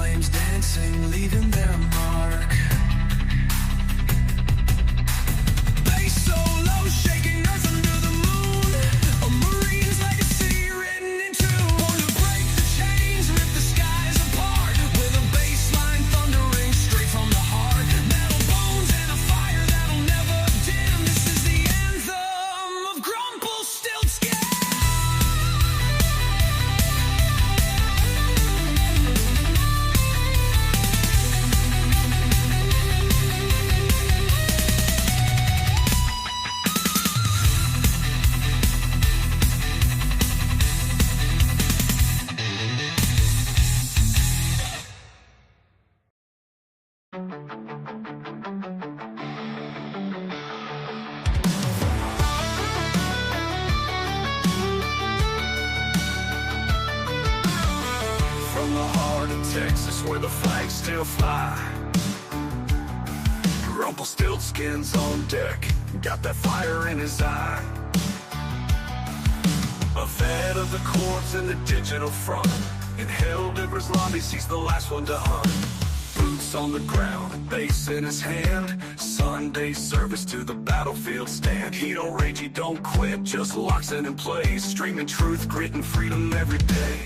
flames dancing, leaving their mark. Bass so low, shaking earth under the moon. A marine's legacy written in tune. Born to break the chains, rip the skies apart. With a bass line thundering straight from the heart. Metal bones and a fire that'll never dim. This is the anthem of Grump still skin. From the heart of Texas where the flags still fly, Rumpelstiltskin's on deck, got that fire in his eye. A vet of the chords and the digital front. In Helldiver's lobbies, he's the last one to hunt. Boots on the ground, bass in his hand. Sunday service to the battlefield stand. He don't rage, he don't quit, just locks it in place. Streaming truth, grit, and freedom every day.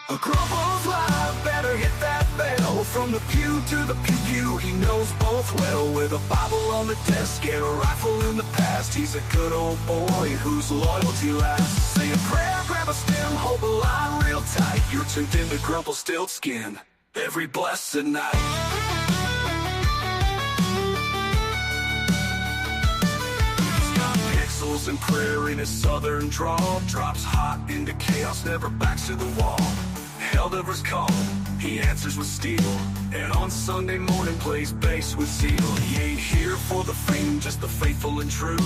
A Grumple's live, better hit that bell. From the pew to the pew, he knows both well. With a Bible on the desk and a rifle in the past, he's a good old boy whose loyalty lasts. Say a prayer, grab a stem, hold the line real tight. You're tuned into Rumpelstiltskin every blessed night. Pixels and prayer in his southern drawl. Drops hot into chaos, never backs to the wall. Helldiver's call, he answers with steel. And on Sunday morning plays bass with zeal. He ain't here for the fame, just the faithful and true.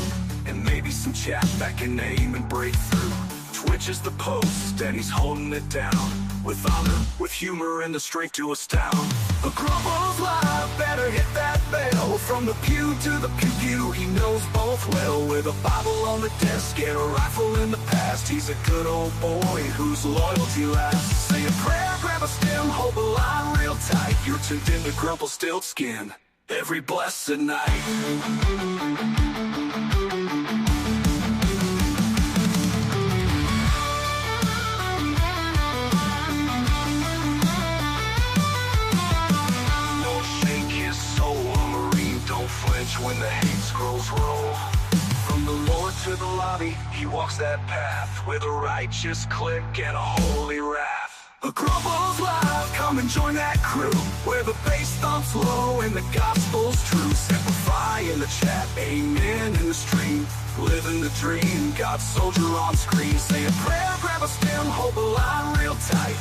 And maybe some chat that can aim and break through. Twitches the post and he's holding it down. With honor, with humor and the strength to astound. A Grumple's live, better hit that bell. From the pew to the pew, he knows both well. With a Bible on the desk and a rifle in the past, he's a good old boy whose loyalty lasts. Say a prayer, grab a stem, hold the line real tight. You're tuned into Rumpelstiltskin every blessed night. When the hate scrolls roll from the Lord to the lobby, he walks that path with a righteous click and a holy wrath. A Grumple's live, come and join that crew where the bass thumps low and the gospel's true. Simplify in the chat, amen in the stream. Living the dream, God's soldier on screen. Say a prayer, grab a stem, hold the line real tight.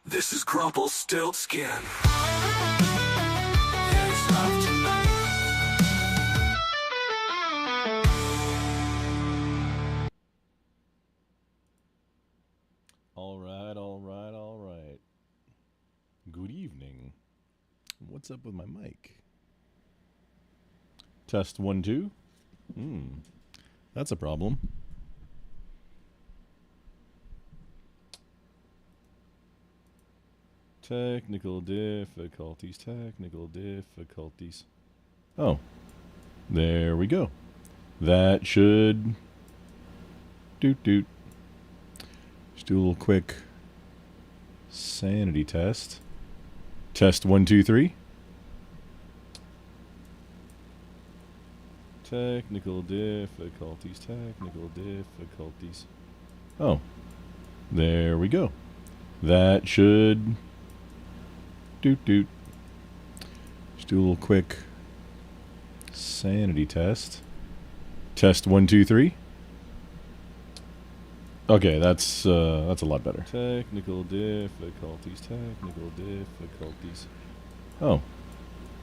This is Rumpelstiltskin. It's love tonight. All right. Good evening. What's up with my mic? Test 1, 2. That's a problem. Technical difficulties. Oh, there we go. That should Just do a little quick sanity test. Test 1, 2, 3. Technical difficulties. Oh, there we go. That should Just do a little quick sanity test. Test 1, 2, 3. Okay, that's a lot better. Technical difficulties. Oh,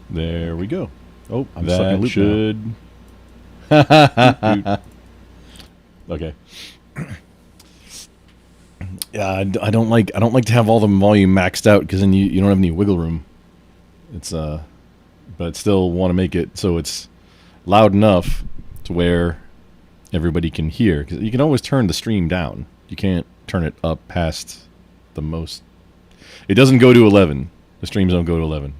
there we go. Oh, I'm stuck in a loop should. Okay. Yeah, I don't like to have all the volume maxed out because then you don't have any wiggle room. It's but still want to make it so it's loud enough to where everybody can hear, because you can always turn the stream down. You can't turn it up past the most. It doesn't go to 11. The streams don't go to 11.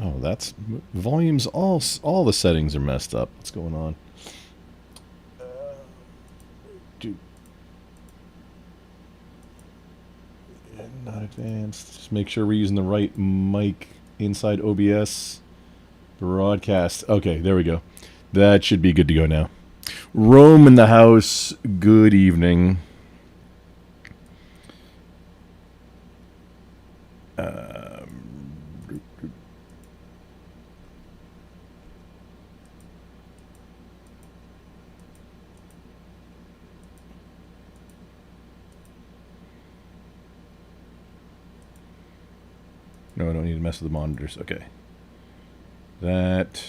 Oh, that's volumes. All the settings are messed up. What's going on? Dude, not advanced. Just make sure we're using the right mic inside OBS broadcast. Okay, there we go. That should be good to go now. Rome in the house. Good evening. No, I don't need to mess with the monitors. Okay. That.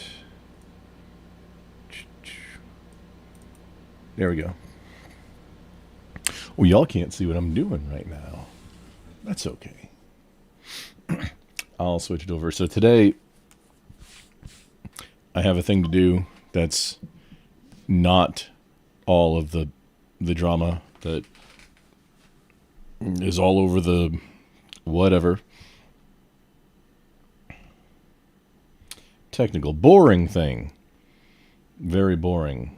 There we go. Well, y'all can't see what I'm doing right now. That's okay. I'll switch it over. So today, I have a thing to do that's not all of the drama that is all over the whatever. Technical. Boring thing. Very boring.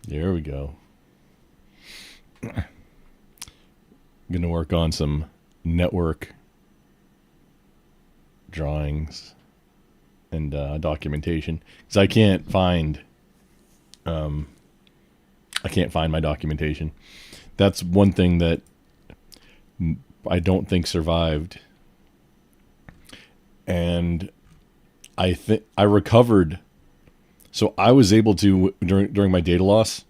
There we go. I'm going to work on some network drawings and documentation because I can't find my documentation. That's one thing that I don't think survived, and I think I recovered. So I was able to during my data loss,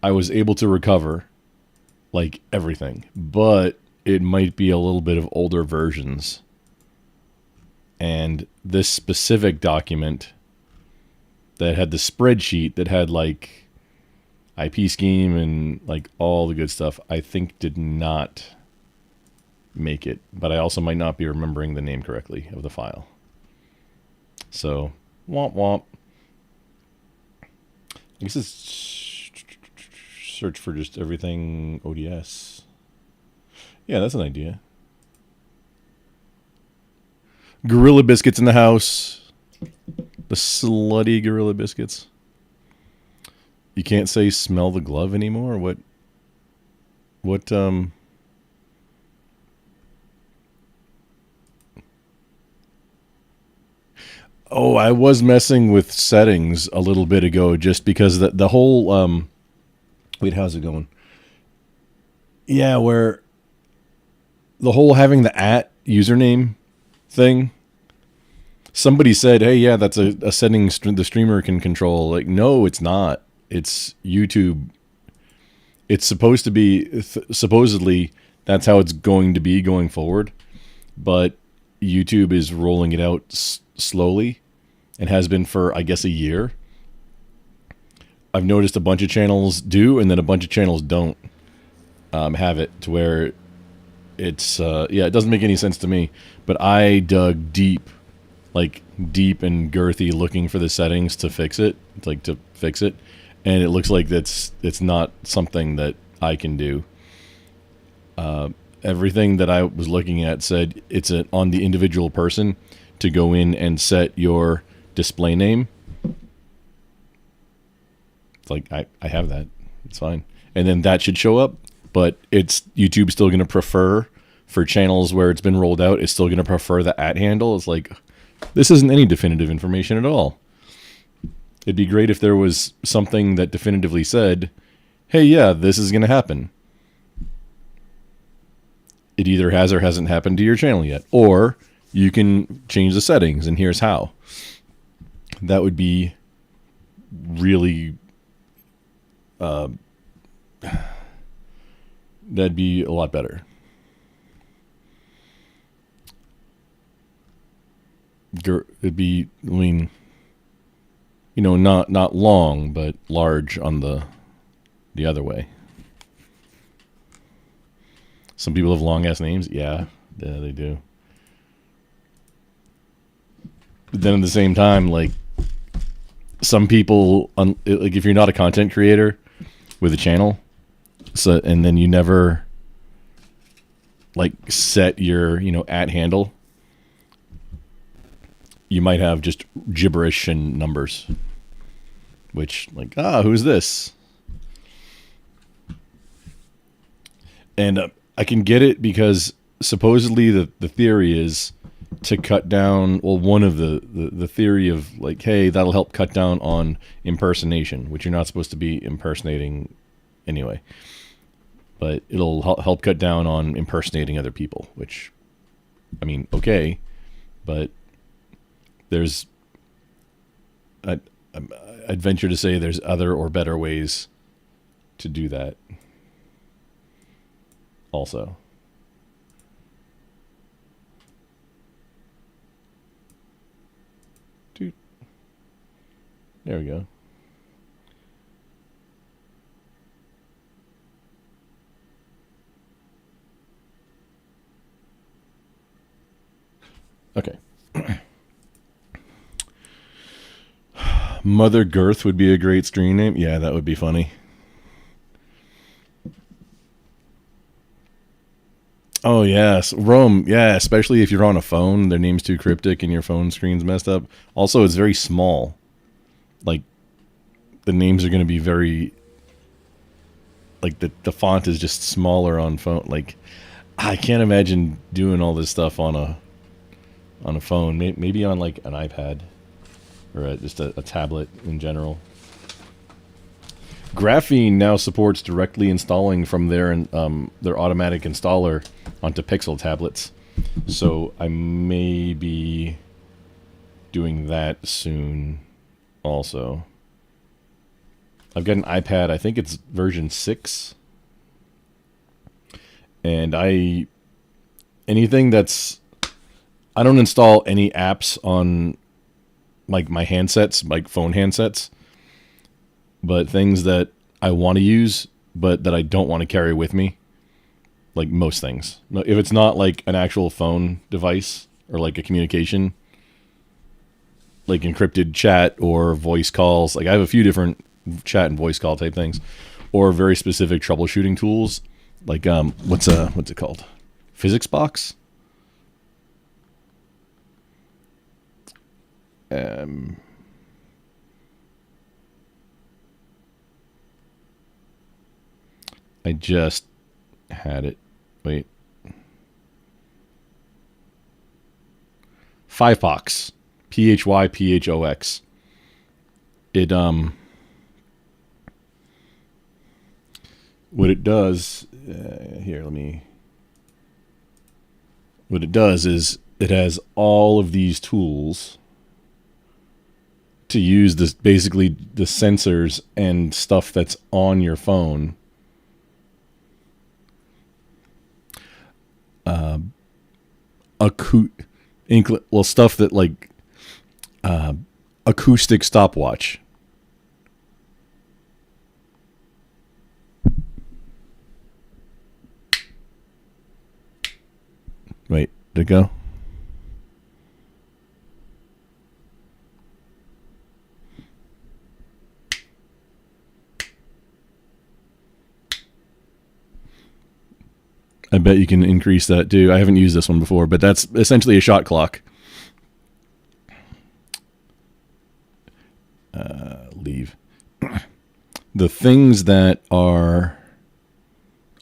I was able to recover like everything, but it might be a little bit of older versions. And this specific document that had the spreadsheet that had like IP scheme and like all the good stuff, I think did not make it, but I also might not be remembering the name correctly of the file. So, womp womp. I guess it's search for just everything ODS. Yeah, that's an idea. Gorilla Biscuits in the house. The slutty Gorilla Biscuits. You can't say smell the glove anymore? What, Oh, I was messing with settings a little bit ago just because the whole, wait, how's it going? Yeah, where the whole having the username thing, somebody said, hey, yeah, that's a setting the streamer can control. Like, no, it's not. It's YouTube. It's supposed to be, supposedly, that's how it's going to be going forward. But YouTube is rolling it out slowly and has been for, I guess, a year. I've noticed a bunch of channels do, and then a bunch of channels don't have it to where it's, yeah, it doesn't make any sense to me. But I dug deep, like deep and girthy looking for the settings to fix it, and it looks like it's not something that I can do. Everything that I was looking at said it's on the individual person to go in and set your display name. It's like, I have that. It's fine. And then that should show up, but it's YouTube still going to prefer, for channels where it's been rolled out, it's still going to prefer the @handle. It's like, this isn't any definitive information at all. It'd be great if there was something that definitively said, hey, yeah, this is going to happen. It either has or hasn't happened to your channel yet. Or you can change the settings, and here's how. That would be really... that'd be a lot better. It'd be, I mean, you know, not long, but large on the other way. Some people have long ass names. Yeah, they do. But then at the same time, like some people, like if you're not a content creator with a channel, so and then you never like set your at handle, you might have just gibberish and numbers, which like who's this? And I can get it because supposedly the theory is to cut down. Well, one of the theory of like, hey, that'll help cut down on impersonation, which you're not supposed to be impersonating anyway. But it'll help cut down on impersonating other people, which, I mean, okay, but I'd venture to say there's other or better ways to do that. Also. Dude. There we go. Okay. Mother Girth would be a great stream name. Yeah, that would be funny. Oh, yes. Rome. Yeah, especially if you're on a phone. Their name's too cryptic and your phone screen's messed up. Also, it's very small. Like, the names are going to be very... Like, the font is just smaller on phone. Like, I can't imagine doing all this stuff on a phone. Maybe on, like, an iPad. Or just a tablet in general. Graphene now supports directly installing from their automatic installer onto Pixel tablets. So I may be doing that soon also. I've got an iPad, I think it's version 6. And anything that's... I don't install any apps on like my handsets, like phone handsets. But things that I want to use, but that I don't want to carry with me, like most things. If it's not like an actual phone device or like a communication, like encrypted chat or voice calls, like I have a few different chat and voice call type things, or very specific troubleshooting tools, like what's it called? Physics Box. I just had it. Wait. Phyphox. Phyphox. It, what it does, what it does is it has all of these tools to use this, basically the sensors and stuff that's on your phone. Stuff that like acoustic stopwatch. Wait, did it go? I bet you can increase that too. I haven't used this one before, but that's essentially a shot clock. Leave. The things that are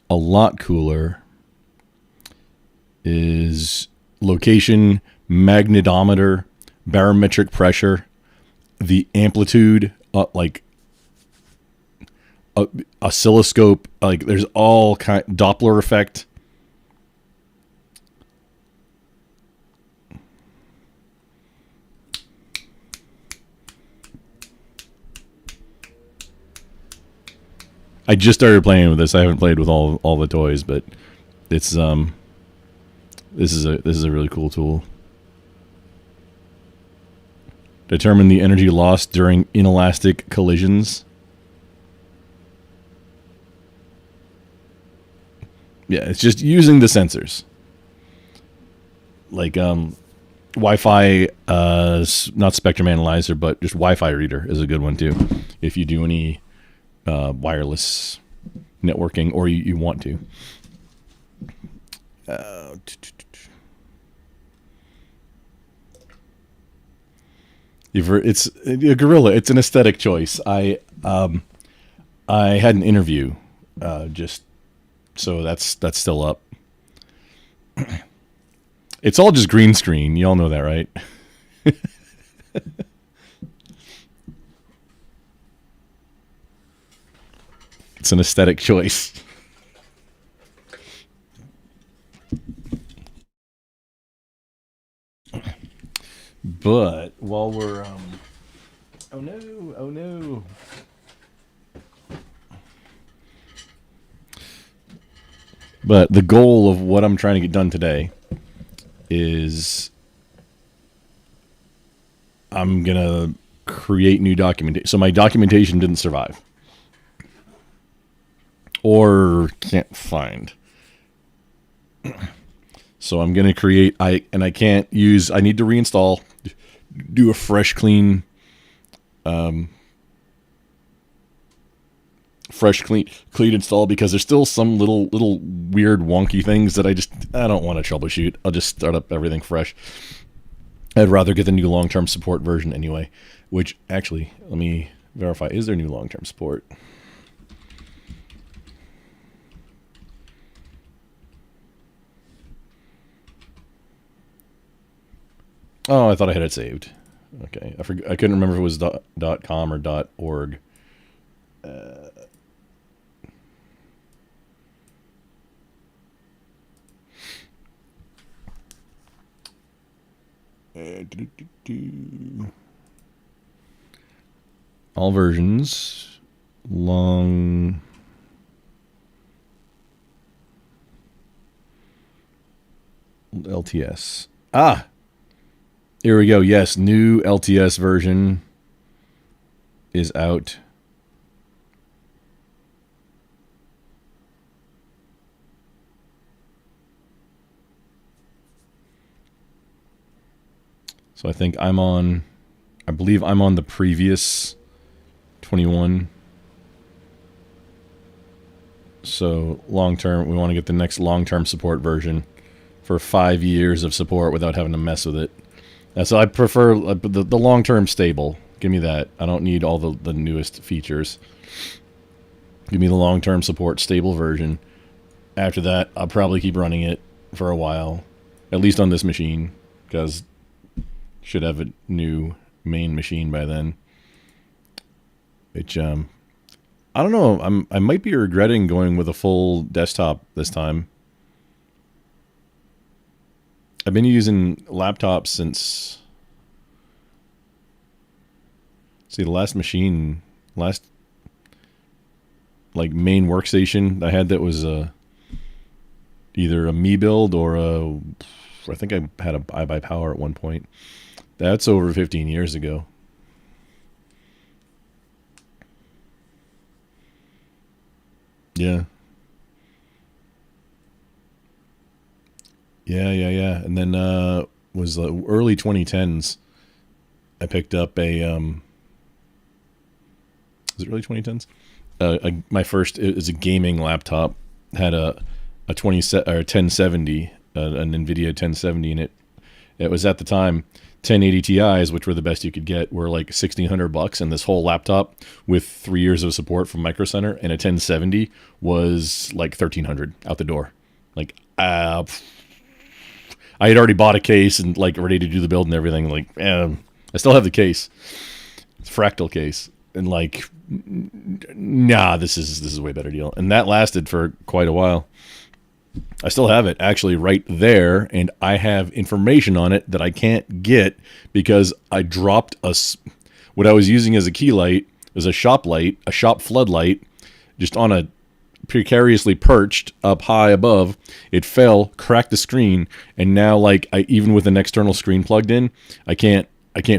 a lot cooler is location, magnetometer, barometric pressure, the amplitude, like oscilloscope, like there's all kind Doppler effect. I just started playing with this. I haven't played with all the toys, but it's this is a really cool tool. Determine the energy lost during inelastic collisions. Yeah, it's just using the sensors. Like Wi-Fi, not Spectrum Analyzer, but just Wi-Fi reader is a good one too. If you do any wireless networking or you want to. It's a Gorilla. It's an aesthetic choice. I had an interview, just so that's still up. It's all just green screen. You all know that, right? It's an aesthetic choice. But while we're oh no. But the goal of what I'm trying to get done today is I'm going to create new documentation. So my documentation didn't survive. Or can't find. So I'm going to create, I can't use, I need to reinstall, do a fresh, clean install, because there's still some little weird wonky things that I don't want to troubleshoot. I'll just start up everything fresh. I'd rather get the new long-term support version anyway, which actually, let me verify, is there new long-term support? Oh, I thought I had it saved. Okay, I couldn't remember if it was .com or .org. All versions, long. LTS. Ah! Here we go. Yes, new LTS version is out. So I believe I'm on the previous 21. So long-term, we want to get the next long-term support version for 5 years of support without having to mess with it. So I prefer the long-term stable. Give me that. I don't need all the newest features. Give me the long-term support stable version. After that, I'll probably keep running it for a while, at least on this machine, because should have a new main machine by then. Which I don't know. I might be regretting going with a full desktop this time. I've been using laptops since, the last machine, like main workstation I had that was either a Me build or I think I had a iBuyPower at one point. That's over 15 years ago. Yeah. Yeah. And then was the early 2010s. I picked up a was it early 2010s? My first is a gaming laptop. Had a 1070, an NVIDIA 1070 in it. It was at the time 1080 Ti's, which were the best you could get, were like $1,600, and this whole laptop with 3 years of support from Micro Center and a 1070 was like $1,300 out the door. Like, I had already bought a case and like ready to do the build and everything. Like, I still have the case. It's a fractal case, and like, nah, this is a way better deal. And that lasted for quite a while. I still have it actually right there, and I have information on it that I can't get because I dropped what I was using as a key light is a shop floodlight, just on a precariously perched up high above. It fell, cracked the screen, and now like even with an external screen plugged in, I can't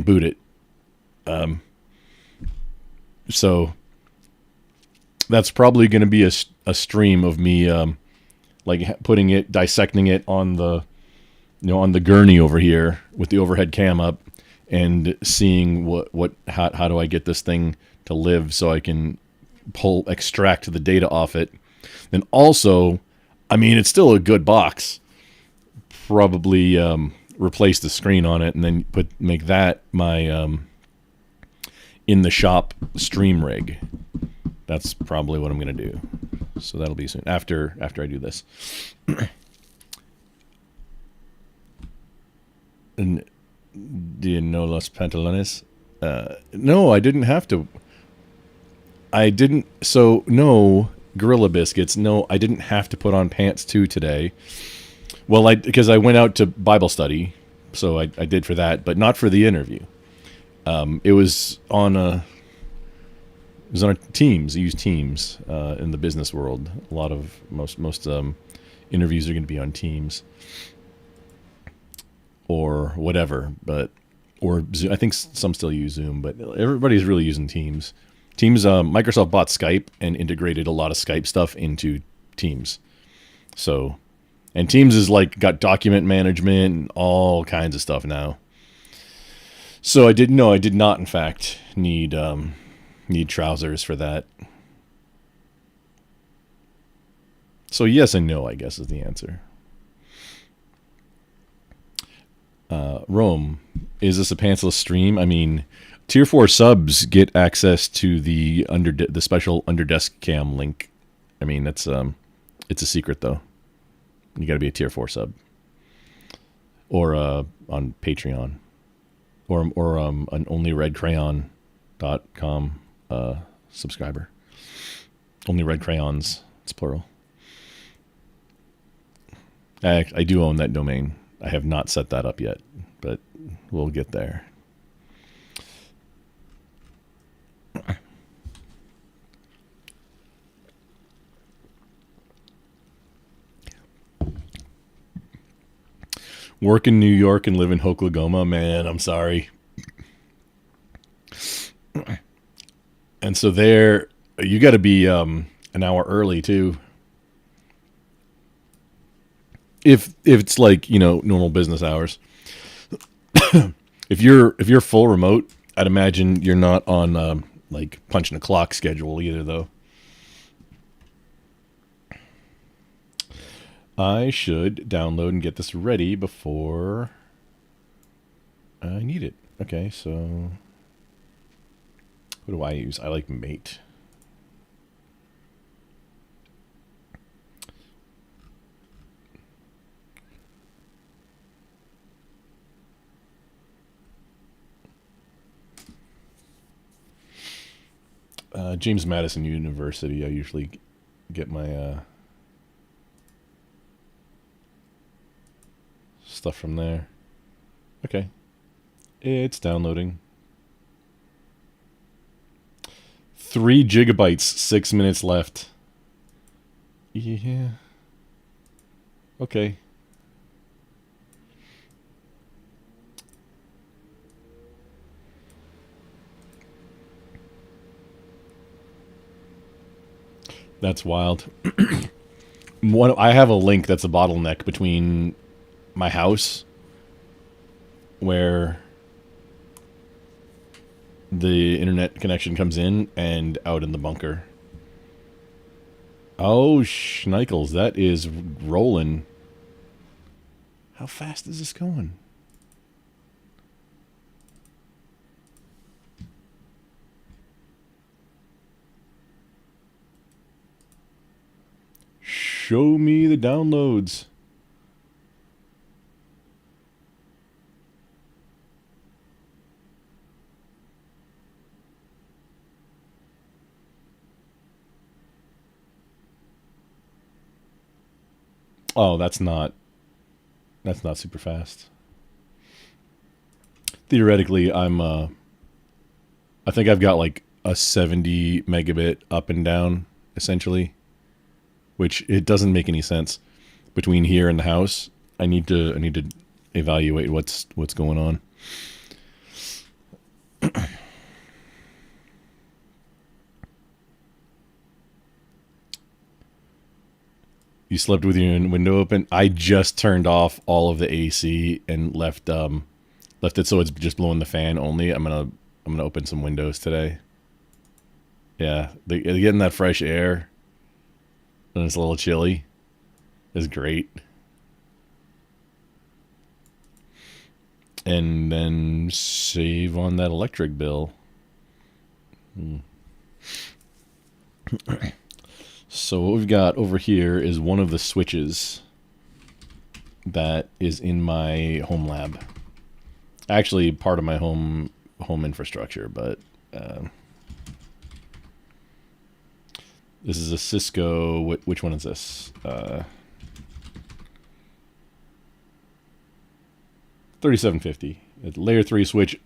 boot it. So that's probably going to be a stream of me like dissecting it on the on the gurney over here with the overhead cam up and seeing how do I get this thing to live so I can extract the data off it. Then also, I mean, it's still a good box. Probably replace the screen on it and then make that my in the shop stream rig. That's probably what I'm gonna do. So that'll be soon after I do this. And do you know Los Pantalones? No, I didn't have to. I didn't. So no, Gorilla Biscuits. No, I didn't have to put on pants too today. Well, because I went out to Bible study, so I did for that, but not for the interview. It was on a Teams. I use Teams in the business world. A lot of most interviews are going to be on Teams or whatever, or Zoom. I think some still use Zoom, but everybody's really using Teams. Teams. Microsoft bought Skype and integrated a lot of Skype stuff into Teams. So, and Teams is got document management and all kinds of stuff now. So I did not in fact need trousers for that. So yes and no, I guess, is the answer. Rome, is this a pantsless stream? I mean, tier 4 subs get access to the special Underdesk Cam link. I mean, it's a secret though. You got to be a tier 4 sub, or on Patreon, or an onlyredcrayon.com subscriber. Only Red Crayons, it's plural. I do own that domain. I have not set that up yet, but we'll get there. Work in New York and live in Oklahoma, man, I'm sorry. And so there, you got to be an hour early too. If it's normal business hours. if you're full remote, I'd imagine you're not on punching a clock schedule either, though. I should download and get this ready before I need it. Okay, so what do I use? I like Mate. James Madison University. I usually get my stuff from there. Okay. It's downloading. 3 gigabytes, 6 minutes left. Yeah. Okay. That's wild. I have a link that's a bottleneck between my house, where the internet connection comes in, and out in the bunker. Oh, schnikels, that is rolling. How fast is this going? Show me the downloads. Oh, that's not super fast. Theoretically, I think I've got like a 70 megabit up and down, essentially, which it doesn't make any sense between here and the house. I need to evaluate what's going on. You slept with your window open. I just turned off all of the AC and left it so it's just blowing the fan only. I'm gonna open some windows today. Yeah, getting that fresh air and it's a little chilly is great. And then save on that electric bill. So what we've got over here is one of the switches that is in my home lab. Actually, part of my home infrastructure, but this is a Cisco. Which one is this? 3750. It's layer 3 switch,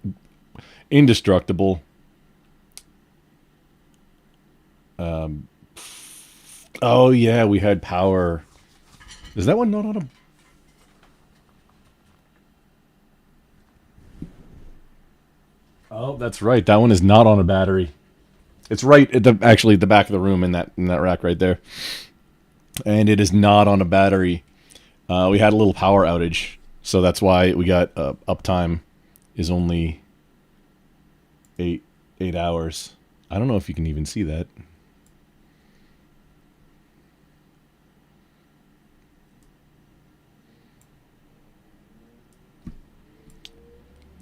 indestructible. Oh yeah, we had power. Is that one not on a? Oh, that's right. That one is not on a battery. It's right at the back of the room in that rack right there, and it is not on a battery. We had a little power outage, so that's why we got uptime is only 8 hours. I don't know if you can even see that.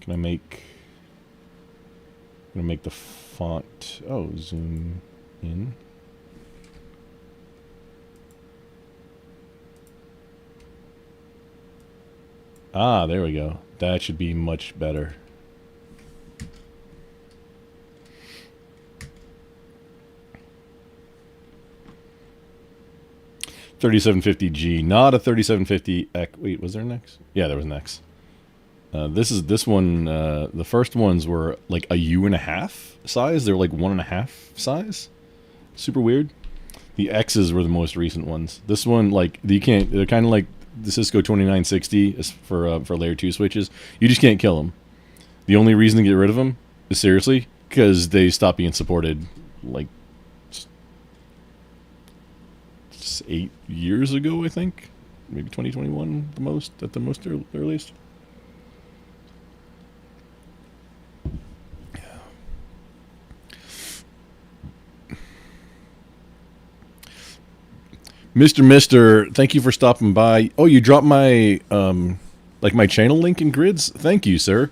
Can I make? I'm gonna make the font. Oh, zoom in. Ah, there we go. That should be much better. $3750G, not a 3750X. Wait, was there an X? Yeah, there was an X. This one. The first ones were like a U.5 size. They're like 1.5 size. Super weird. The X's were the most recent ones. This one, like you can't. They're kind of like the Cisco 2960 for layer 2 switches. You just can't kill them. The only reason to get rid of them is seriously because they stopped being supported like 8 years ago. I think maybe 2021 at the most earliest. Mister, thank you for stopping by. Oh, you dropped my like my channel link in grids. Thank you, sir.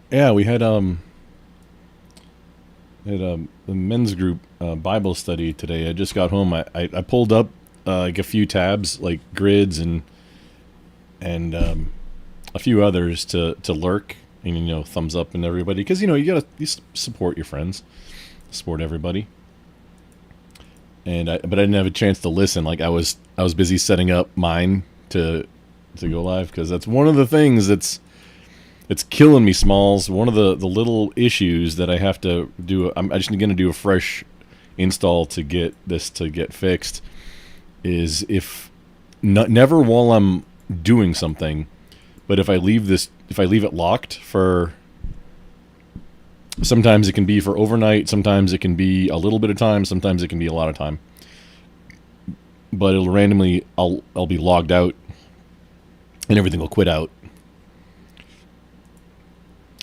Yeah, we had a men's group Bible study today. I just got home. I pulled up like a few tabs, like grids and a few others to lurk and thumbs up and everybody because you gotta support your friends, support everybody. But I didn't have a chance to listen. Like I was busy setting up mine to go live because that's one of the things it's killing me, Smalls. One of the little issues that I have to do. I'm just going to do a fresh install to get this to get fixed. Is never while I'm doing something, but if I leave it locked for. Sometimes it can be for overnight, sometimes it can be a little bit of time, sometimes it can be a lot of time. But it'll randomly, I'll be logged out, and everything will quit out.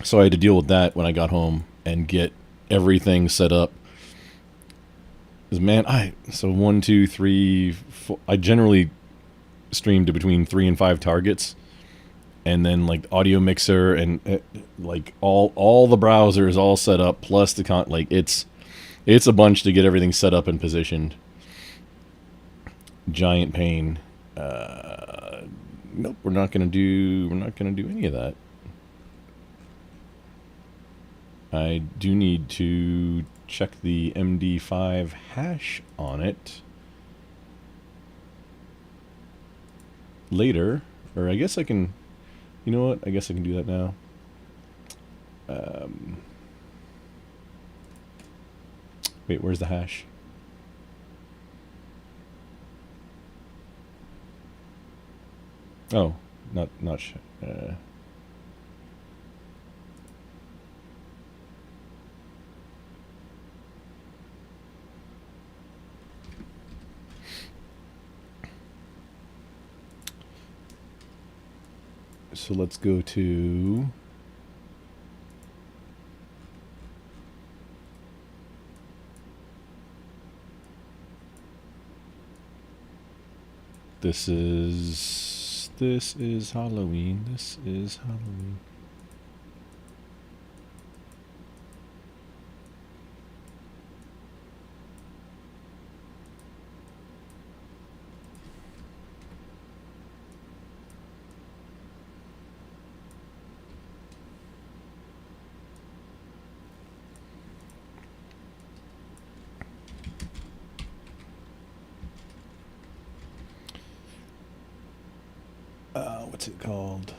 So I had to deal with that when I got home and get everything set up. 'Cause man, so 1, 2, 3, 4, I generally stream to between 3 and 5 targets. And then like audio mixer and like all the browsers all set up plus the it's a bunch to get everything set up and positioned. Giant pain. Nope, we're not gonna do any of that. I do need to check the MD5 hash on it later, or I guess I can. You know what? I guess I can do that now. Wait, where's the hash? Oh, not. So let's go to this is Halloween. This is Halloween. What's it called?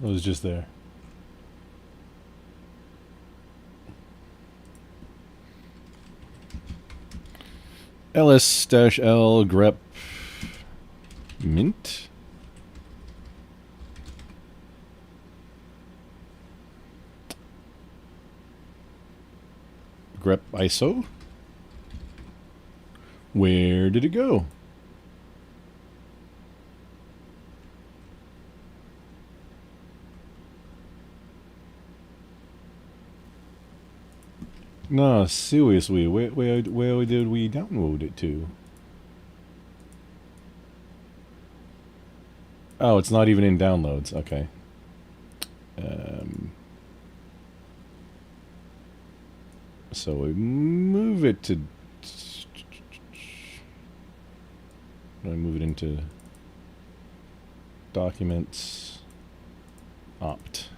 It was just there. ls-l grep mint. Grep ISO. Where did it go? No, seriously, where did we download it to? Oh, it's not even in downloads. Okay. So we move it to... I move it into documents, opt.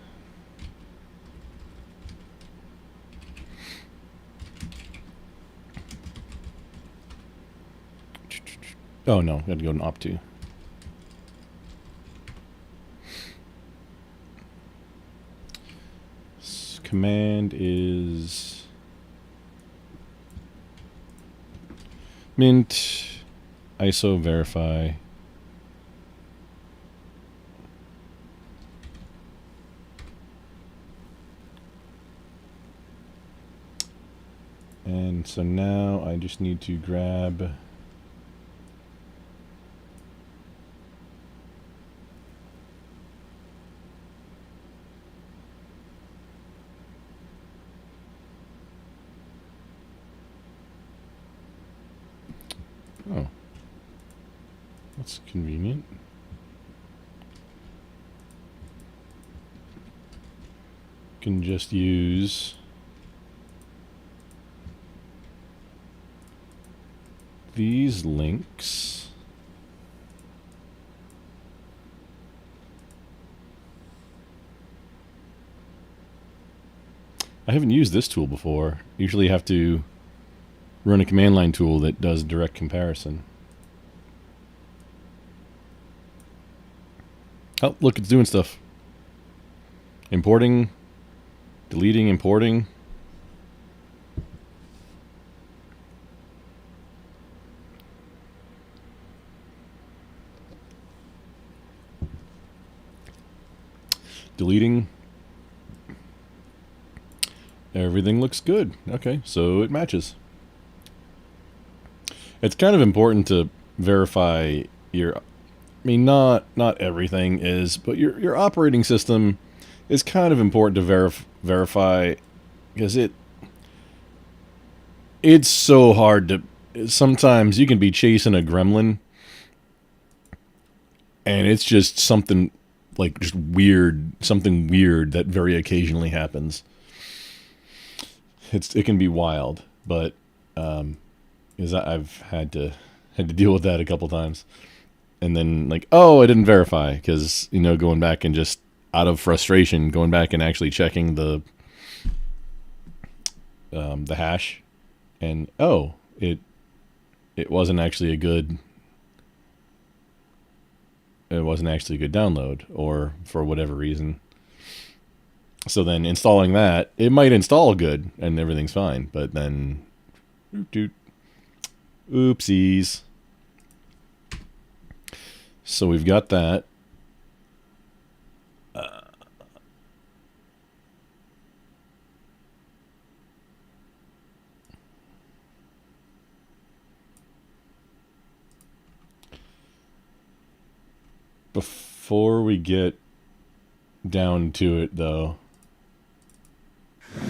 Oh no, got to go to opt to. Command is mint ISO verify. And so now I just need to grab oh, that's convenient. Can just use these links. I haven't used this tool before. Usually you have to run a command line tool that does direct comparison. Oh, look, it's doing stuff. Importing, deleting, importing. Deleting. Everything looks good. Okay, so it matches. It's kind of important to verify your... I mean, not everything is, but your operating system is kind of important to verify, because it's so hard to... Sometimes you can be chasing a gremlin, and it's just something like just weird, something weird that very occasionally happens. It can be wild, but because I've had to deal with that a couple times, and then like, oh, I didn't verify, because going back and just out of frustration going back and actually checking the hash, and oh, it wasn't actually a good download, or for whatever reason. So then installing that, it might install good and everything's fine, but then oopsies. So we've got that. before we get down to it, though.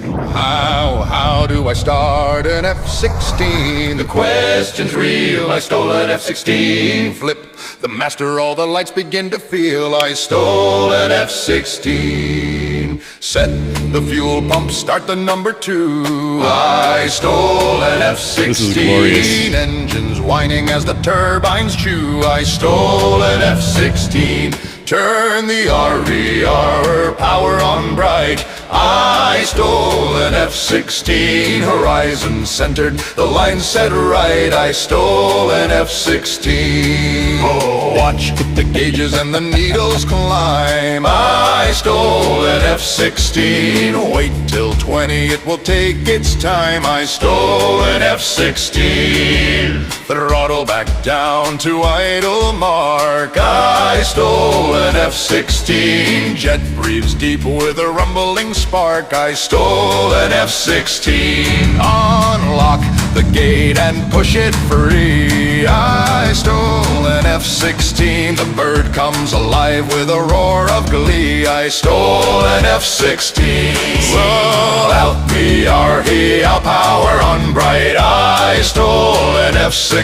How do I start an F-16? The question's real, I stole an F-16. Flip the master, all the lights begin to feel. I stole an F-16. Set the fuel pump, start the number 2. I stole an F-16. This is glorious. Engines whining as the turbines chew. I stole an F-16. Turn the RER power on bright. I stole an F-16. Horizon centered, the line set right. I stole an F-16. Oh, watch the gauges and the needles climb. I stole an F-16. Wait till 20, it will take its time. I stole an F-16. Throttle back down to idle mark. I stole an F-16. Jet breathes deep with a rumbling spark. I stole an F-16. Unlock the gate and push it free. I stole an F-16. The bird comes alive with a roar of glee. I stole an F-16. Roll out the REL power on bright. I stole an F-16.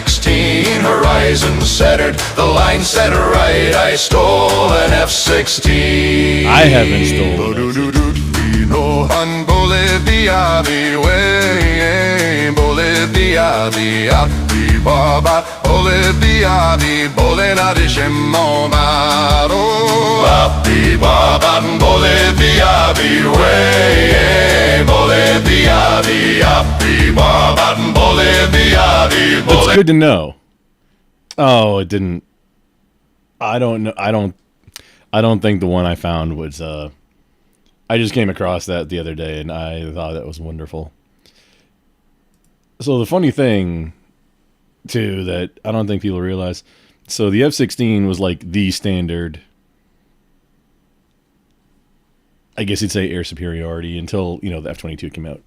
Horizon centered, the line set right. I stole an F-16. I haven't stolen an F-16. Bolivia, way, Bolivia, Baba, Bolivia, Bolena de Shemomaro, Baba, Bolivia, way, Bolivia, Baba, Bolivia, It's good to know. Oh, it didn't. I don't know. I don't think the one I found was. I just came across that the other day, and I thought that was wonderful. So the funny thing, too, that I don't think people realize, so the F-16 was like the standard, I guess you'd say, air superiority until, the F-22 came out.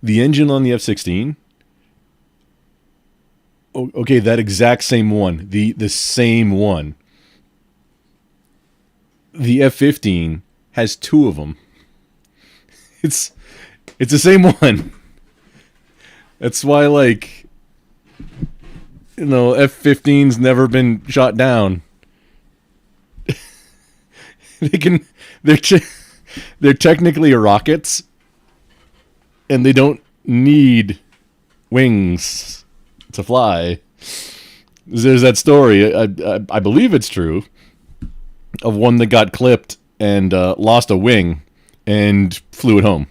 The engine on the F-16, okay, that exact same one, the same one. The F-15 has 2 of them. It's the same one. That's why, F-15's never been shot down. They're technically rockets, and they don't need wings to fly. There's that story. I believe it's true. Of one that got clipped and lost a wing and flew it home.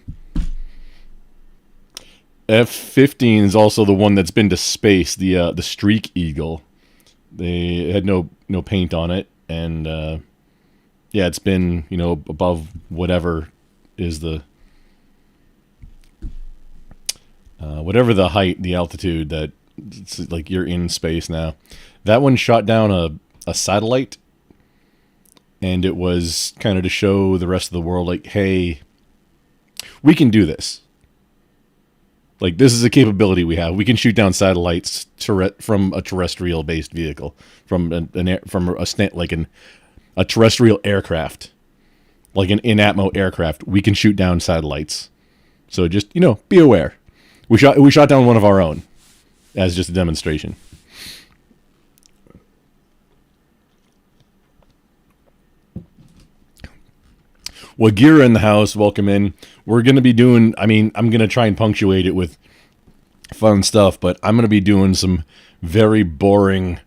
F-15 is also the one that's been to space, the Streak Eagle. They had no paint on it, and it's been above whatever is the whatever the height, the altitude that it's like you're in space now. That one shot down a satellite. And it was kind of to show the rest of the world, like, hey, we can do this. Like, this is a capability we have. We can shoot down satellites from a terrestrial-based vehicle, from a terrestrial aircraft, like an in-atmo aircraft. We can shoot down satellites. So just be aware. We shot down one of our own as just a demonstration. Wagira in the house, welcome in. We're going to be doing, I'm going to try and punctuate it with fun stuff, but I'm going to be doing some very boring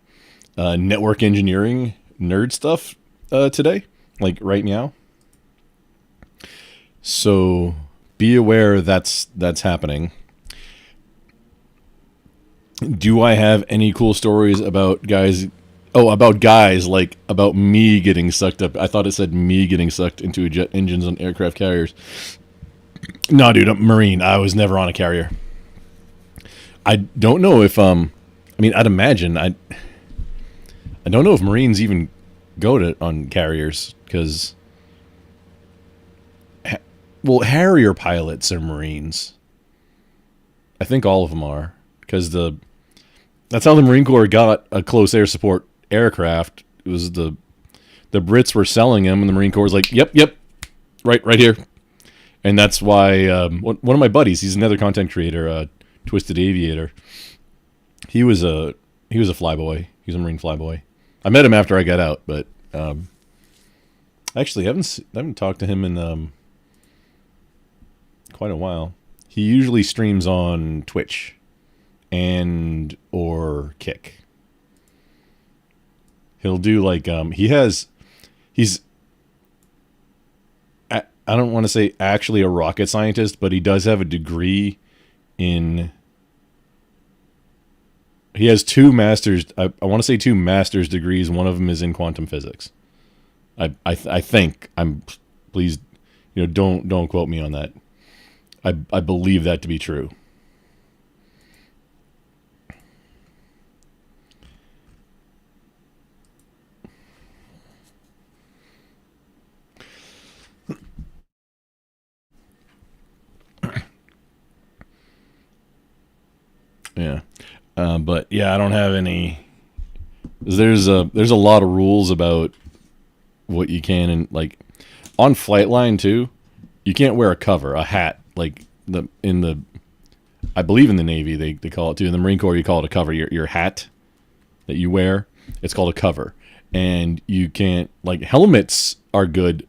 network engineering nerd stuff today, like right now. So be aware that's happening. Do I have any cool stories about guys... Oh, about guys, like about me getting sucked up. I thought it said me getting sucked into jet engines on aircraft carriers. No, dude, I'm Marine. I was never on a carrier. I don't know if, I'd imagine, I don't know if Marines even go on carriers, because, Harrier pilots are Marines. I think all of them are, because that's how the Marine Corps got a close air support aircraft. It was the Brits were selling them, and the Marine Corps was like, yep, right here. And that's why one of my buddies, he's another content creator, Twisted Aviator. He was a flyboy. He was a Marine flyboy. I met him after I got out, but actually, I haven't talked to him in quite a while. He usually streams on Twitch and or Kick. He'll do like he's I don't want to say actually a rocket scientist, but he does have a degree in. He has two masters. I want to say two master's degrees. One of them is in quantum physics. I think please, don't quote me on that. I believe that to be true. Yeah. But yeah, I don't have any. There's a lot of rules about what you can, and like on Flightline too, you can't wear a cover, a hat, like I believe in the Navy they call it too. In the Marine Corps you call it a cover. Your hat that you wear, it's called a cover. And you can't, like, helmets are good.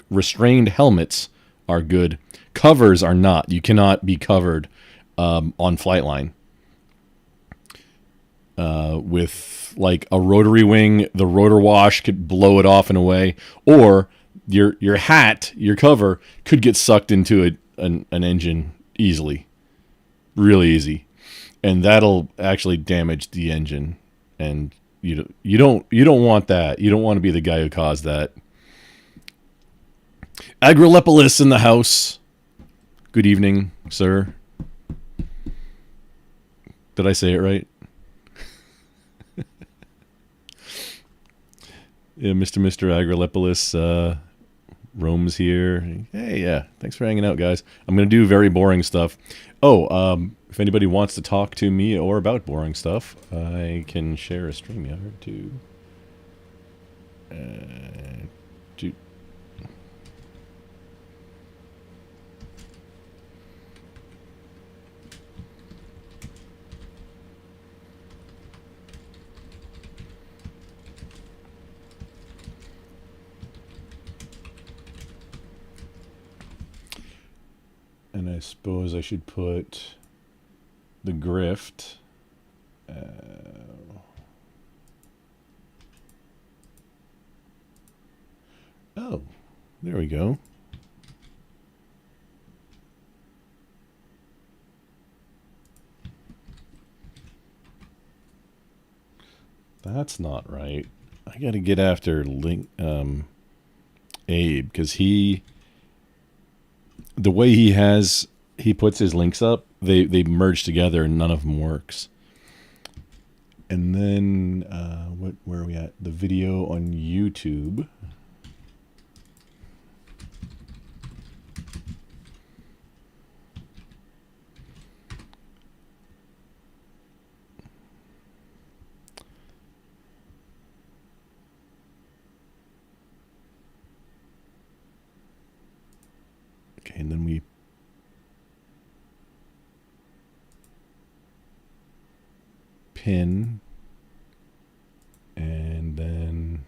Restrained helmets are good. Covers are not. You cannot be covered on Flightline. With like a rotary wing, the rotor wash could blow it off in a way, or your hat, your cover, could get sucked into an engine easily, really easy, and that'll actually damage the engine. And you don't want that. You don't want to be the guy who caused that. Agralepolis in the house. Good evening, sir. Did I say it right? Yeah, Mr. Agralepolis roams here. Hey, yeah. Thanks for hanging out, guys. I'm going to do very boring stuff. Oh, if anybody wants to talk to me or about boring stuff, I can share a StreamYard to... And I suppose I should put the grift. Oh, there we go. That's not right. I got to get after Abe, because the way he puts his links up, they merge together and none of them works. And then where are we at? The video on YouTube. Okay, and then we pin, and then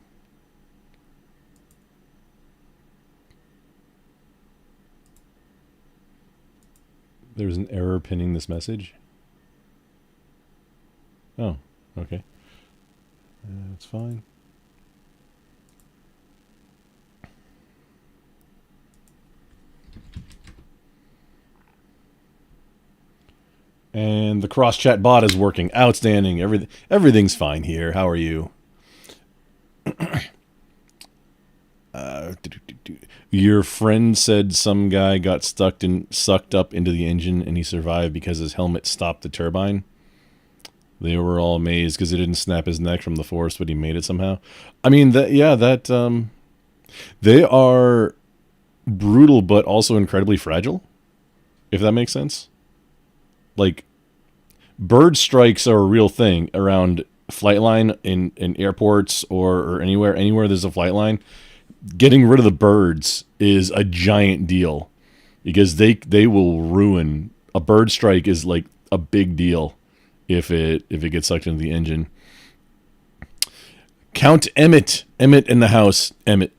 there's an error pinning this message. Oh, okay. That's fine. And the cross chat bot is working. Outstanding. Everything's fine here. How are you? Your friend said some guy got sucked up into the engine and he survived because his helmet stopped the turbine. They were all amazed because it didn't snap his neck from the force, but he made it somehow. I mean, they are brutal, but also incredibly fragile, if that makes sense. Like, bird strikes are a real thing around flight line in airports or anywhere there's a flight line, getting rid of the birds is a giant deal because they will ruin. A bird strike is like a big deal if it gets sucked into the engine. Count Emmett in the house. Emmett.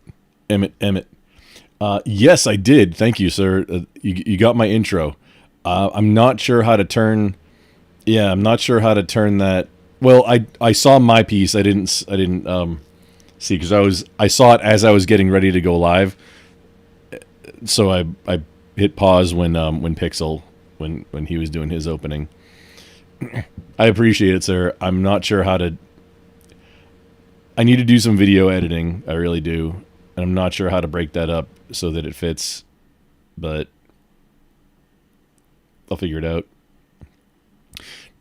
Yes, I did. Thank you, sir. You got my intro. I'm not sure how to turn. Yeah, I'm not sure how to turn that. Well, I saw my piece. I didn't see because I saw it as I was getting ready to go live. So I hit pause when Pixel when he was doing his opening. I appreciate it, sir. I'm not sure how to. I need to do some video editing. I really do. And I'm not sure how to break that up so that it fits, but I'll figure it out.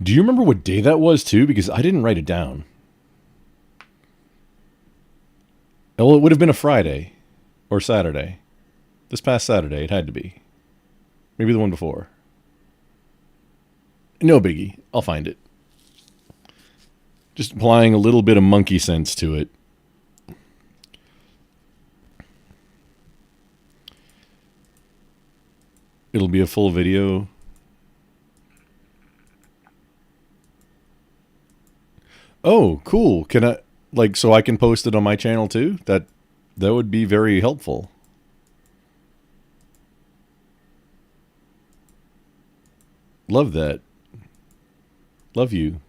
Do you remember what day that was, too? Because I didn't write it down. Well, it would have been a Friday or Saturday. This past Saturday, it had to be. Maybe the one before. No biggie. I'll find it. Just applying a little bit of monkey sense to it. It'll be a full video. Oh, cool. Can I, like, so I can post it on my channel too? That would be very helpful. Love that. Love you.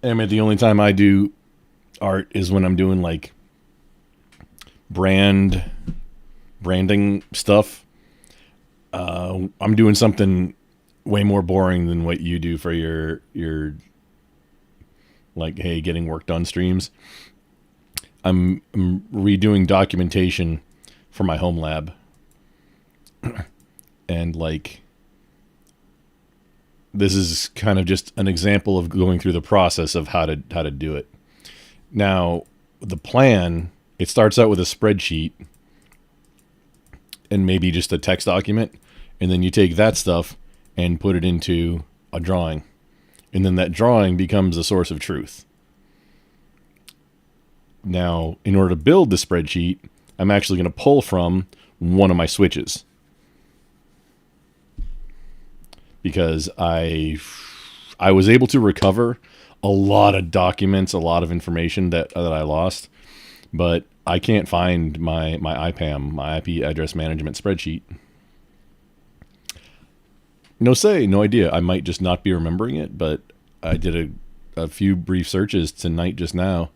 Emmett, the only time I do art is when I'm doing like branding stuff. I'm doing something way more boring than what you do for your like, hey, getting work done streams. I'm redoing documentation for my home lab. And like, this is kind of just an example of going through the process of how to do it. Now, the plan, it starts out with a spreadsheet and maybe just a text document, and then you take that stuff and put it into a drawing. And then that drawing becomes a source of truth. Now, in order to build the spreadsheet, I'm actually going to pull from one of my switches. Because I was able to recover a lot of documents, a lot of information that I lost, but I can't find my IPAM, my IP address management spreadsheet. No idea. I might just not be remembering it, but I did a few brief searches tonight just now,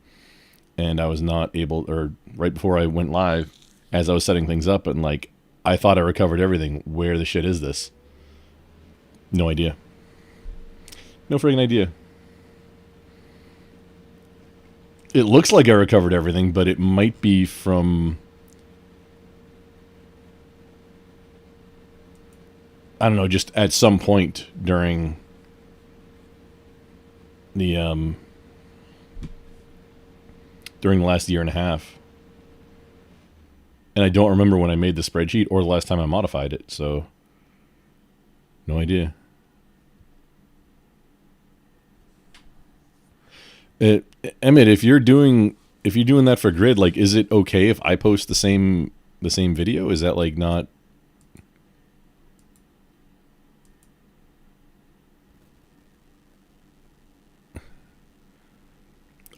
and I was not able, or right before I went live, as I was setting things up, and like, I thought I recovered everything. Where the shit is this? No idea. No friggin' idea. It looks like I recovered everything, but it might be from, I don't know, just at some point during the last year and a half. And I don't remember when I made the spreadsheet or the last time I modified it, so no idea. Emmett, if you're doing that for Grid, like, is it okay if I post the same video? Is that like not?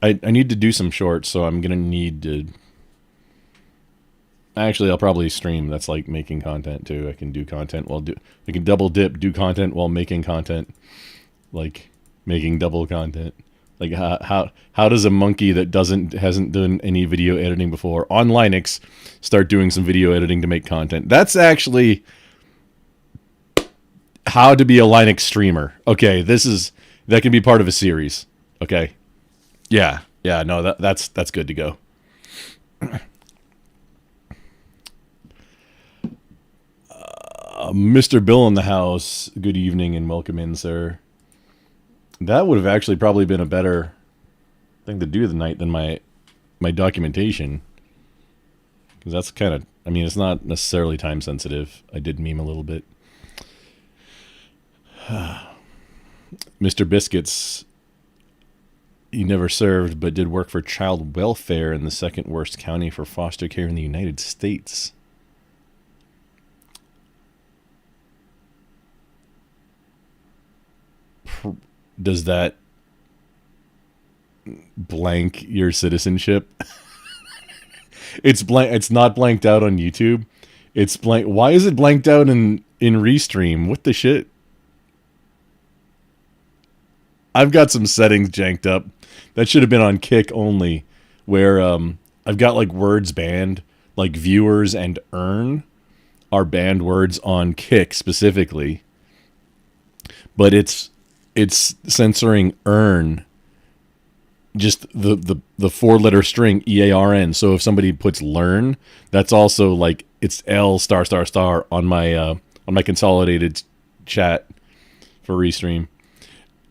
I need to do some shorts, so I'm gonna need to. Actually, I'll probably stream. That's like making content too. I can do content I can double dip, do content while making content, like making double content. Like how does a monkey that hasn't done any video editing before on Linux start doing some video editing to make content? That's actually how to be a Linux streamer. Okay, that can be part of a series. Okay, yeah, no, that's good to go. Mr. Bill in the house. Good evening and welcome in, sir. That would have actually probably been a better thing to do tonight than my documentation. Because that's kind of, I mean, it's not necessarily time sensitive. I did meme a little bit. Mr. Biscuits, he never served, but did work for child welfare in the second worst county for foster care in the United States. Does that blank your citizenship? It's blank. It's not blanked out on YouTube. It's blank. Why is it blanked out in Restream? What the shit? I've got some settings janked up. That should have been on Kick only, where I've got like words banned, like viewers and earn are banned words on Kick specifically. But it's censoring earn, just the 4-letter string EARN. So if somebody puts learn, that's also like it's L *** on my consolidated chat for Restream.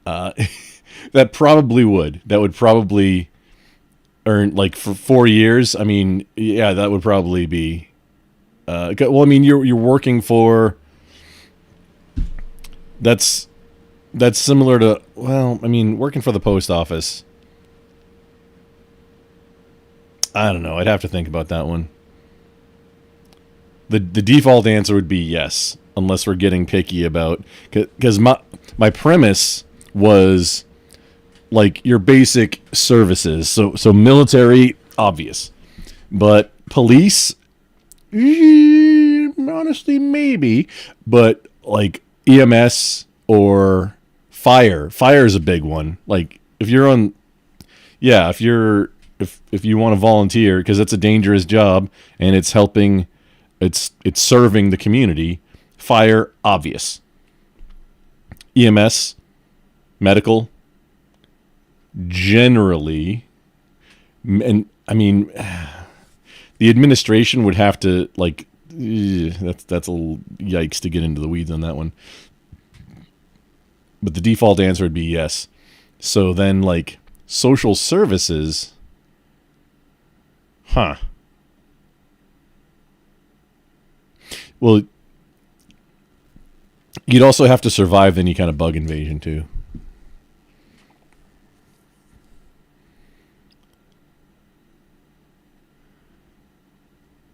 That would probably earn, like, for 4 years. I mean, yeah, that would probably be. Well, I mean, you're working for. That's similar to, well, I mean, working for the post office. I don't know. I'd have to think about that one. The default answer would be yes, unless we're getting picky about, because my premise was like your basic services. So military, obvious, but police, honestly, maybe, but like EMS or fire is a big one. Like if you're on, yeah, if you want to volunteer, because it's a dangerous job and it's helping, it's serving the community. Fire, obvious. EMS, medical, generally, and I mean, the administration would have to, like, that's a little yikes to get into the weeds on that one. But the default answer would be yes. So then, like, social services, huh? Well, you'd also have to survive any kind of bug invasion, too.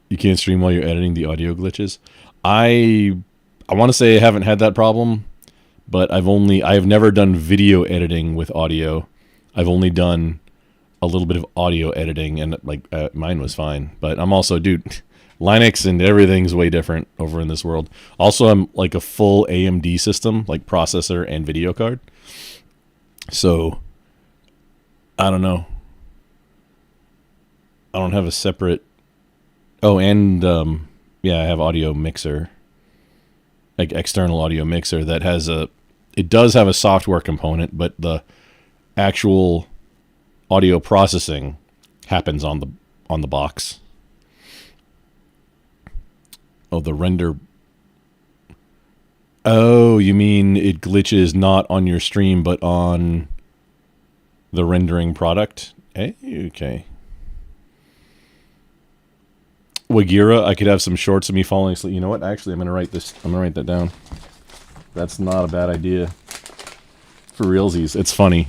You can't stream while you're editing, the audio glitches. I want to say I haven't had that problem, but I've never done video editing with audio. I've only done a little bit of audio editing, and mine was fine. But I'm also, dude, Linux and everything's way different over in this world. Also, I'm like a full AMD system, like processor and video card. So, I don't know. I don't have a separate. Oh, and yeah, I have audio mixer, like external audio mixer that has it does have a software component, but the actual audio processing happens on the box. Oh, the render. Oh, you mean it glitches not on your stream, but on the rendering product? Okay. Wagira, I could have some shorts of me falling asleep. You know what? Actually, I'm gonna write that down. That's not a bad idea. For realsies, it's funny.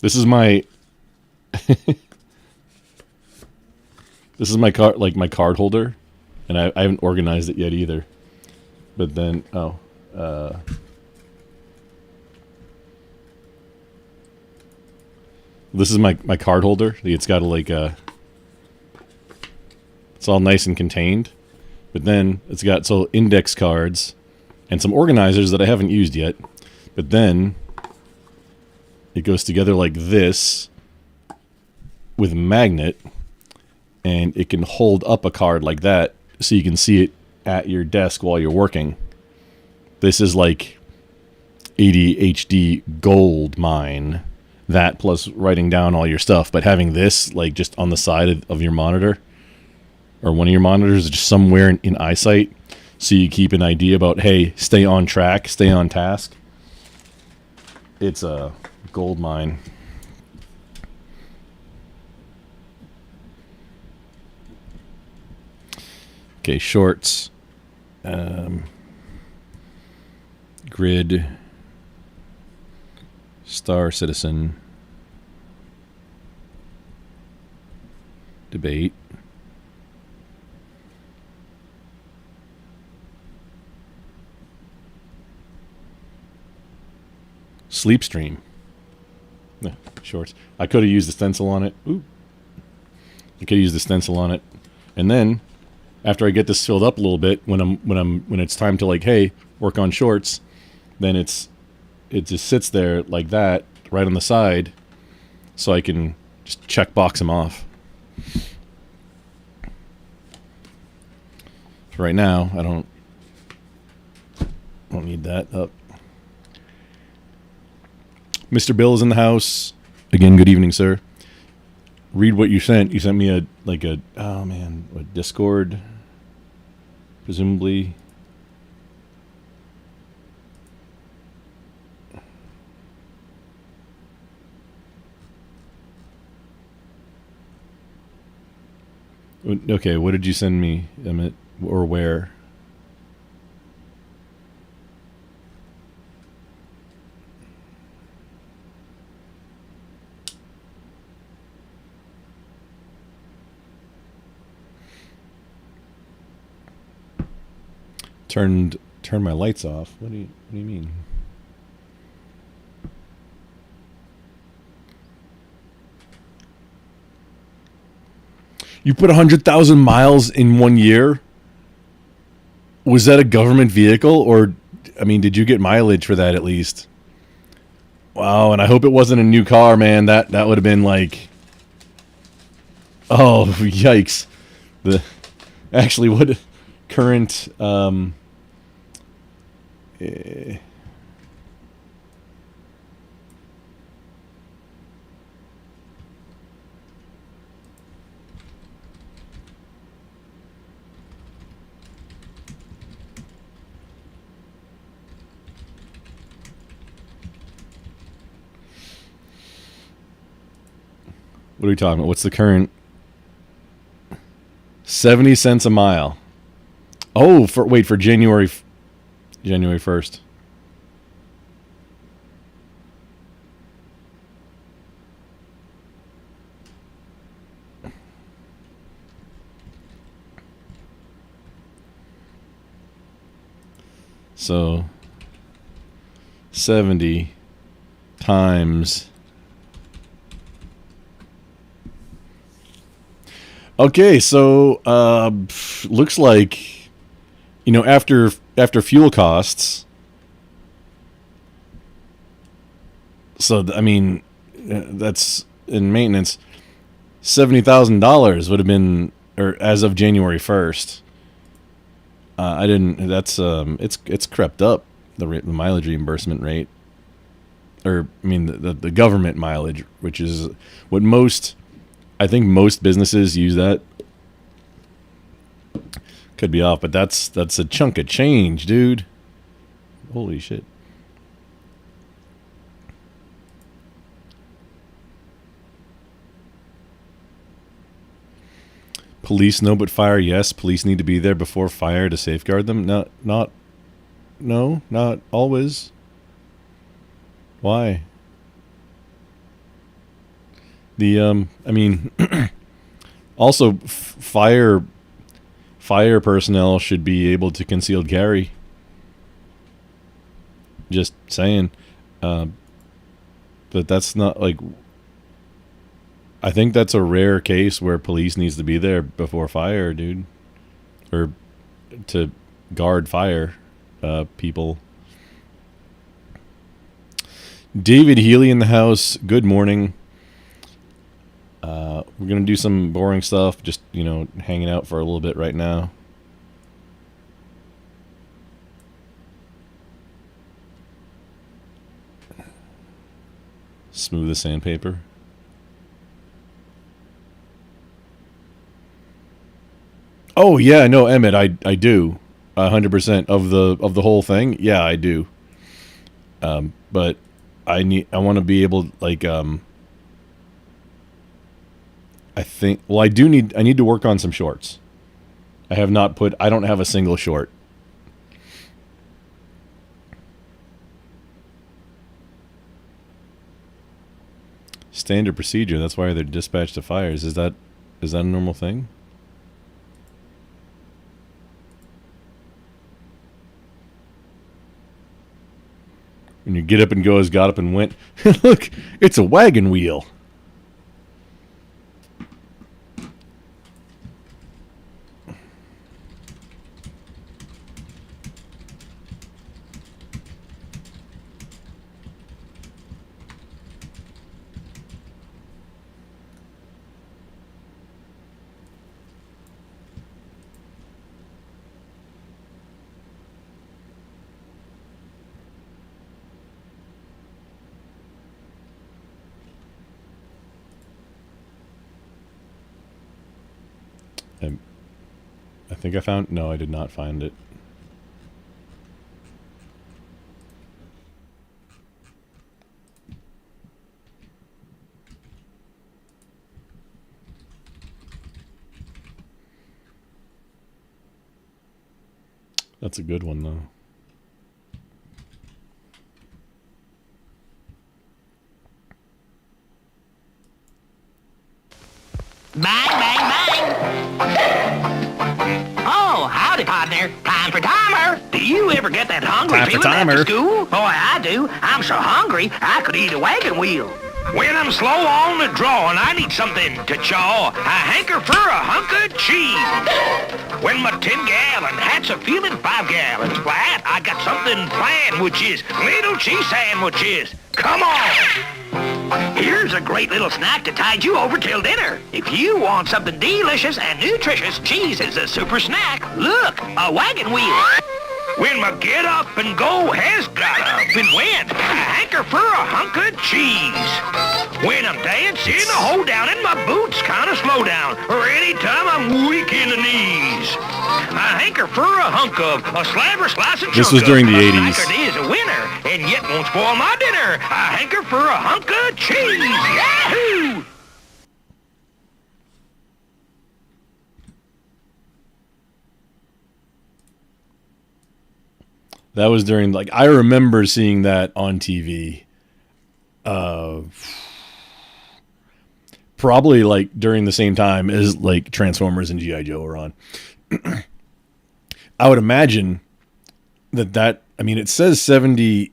This is my this is my card, like my card holder, and I haven't organized it yet either. But then, this is my card holder. It's got it's all nice and contained. But then it's got index cards and some organizers that I haven't used yet. But then it goes together like this with a magnet, and it can hold up a card like that so you can see it at your desk while you're working. This is like ADHD gold mine. that plus writing down all your stuff. But having this like just on the side of your monitor or one of your monitors, just somewhere in eyesight, so you keep an idea about, hey, stay on track, stay on task. It's a gold mine. Okay, shorts. Grid. Star Citizen. Debate. Sleep stream. No, shorts. I could have used the stencil on it. Ooh. I could have used the stencil on it. And then after I get this filled up a little bit, when it's time to like, hey, work on shorts, then it just sits there like that, right on the side, so I can just check box them off. So right now, I don't need that up. Mr. Bill is in the house. Again, good evening, sir. Read what you sent. You sent me a Discord, presumably. Okay, what did you send me, Emmett, or where? Turn my lights off. What do you mean? You put 100,000 miles in 1 year? Was that a government vehicle, or I mean, did you get mileage for that at least? Wow, and I hope it wasn't a new car, man. That would have been like, oh, yikes. Actually, what current what are we talking about? What's the current? 70 cents a mile. Oh, for January 1st. So 70 times. Okay, so looks like, after fuel costs. So I mean, that's in maintenance. $70,000 would have been, or as of January 1st. I didn't. That's it's crept up, the mileage reimbursement rate, or I mean the government mileage, which is what I think most businesses use that. Could be off, but that's a chunk of change, dude. Holy shit. Police no, but fire yes. Police need to be there before fire to safeguard them. Not always. Why? I mean, also fire personnel should be able to concealed carry. Just saying. But that's not like. I think that's a rare case where police needs to be there before fire, dude, or to guard fire people. David Healy in the house. Good morning. We're gonna do some boring stuff. Just hanging out for a little bit right now. Smooth as sandpaper. Oh yeah, no, Emmett, I do, 100% of the whole thing. Yeah, I do. But I want to be able, like, I think, well, I need to work on some shorts. I don't have a single short. Standard procedure. That's why they're dispatched to fires. Is that a normal thing? When you get up and go as got up and went. Look, it's a wagon wheel. I think I found... No, I did not find it. That's a good one, though. Bang, bang, bang. Oh, howdy, partner. Time for timer. Do you ever get that hungry Time for feeling after timer. school? Boy, I do. I'm so hungry, I could eat a wagon wheel. When I'm slow on the draw and I need something to chaw, I hanker for a hunk of cheese. When my 10-gallon hat's a feeling 5 gallons flat, I got something planned, which is little cheese sandwiches. Come on! Here's a great little snack to tide you over till dinner. If you want something delicious and nutritious, cheese is a super snack. Look, a wagon wheel. When my get up and go has got up and went, I hanker for a hunk of cheese. When I'm dancing, I hold down and my boots kind of slow down, or anytime I'm weak in the knees. I hanker for a hunk of a slab or slice of This was during the 80s. is a winner, and yet won't spoil my dinner. I hanker for a hunk of cheese. Yahoo! That was during, like, I remember seeing that on TV. Probably, like, during the same time as, like, Transformers and G.I. Joe were on. I would imagine that, I mean, it says 70...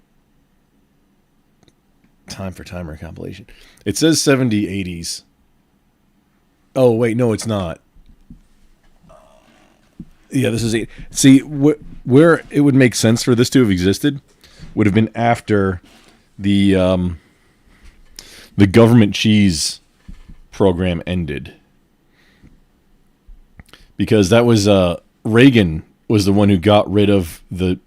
Time for timer compilation. It says 70, 80s. Oh, wait, no, it's not. Yeah, this is it. See, where it would make sense for this to have existed would have been after the government cheese program ended, because that was Reagan was the one who got rid of the.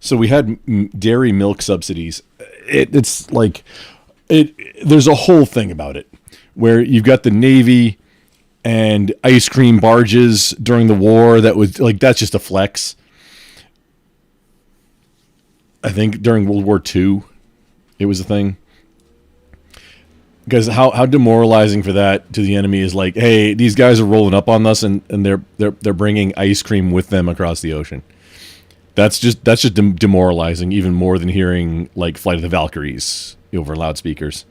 So we had dairy milk subsidies. It's like there's a whole thing about it where you've got the Navy and ice cream barges during the war. That was like, that's just a flex. I think during World War II, it was a thing. Because how demoralizing for that to the enemy is, like, hey, these guys are rolling up on us and they're bringing ice cream with them across the ocean. That's just demoralizing, even more than hearing, like, Flight of the Valkyries over loudspeakers.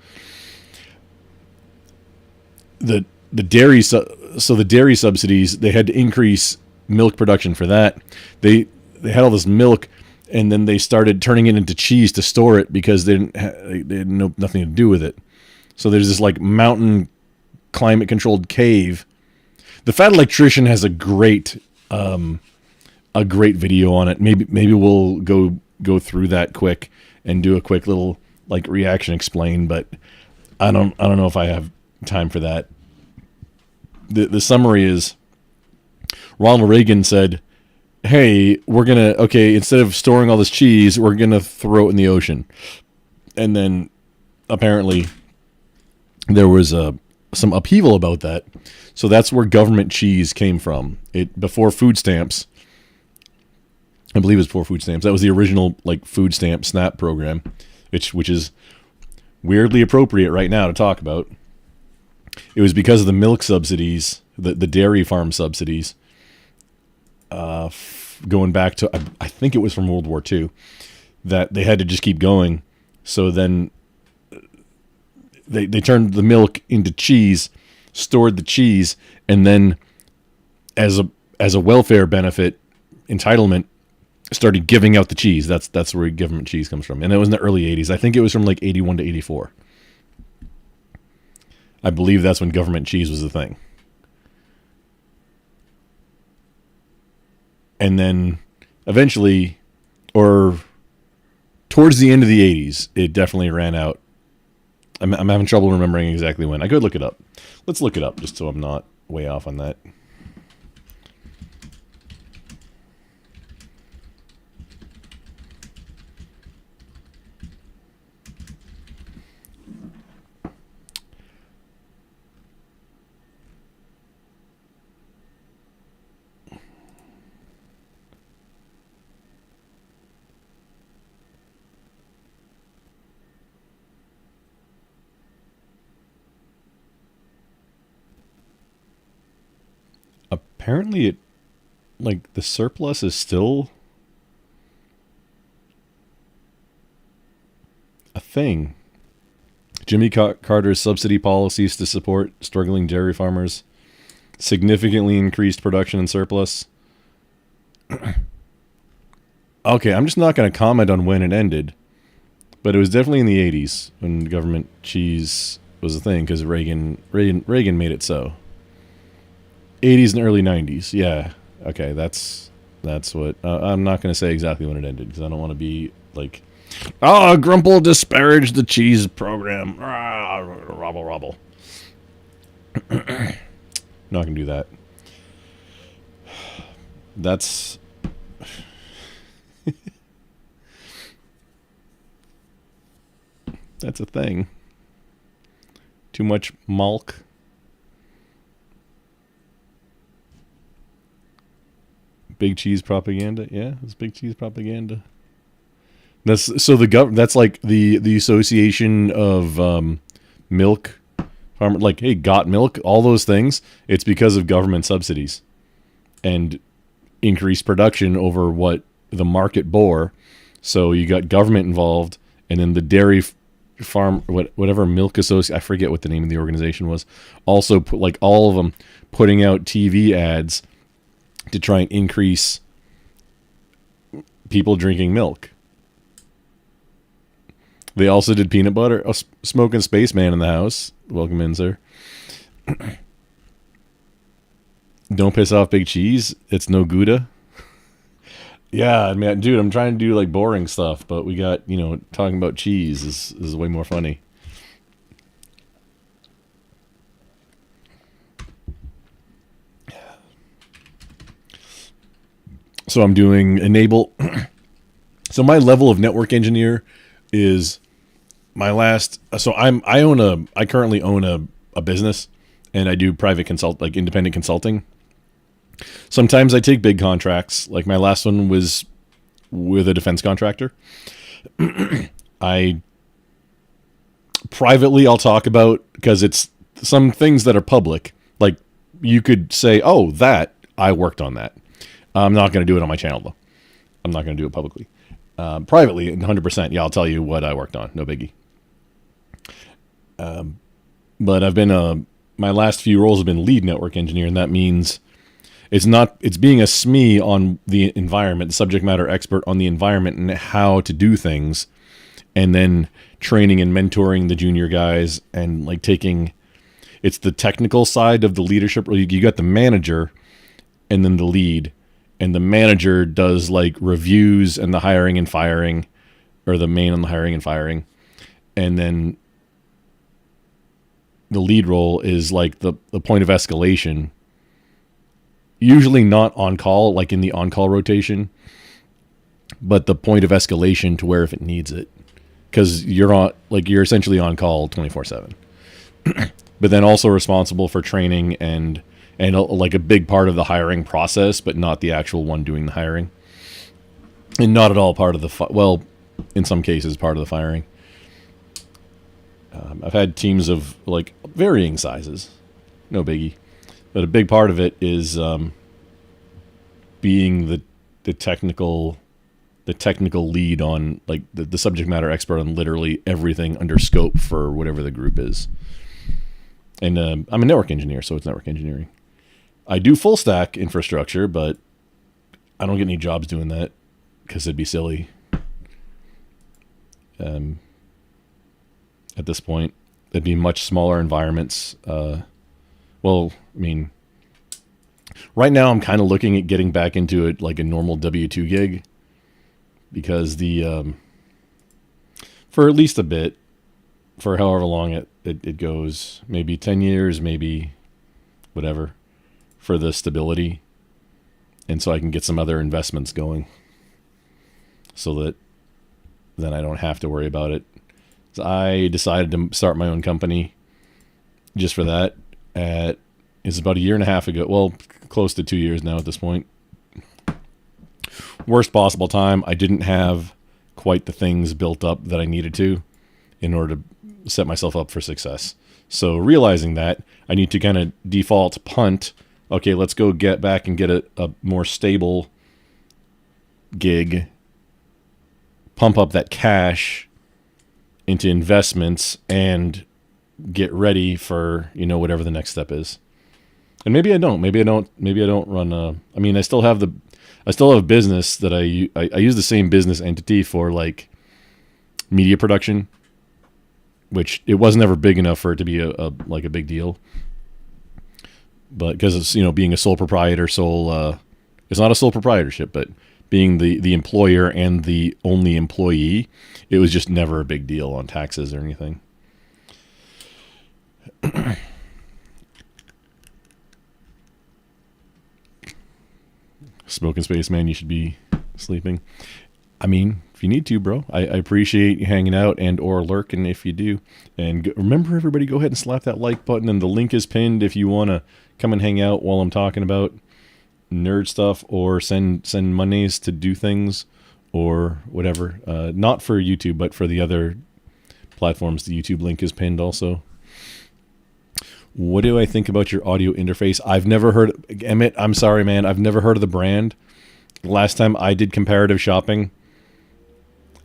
The dairy the dairy subsidies, they had to increase milk production for that. They had all this milk, and then they started turning it into cheese to store it because they had nothing to do with it. So there's this, like, mountain climate controlled cave. The Fat Electrician has a great video on it. Maybe we'll go through that quick and do a quick little, like, reaction explain, but I don't know if I have time for that. The summary is Ronald Reagan said, hey, instead of storing all this cheese, we're going to throw it in the ocean. And then apparently there was some upheaval about that. So that's where government cheese came from. It before food stamps. I believe it was before food stamps. That was the original like food stamp SNAP program, which is weirdly appropriate right now to talk about. It was because of the milk subsidies, the dairy farm subsidies, going back to I think it was from World War II, that they had to just keep going. So then they turned the milk into cheese, stored the cheese, and then as a welfare benefit entitlement, started giving out the cheese. That's where government cheese comes from. And it was in the early 80s. I think it was from like 81 to 84. I believe that's when government cheese was a thing. And then eventually, or towards the end of the 80s, it definitely ran out. I'm having trouble remembering exactly when. I could look it up. Let's look it up just so I'm not way off on that. Apparently it, like, the surplus is still a thing. Jimmy Carter's subsidy policies to support struggling dairy farmers significantly increased production and surplus. Okay, I'm just not going to comment on when it ended, but it was definitely in the 80s when government cheese was a thing because Reagan made it so. 80s and early 90s, yeah. Okay, that's what... I'm not going to say exactly when it ended, because I don't want to be, like... Oh, Grump will disparage the cheese program. Robble. Not going to do that. That's... That's a thing. Too much milk. Big cheese propaganda, yeah, it's big cheese propaganda. That's so that's like the association of milk farmer, like, hey, got milk, all those things. It's because of government subsidies and increased production over what the market bore. So you got government involved, and then the dairy farm, whatever milk association, I forget what the name of the organization was. Also, put like all of them putting out TV ads to try and increase people drinking milk. They also did peanut butter. Oh, smoking spaceman in the house. Welcome in, sir. Don't piss off Big Cheese. It's no Gouda. Yeah, I mean, dude, I'm trying to do like boring stuff, but we got, talking about cheese is way more funny. So I'm doing enable. So my level of network engineer is my last. So I currently own a business, and I do private like independent consulting. Sometimes I take big contracts. Like my last one was with a defense contractor. I'll talk about, because it's some things that are public. Like you could say, oh, that I worked on that. I'm not going to do it on my channel, though. I'm not going to do it publicly. Privately, 100%, yeah, I'll tell you what I worked on. No biggie. But I've been, my last few roles have been lead network engineer, and that means it's being a SME on the environment, the subject matter expert on the environment and how to do things, and then training and mentoring the junior guys, and like it's the technical side of the leadership. You got the manager and then the lead. And the manager does like reviews and the hiring and firing, or the main on the hiring and firing. And then the lead role is like the point of escalation. Usually not on call, like in the on-call rotation, but the point of escalation to where if it needs it. because you're essentially on call 24/7. But then also responsible for training and like a big part of the hiring process, but not the actual one doing the hiring, and not at all part of the in some cases part of the firing. I've had teams of like varying sizes, no biggie, but a big part of it is being the technical lead on like the subject matter expert on literally everything under scope for whatever the group is. And I'm a network engineer, so it's network engineering. I do full stack infrastructure, but I don't get any jobs doing that because it'd be silly. At this point, it'd be much smaller environments. Well, I mean, right now I'm kind of looking at getting back into it like a normal W-2 gig because for at least a bit, for however long it goes, maybe 10 years, maybe whatever, for the stability. And so I can get some other investments going so that then I don't have to worry about it. So I decided to start my own company just for that. It's about a year and a half ago. Well, close to 2 years now at this point. Worst possible time. I didn't have quite the things built up that I needed to in order to set myself up for success. So realizing that, I need to kind of default punt. Okay, let's go get back and get a more stable gig. Pump up that cash into investments and get ready for, whatever the next step is. And maybe I don't run I still have a business that I use the same business entity for like media production, which it was never big enough for it to be a big deal. But because it's, being a sole proprietor, it's not a sole proprietorship, but being the employer and the only employee, it was just never a big deal on taxes or anything. Smoking space, man, you should be sleeping. I mean, if you need to, bro, I appreciate you hanging out and or lurking if you do. And remember, everybody, go ahead and slap that like button, and the link is pinned if you want to come and hang out while I'm talking about nerd stuff or send monies to do things or whatever. Not for YouTube, but for the other platforms. The YouTube link is pinned also. What do I think about your audio interface? I've never heard... Emmett, I'm sorry, man. I've never heard of the brand. Last time I did comparative shopping,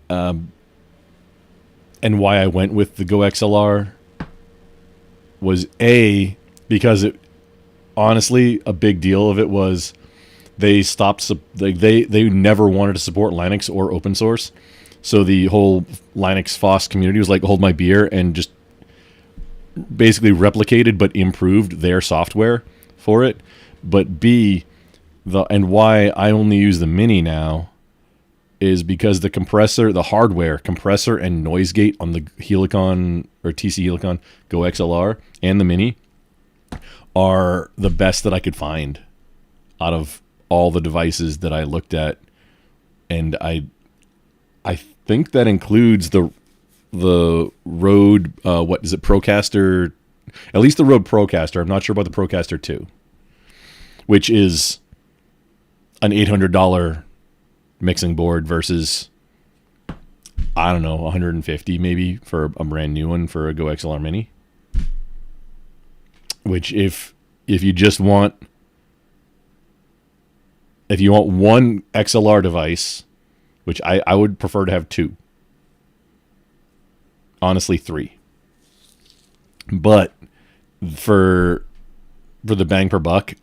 and why I went with the Go XLR was because it... Honestly, a big deal of it was they stopped... They never wanted to support Linux or open source. So the whole Linux FOSS community was like, hold my beer, and just basically replicated but improved their software for it. But B, why I only use the Mini now is because the hardware compressor and noise gate on the Helicon or TC Helicon Go XLR and the Mini are the best that I could find out of all the devices that I looked at. And I think that includes the Rode, what is it, Procaster, at least the Rode Procaster. I'm not sure about the Procaster 2, which is an $800 mixing board versus, I don't know, $150 maybe for a brand new one for a Go XLR Mini. Which if you just want, one XLR device, which I would prefer to have two. Honestly, 3. But for the bang per buck,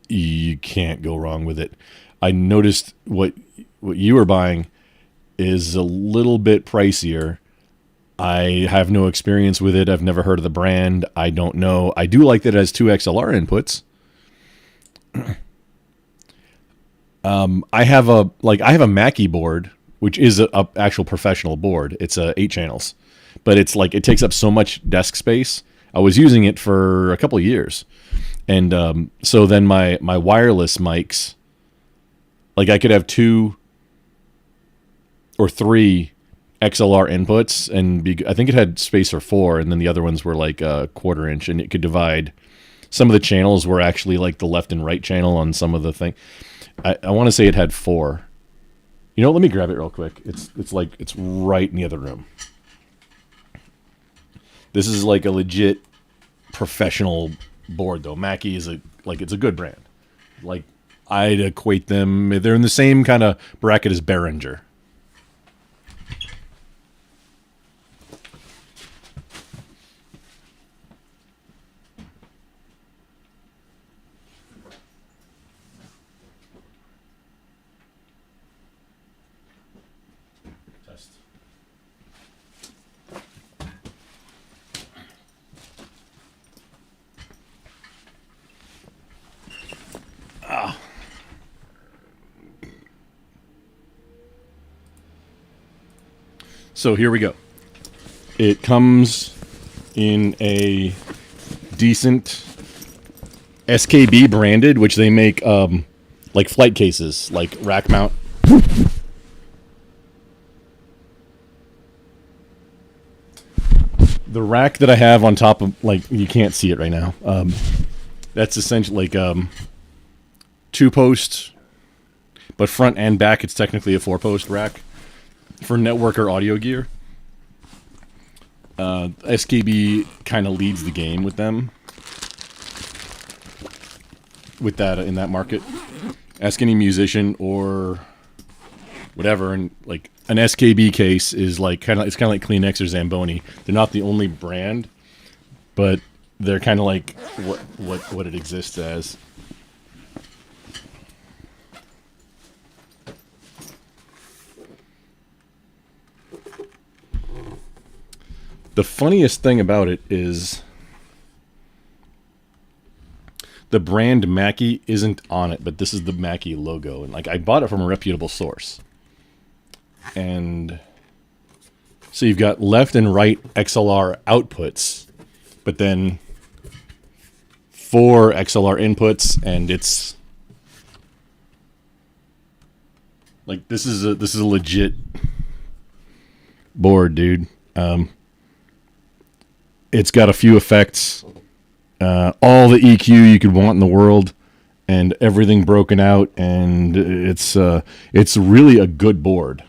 you can't go wrong with it. I noticed what you were buying is a little bit pricier. I have no experience with it. I've never heard of the brand. I don't know. I do like that it has 2 XLR inputs. I have a Mackie board, which is a actual professional board. It's 8 channels. But it's like it takes up so much desk space. I was using it for a couple of years. And so then my wireless mics, like I could have 2 or 3 XLR inputs, and I think it had space for 4, and then the other ones were like a 1/4 inch, and it could divide. Some of the channels were actually like the left and right channel on some of the thing. I want to say it had 4. You know, let me grab it real quick. It's right in the other room. This is like a legit professional board though. Mackie is it's a good brand. Like I'd equate them. They're in the same kind of bracket as Behringer. So here we go. It comes in a decent SKB branded, which they make like flight cases, like rack mount. The rack that I have on top of, like, you can't see it right now. That's essentially like 2-post, but front and back it's technically a 4-post rack for network or audio gear. SKB kind of leads the game with them, with that in that market. Ask any musician or whatever, and like an SKB case is like it's kind of like Kleenex or Zamboni. They're not the only brand, but they're kind of like what it exists as. The funniest thing about it is the brand Mackie isn't on it, but this is the Mackie logo. And like I bought it from a reputable source. And so you've got left and right XLR outputs, but then 4 XLR inputs, and it's like this is a legit board, dude. It's got a few effects, all the EQ you could want in the world, and everything broken out, and it's really a good board.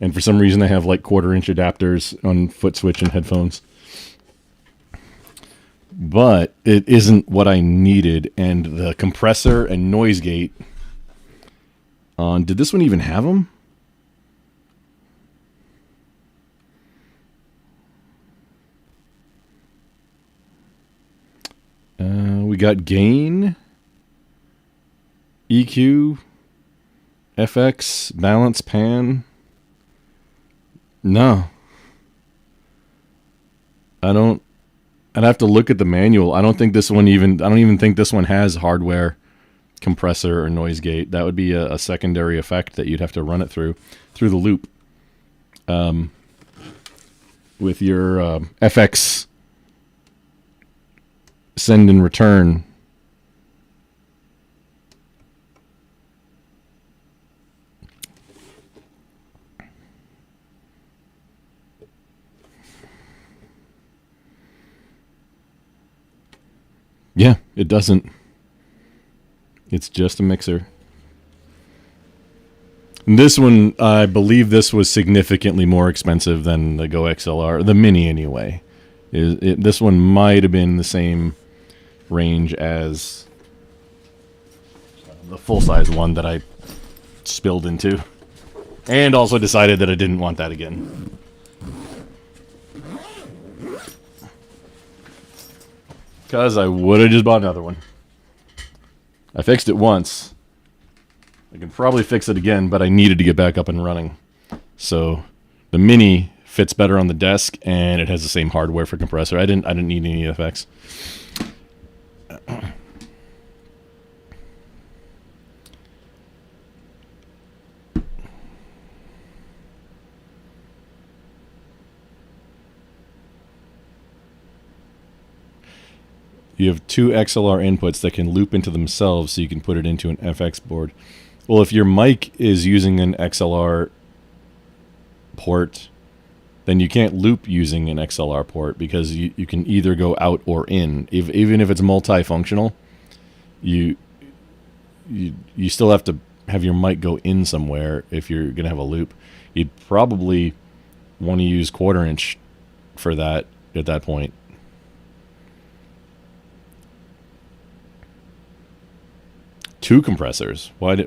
And for some reason, they have like 1/4 inch adapters on foot switch and headphones. But it isn't what I needed, and the compressor and noise gate on. Did this one even have them? We got gain, EQ, FX, balance, pan. No. I'd have to look at the manual. I don't even think this one has hardware compressor or noise gate. That would be a secondary effect that you'd have to run it through the loop. With your FX send and return. Yeah, it doesn't. It's just a mixer. And this one, I believe this was significantly more expensive than the Go XLR, the Mini anyway. This one might have been the same range as the full-size one that I spilled into, and also decided that I didn't want that again. Because I would have just bought another one. I fixed it once. I can probably fix it again, but I needed to get back up and running. So the Mini fits better on the desk, and it has the same hardware for compressor. I didn't need any effects. You have 2 XLR inputs that can loop into themselves, so you can put it into an FX board. Well, if your mic is using an XLR port, then you can't loop using an XLR port because you can either go out or in. Even if it's multifunctional, you still have to have your mic go in somewhere if you're going to have a loop. You'd probably want to use 1/4 inch for that at that point. Two compressors. Why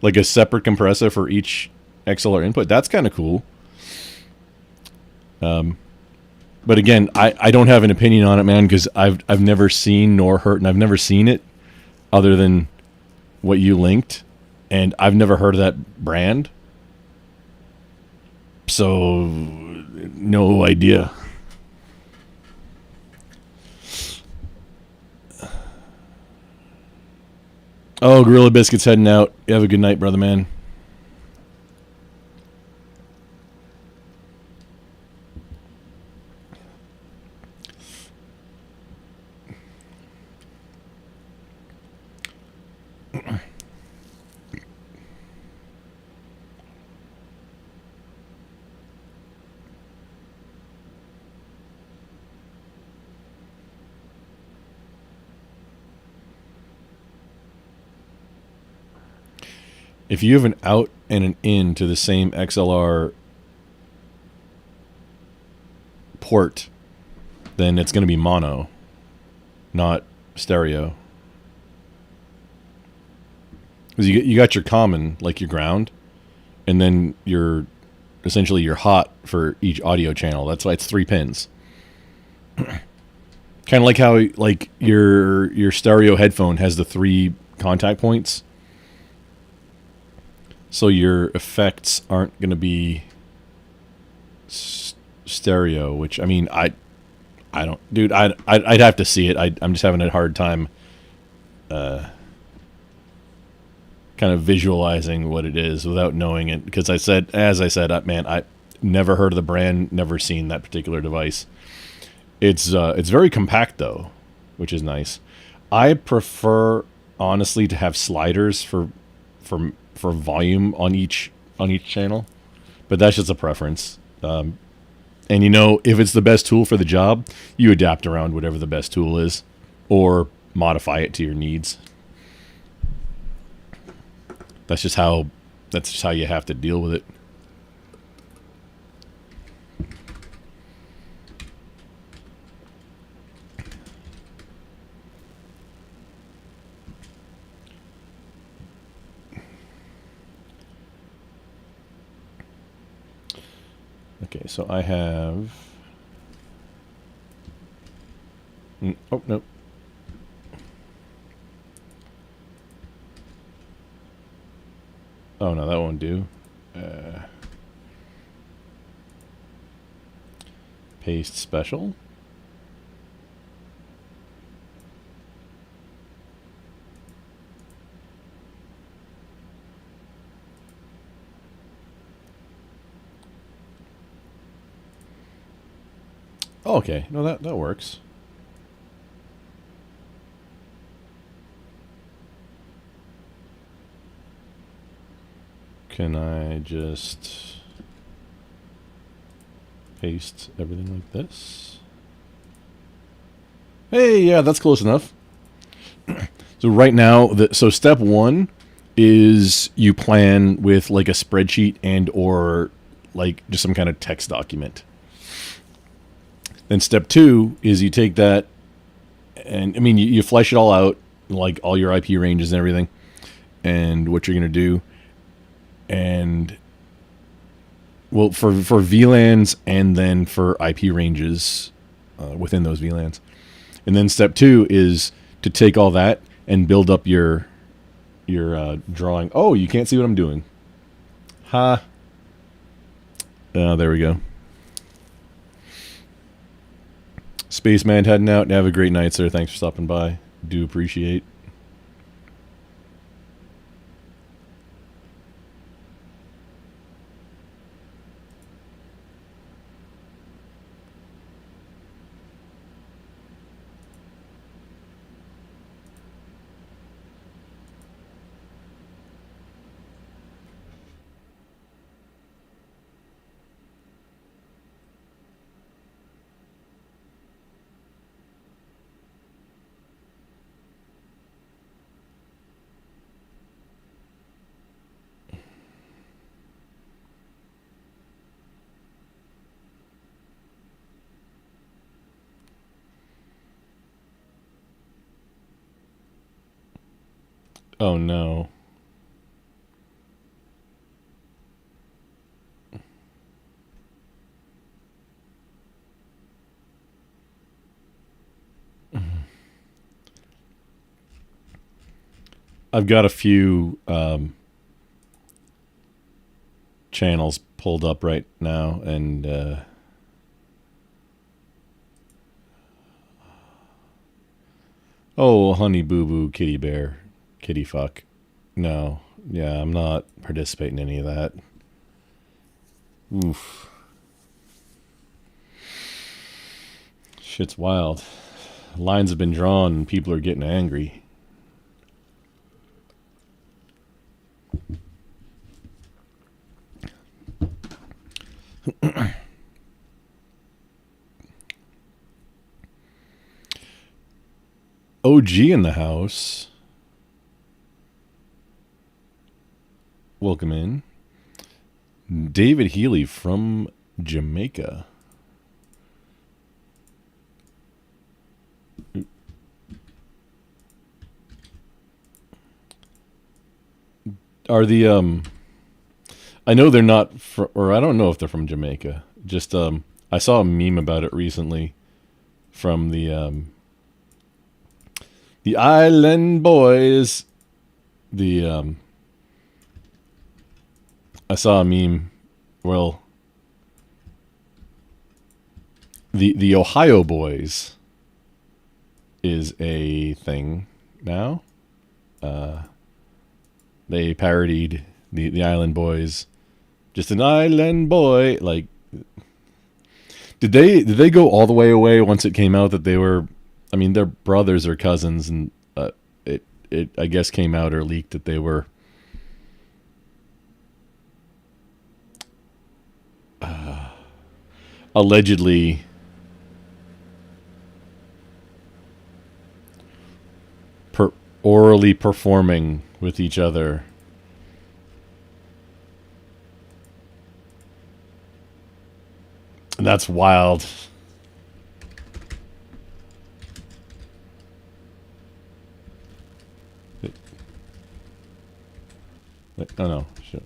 like a separate compressor for each XLR input? That's kind of cool. But again, I don't have an opinion on it, man, because I've never seen nor heard, and I've never seen it other than what you linked, and I've never heard of that brand. So no idea. Oh, Gorilla Biscuit's heading out. You have a good night, brother man. If you have an out and an in to the same XLR port, then it's going to be mono, not stereo. Because you got your common, like your ground, and then essentially your hot for each audio channel. That's why it's 3 pins. Kind of like how like your stereo headphone has the 3 contact points. So your effects aren't going to be stereo, which, I mean, I don't, dude, I'd have to see it. I'm just having a hard time kind of visualizing what it is without knowing it. Because as I said, man, I never heard of the brand, never seen that particular device. It's very compact though, which is nice. I prefer, honestly, to have sliders for volume on each channel, but that's just a preference. And if it's the best tool for the job, you adapt around whatever the best tool is, or modify it to your needs. That's just how you have to deal with it. Okay, so I have... oh, no. Oh, no, that won't do. Paste special. Oh, okay. No, that works. Can I just paste everything like this? Hey, yeah, that's close enough. So right now, so step 1 is you plan with like a spreadsheet and or like just some kind of text document. Then step 2 is you take that and, I mean, you flesh it all out, like all your IP ranges and everything, and what you're going to do. And, well, for VLANs and then for IP ranges within those VLANs. And then step 2 is to take all that and build up your drawing. Oh, you can't see what I'm doing. Ha. There we go. Spaceman heading out. Have a great night, sir. Thanks for stopping by. Do appreciate. Oh no. I've got a few channels pulled up right now, and oh, honey boo boo, kitty bear, kitty fuck. No, yeah, I'm not participating in any of that. Oof. Shit's wild. Lines have been drawn and people are getting angry. OG in the house. Welcome in. David Healy from Jamaica. Are the I know they're not or I don't know if they're from Jamaica. Just I saw a meme about it recently from the Island Boys. I saw a meme. Well, the Ohio Boys is a thing now. They parodied the Island Boys. Just an island boy. Like, did they go all the way away once it came out that they were? I mean, they're brothers or cousins, and it I guess came out or leaked that they were allegedly orally performing with each other. And that's wild. Oh no. Shit.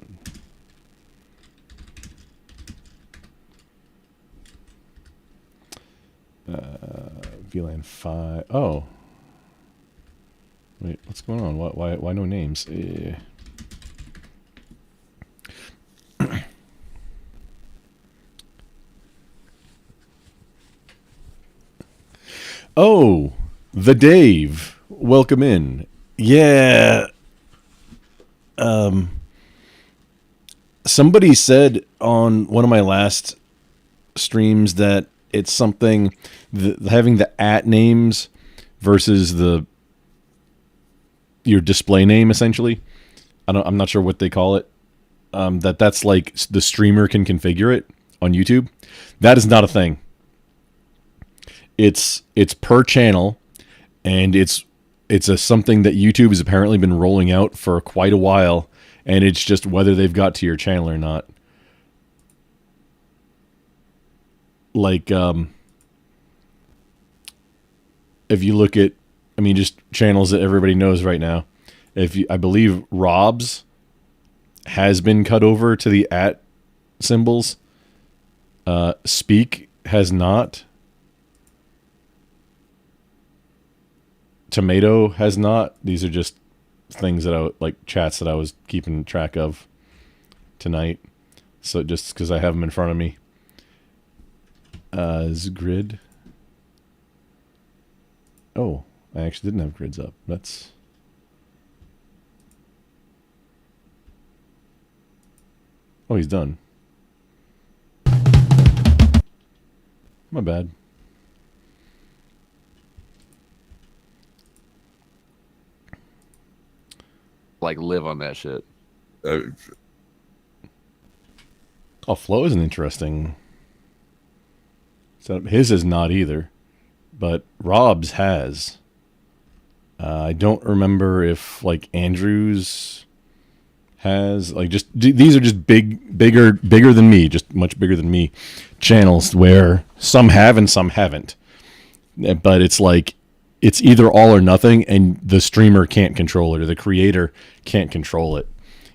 VLAN 5. Oh. Wait, what's going on? Why no names? Oh, the Dave. Welcome in. Yeah. Somebody said on one of my last streams that it's something having the @ names versus your display name, essentially. I'm not sure what they call it. That's like the streamer can configure it on YouTube. That is not a thing. It's per channel, and it's something that YouTube has apparently been rolling out for quite a while, and it's just whether they've got to your channel or not. Like, if you look at, I mean, just channels that everybody knows right now. I believe Rob's has been cut over to the @ symbols. Speak has not. Tomato has not. These are just things that like chats that I was keeping track of tonight. So just because I have them in front of me. Is grid? Oh, I actually didn't have grids up. That's. Oh, he's done. My bad. Like, live on that shit. Oh, Flow is an interesting setup. His is not either, but Rob's has. I don't remember if like Andrew's has, like, just these are just bigger than me, just much bigger than me channels where some have and some haven't. But it's like it's either all or nothing, and the streamer can't control it, or the creator can't control it.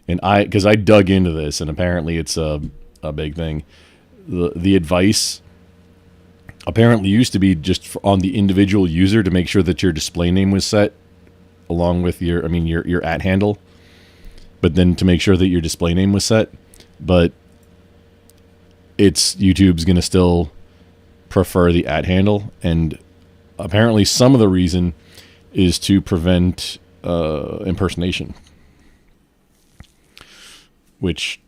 And because I dug into this, and apparently it's a big thing. The advice apparently used to be just on the individual user to make sure that your display name was set along with your @ handle, but then to make sure that your display name was set. But YouTube's going to still prefer the @ handle, and apparently some of the reason is to prevent impersonation, which,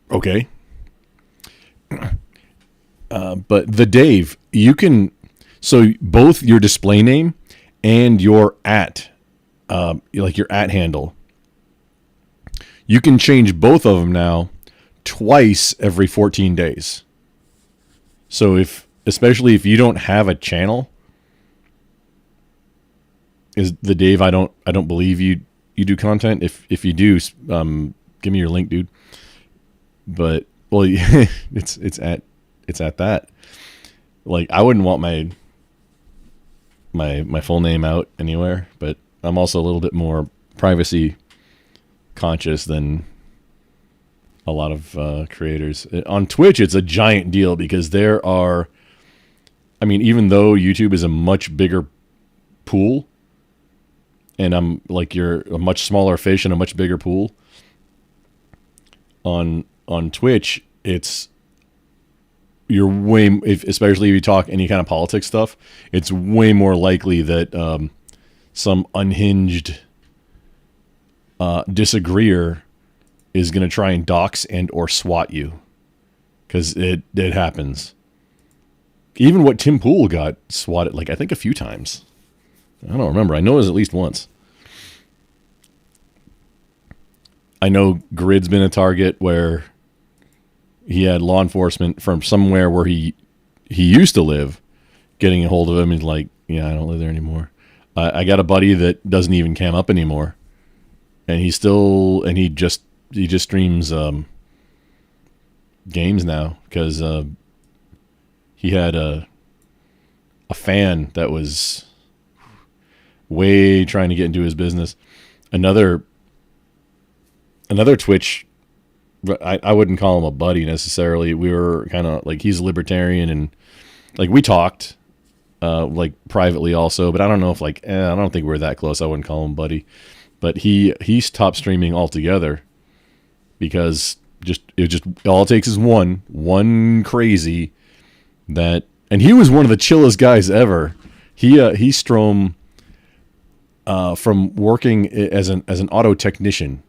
okay. But the Dave, you can, so both your display name and your like your @ handle, you can change both of them now twice every 14 days. So especially if you don't have a channel, is the Dave, I don't believe you do content. If you do, give me your link, dude. But well, it's at that. Like, I wouldn't want my full name out anywhere, but I'm also a little bit more privacy conscious than a lot of creators. On Twitch, it's a giant deal because there are, I mean, even though YouTube is a much bigger pool, and I'm like, you're a much smaller fish in a much bigger pool, on Twitch, you're way, especially if you talk any kind of politics stuff, it's way more likely that some unhinged disagreeer is going to try and dox and or swat you, because it happens. Even what Tim Pool got swatted, like, I think a few times. I don't remember. I know it was at least once. I know Grid's been a target where he had law enforcement from somewhere where he used to live getting a hold of him. He's like, yeah, I don't live there anymore. I got a buddy that doesn't even cam up anymore, and he just streams games now because he had a fan that was way trying to get into his business. Another Twitch, I wouldn't call him a buddy necessarily. We were kind of like, he's a libertarian, and like we talked like privately also, but I don't know if I don't think we're that close. I wouldn't call him buddy, but he stopped streaming altogether because all it takes is one crazy that, and he was one of the chillest guys ever. He Strom from working as an auto technician.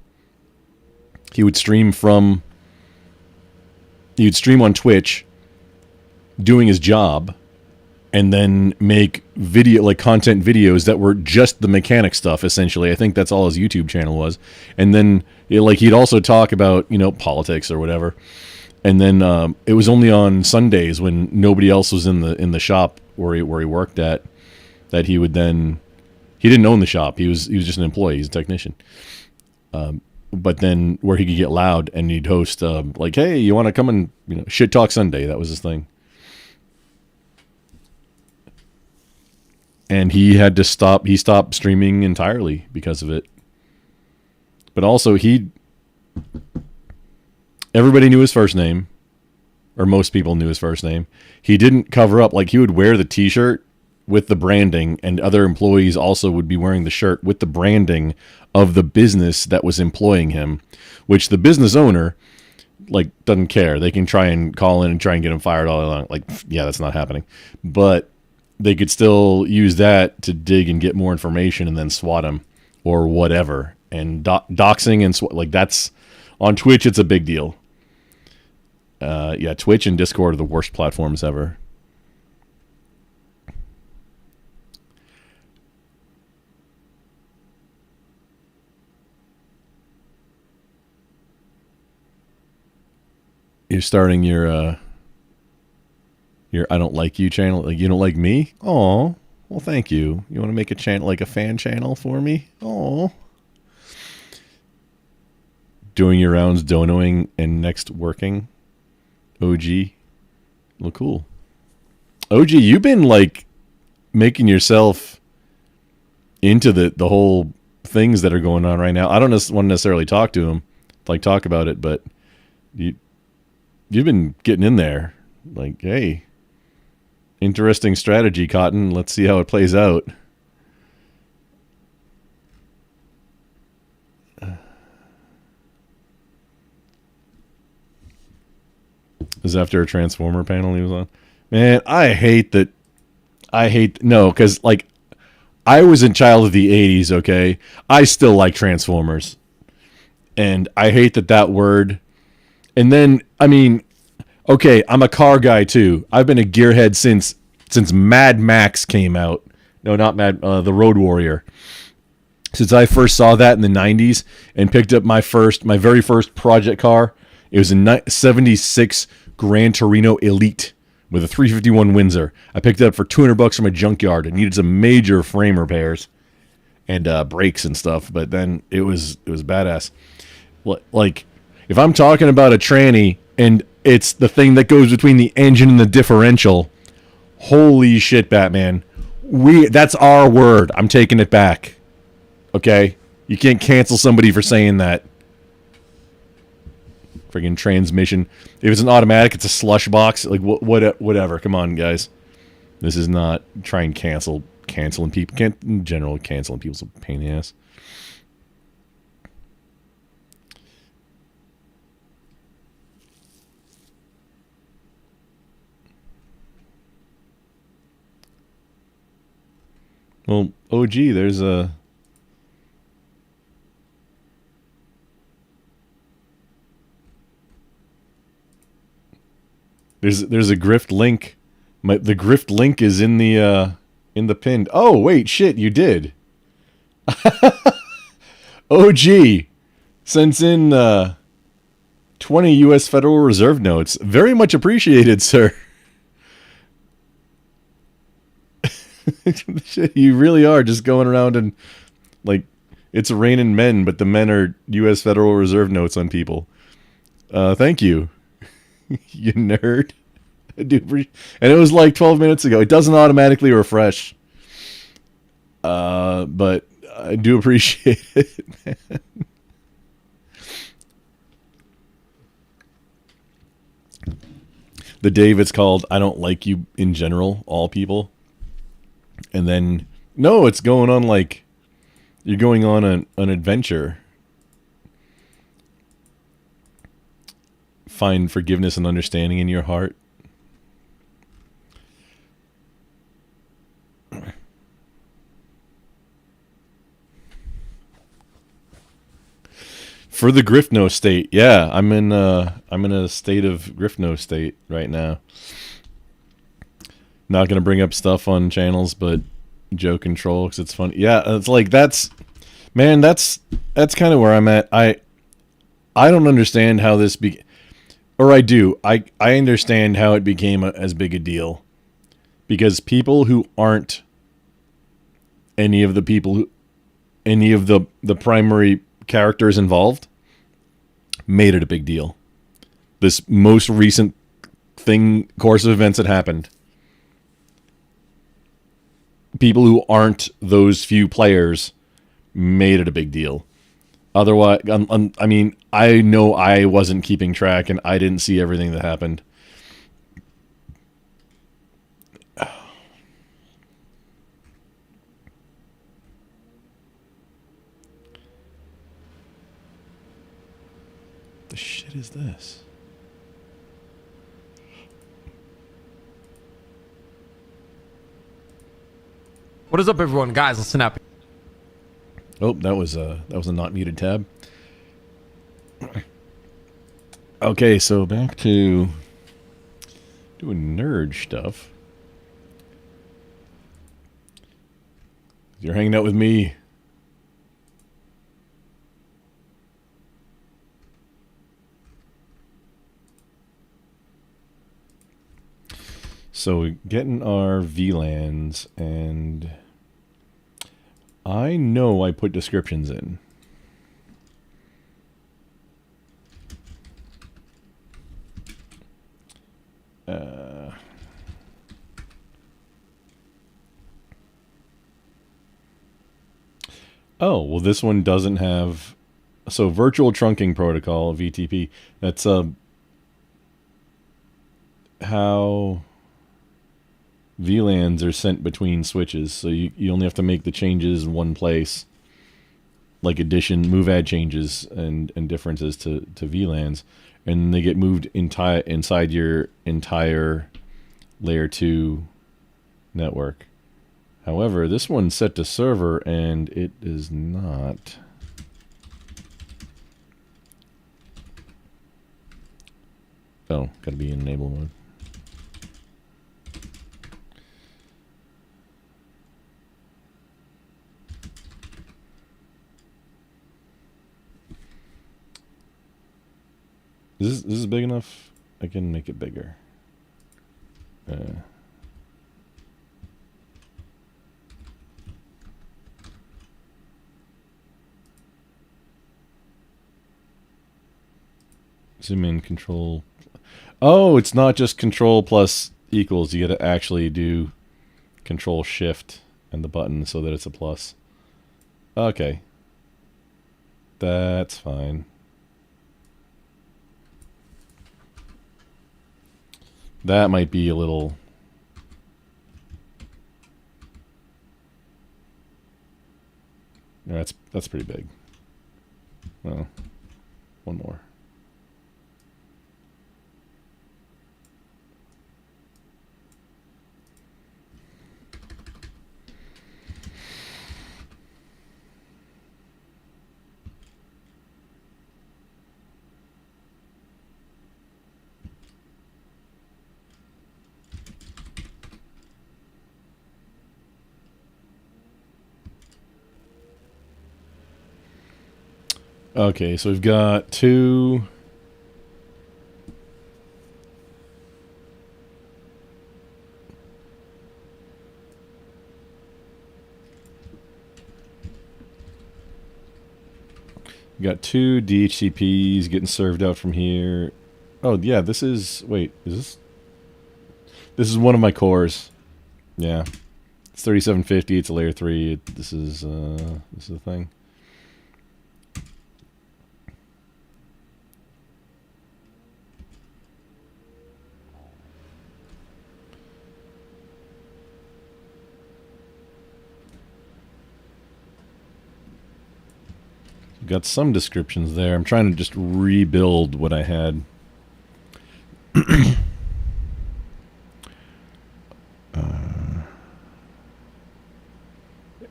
He would stream on Twitch doing his job, and then make content videos that were just the mechanic stuff, essentially. I think that's all his YouTube channel was. And then he'd also talk about, politics or whatever. And then it was only on Sundays when nobody else was in the shop where he worked at, that he would then, he didn't own the shop. He was just an employee. He's a technician. But then where he could get loud, and he'd host hey, you want to come and shit talk Sunday? That was his thing. And he had to stop. He stopped streaming entirely because of it. But also, everybody knew his first name, or most people knew his first name. He didn't cover up. Like, he would wear the T-shirt with the branding, and other employees also would be wearing the shirt with the branding of the business that was employing him, which the business owner doesn't care. They can try and call in and try and get him fired all along. Yeah, that's not happening. But they could still use that to dig and get more information and then swat him or whatever. And doxing and that's on Twitch. It's a big deal. Yeah, Twitch and Discord are the worst platforms ever. You're starting your I don't like you channel. Like, you don't like me? Oh, well, thank you. You want to make a channel, like a fan channel for me? Oh. Doing your rounds, donoing, and next working. OG. Well, cool. OG, you've been making yourself into the whole things that are going on right now. I don't want to necessarily talk to him, like talk about it, but you've been getting in there. Like, hey, interesting strategy, Cotton. Let's see how it plays out. This is after a Transformer panel he was on. Man, because like I was a child of the 80s, okay? I still like Transformers. And I hate that word. And then, I mean, okay, I'm a car guy too. I've been a gearhead since Mad Max came out. No, not the Road Warrior. Since I first saw that in the 90s and picked up my very first project car, it was a 76 Gran Torino Elite with a 351 Windsor. I picked it up for $200 from a junkyard. It needed some major frame repairs and brakes and stuff, but then it was badass. Like, if I'm talking about a tranny and it's the thing that goes between the engine and the differential, holy shit, Batman. That's our word. I'm taking it back. Okay? You can't cancel somebody for saying that. Friggin' transmission. If it's an automatic, it's a slush box. Like, whatever. Come on, guys. This is not trying canceling people. In general, canceling people's a pain in the ass. Well, OG, there's a... There's a grift link. The grift link is in the pinned. Oh wait, shit, you did. OG sends in 20 U.S. Federal Reserve notes. Very much appreciated, sir. You really are just going around and like it's raining men, but the men are U.S. Federal Reserve notes on people. Thank you. You nerd. And it was like 12 minutes ago. It doesn't automatically refresh. But I do appreciate it, man. The Dave, it's called I Don't Like You in General, all people. And then, no, it's going on like you're going on an adventure. Find forgiveness and understanding in your heart. For the Griffno state, yeah, I'm in a state of Griffno state right now. Not gonna bring up stuff on channels, but Joe Control because it's fun. Yeah, it's like that's kind of where I'm at. I don't understand how this or I do. I understand how it became as big a deal because people who aren't any of the primary characters involved made it a big deal. This most recent course of events that happened. People who aren't those few players made it a big deal. Otherwise, I mean, I know I wasn't keeping track and I didn't see everything that happened. The shit is this? What is up, everyone? Guys, listen up. Oh, that was a not muted tab. Okay, so back to doing nerd stuff. You're hanging out with me. So getting our VLANs, and I know I put descriptions in. Oh, well, this one doesn't have. So, virtual trunking protocol, VTP. That's how VLANs are sent between switches. So you only have to make the changes in one place, like addition, move, add changes, and differences to VLANs, and they get moved inside your entire layer 2 network. However, this one's set to server, and it is not. Oh, gotta be in enable mode. Is this big enough? I can make it bigger. Zoom in, control. Oh, it's not just control plus equals. You got to actually do control shift and the button so that it's a plus. Okay. That's fine. That might be a little... No, that's pretty big. Well, one more. Okay, so we've got two. We've got two DHCPs getting served out from here. Oh yeah, this is. Wait, is this? This is one of my cores. Yeah, it's 3750. It's a layer 3. This is the thing. Got some descriptions there. I'm trying to just rebuild what I had.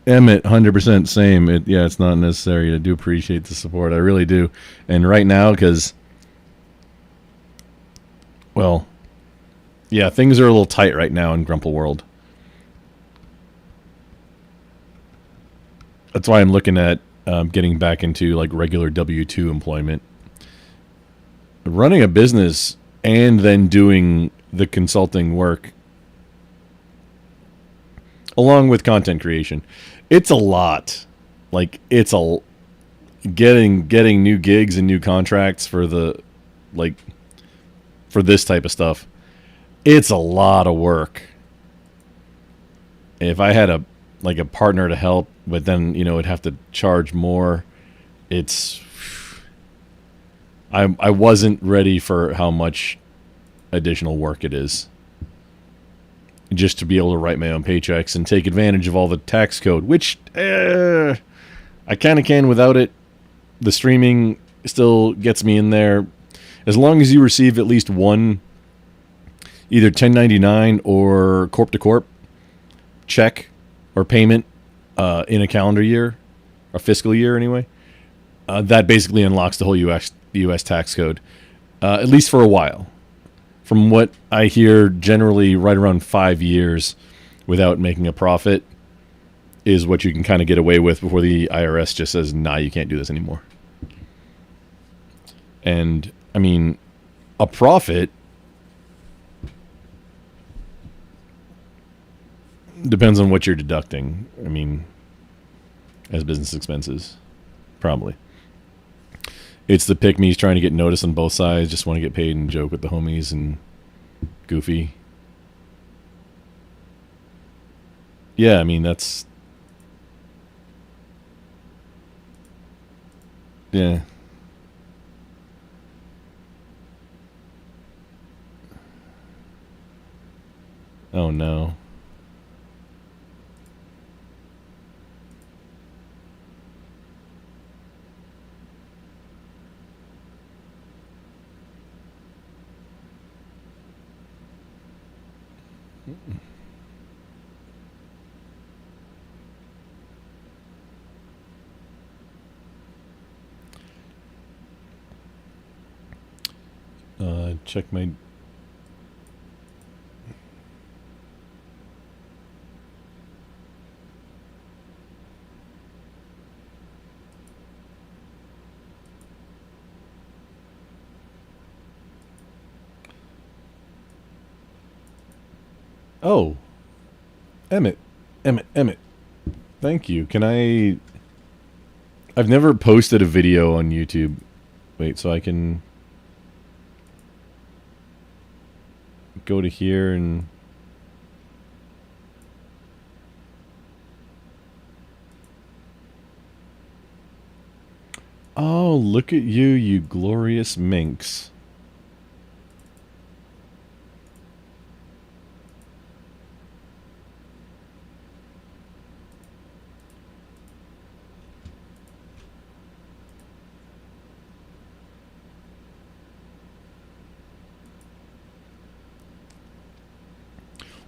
Emmett, 100% same. Yeah, it's not necessary. I do appreciate the support. I really do. And right now, because, well, yeah, things are a little tight right now in Grumple World. That's why I'm looking at getting back into like regular W-2 employment. Running a business and then doing the consulting work along with content creation. It's a lot. Like, it's a getting new gigs and new contracts for the, like, for this type of stuff. It's a lot of work. If I had a partner to help, but then, you know, it'd have to charge more. It's, I wasn't ready for how much additional work it is. Just to be able to write my own paychecks and take advantage of all the tax code, which I kind of can without it. The streaming still gets me in there. As long as you receive at least one either 1099 or corp to corp check or payment in a calendar year, or fiscal year anyway, that basically unlocks the whole U.S. tax code, at least for a while. From what I hear, generally right around 5 years without making a profit is what you can kind of get away with before the IRS just says, nah, you can't do this anymore. And, I mean, a profit depends on what you're deducting. I mean, as business expenses, probably. It's the pick-me's trying to get notice on both sides, just want to get paid and joke with the homies and goofy. Yeah, I mean, that's... Yeah. Oh no. Check my... Oh. Emmett. Thank you. Can I... I've never posted a video on YouTube. Wait, so I can... go to here and... Oh, look at you, you glorious minx.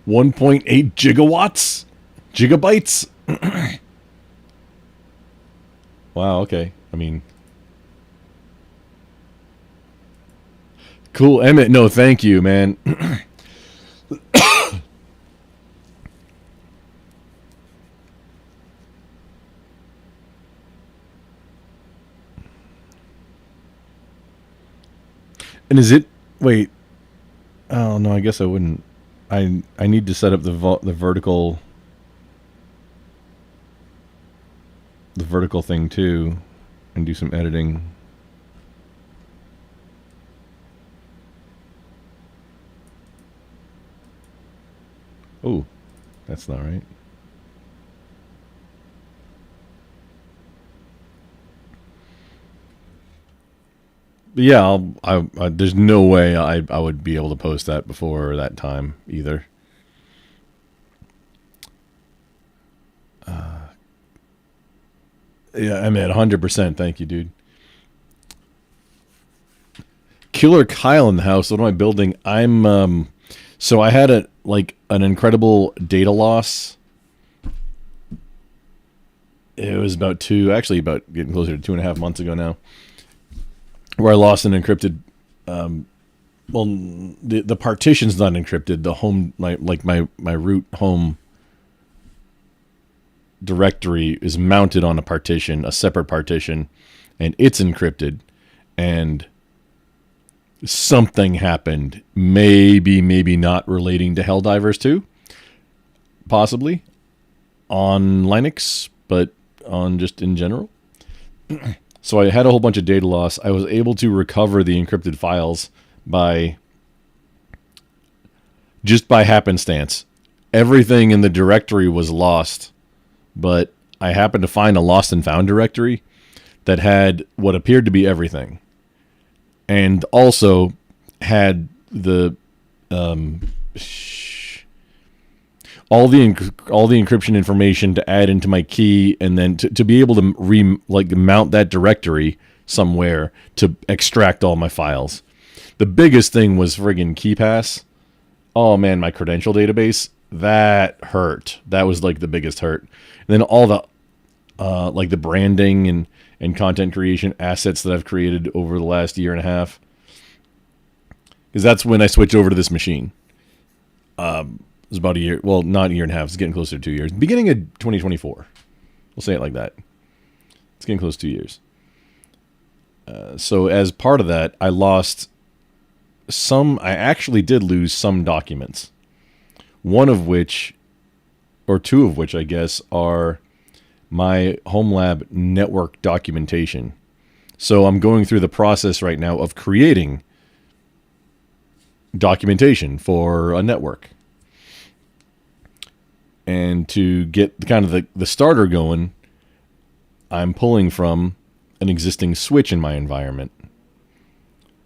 $1.8 gigawatts? Gigabytes? Wow, okay. I mean... Cool, Emmett. No, thank you, man. And is it... Wait. Oh, no, I guess I wouldn't. I need to set up the vertical... the vertical thing, too. And do some editing. Oh, that's not right. But yeah, there's no way I would be able to post that before that time either. Yeah, I'm at 100%. Thank you, dude. Killer Kyle in the house. What am I building? I'm so I had an incredible data loss. It was about getting closer to 2.5 months ago now, where I lost an encrypted. Well, the partition's not encrypted. The home, my root home directory is mounted on a partition, a separate partition, and it's encrypted. And something happened, maybe not relating to Helldivers 2, possibly on Linux, but on just in general. So I had a whole bunch of data loss. I was able to recover the encrypted files by happenstance. Everything in the directory was lost, but I happened to find a lost and found directory that had what appeared to be everything. And also had the all the encryption information to add into my key, and then to be able to mount that directory somewhere to extract all my files. The biggest thing was friggin' KeyPass. Oh man, my credential database, that hurt. That was like the biggest hurt. And then all the the branding and content creation assets that I've created over the last 1.5 years. Because that's when I switched over to this machine. It was about a year. Well, not 1.5 years. It's getting closer to 2 years. Beginning of 2024. We'll say it like that. It's getting close to 2 years. So as part of that, I actually did lose some documents. One of which, or two of which, I guess, are my home lab network documentation. So I'm going through the process right now of creating documentation for a network. And to get kind of the starter going, I'm pulling from an existing switch in my environment.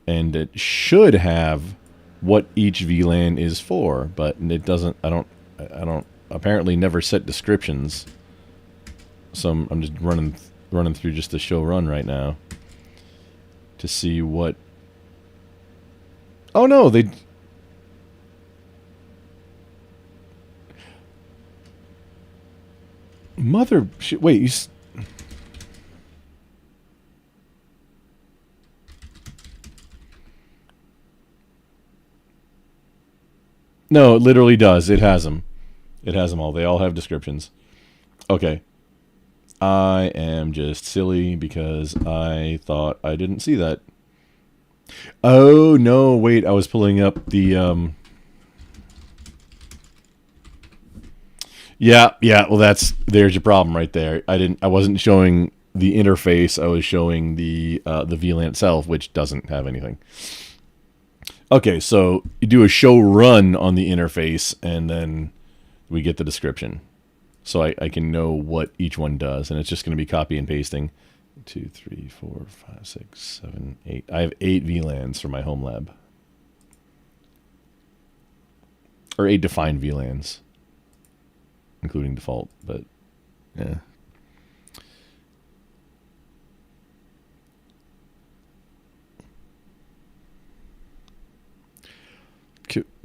And it should have what each VLAN is for, but it doesn't. I don't apparently never set descriptions. So I'm just running through just the show run right now to see what. Oh no, they. Mother shit! Wait, you. No, it literally does. It has them. It has them all. They all have descriptions. Okay. I am just silly because I thought I didn't see that. Oh, no, wait. I was pulling up the... Yeah, well, there's your problem right there. I wasn't showing the interface. I was showing the VLAN itself, which doesn't have anything. Okay, so you do a show run on the interface, and then we get the description. So I can know what each one does, and it's just going to be copy and pasting. 2, 3, 4, 5, 6, 7, 8. I have 8 VLANs for my home lab. Or 8 defined VLANs. Including default, but yeah.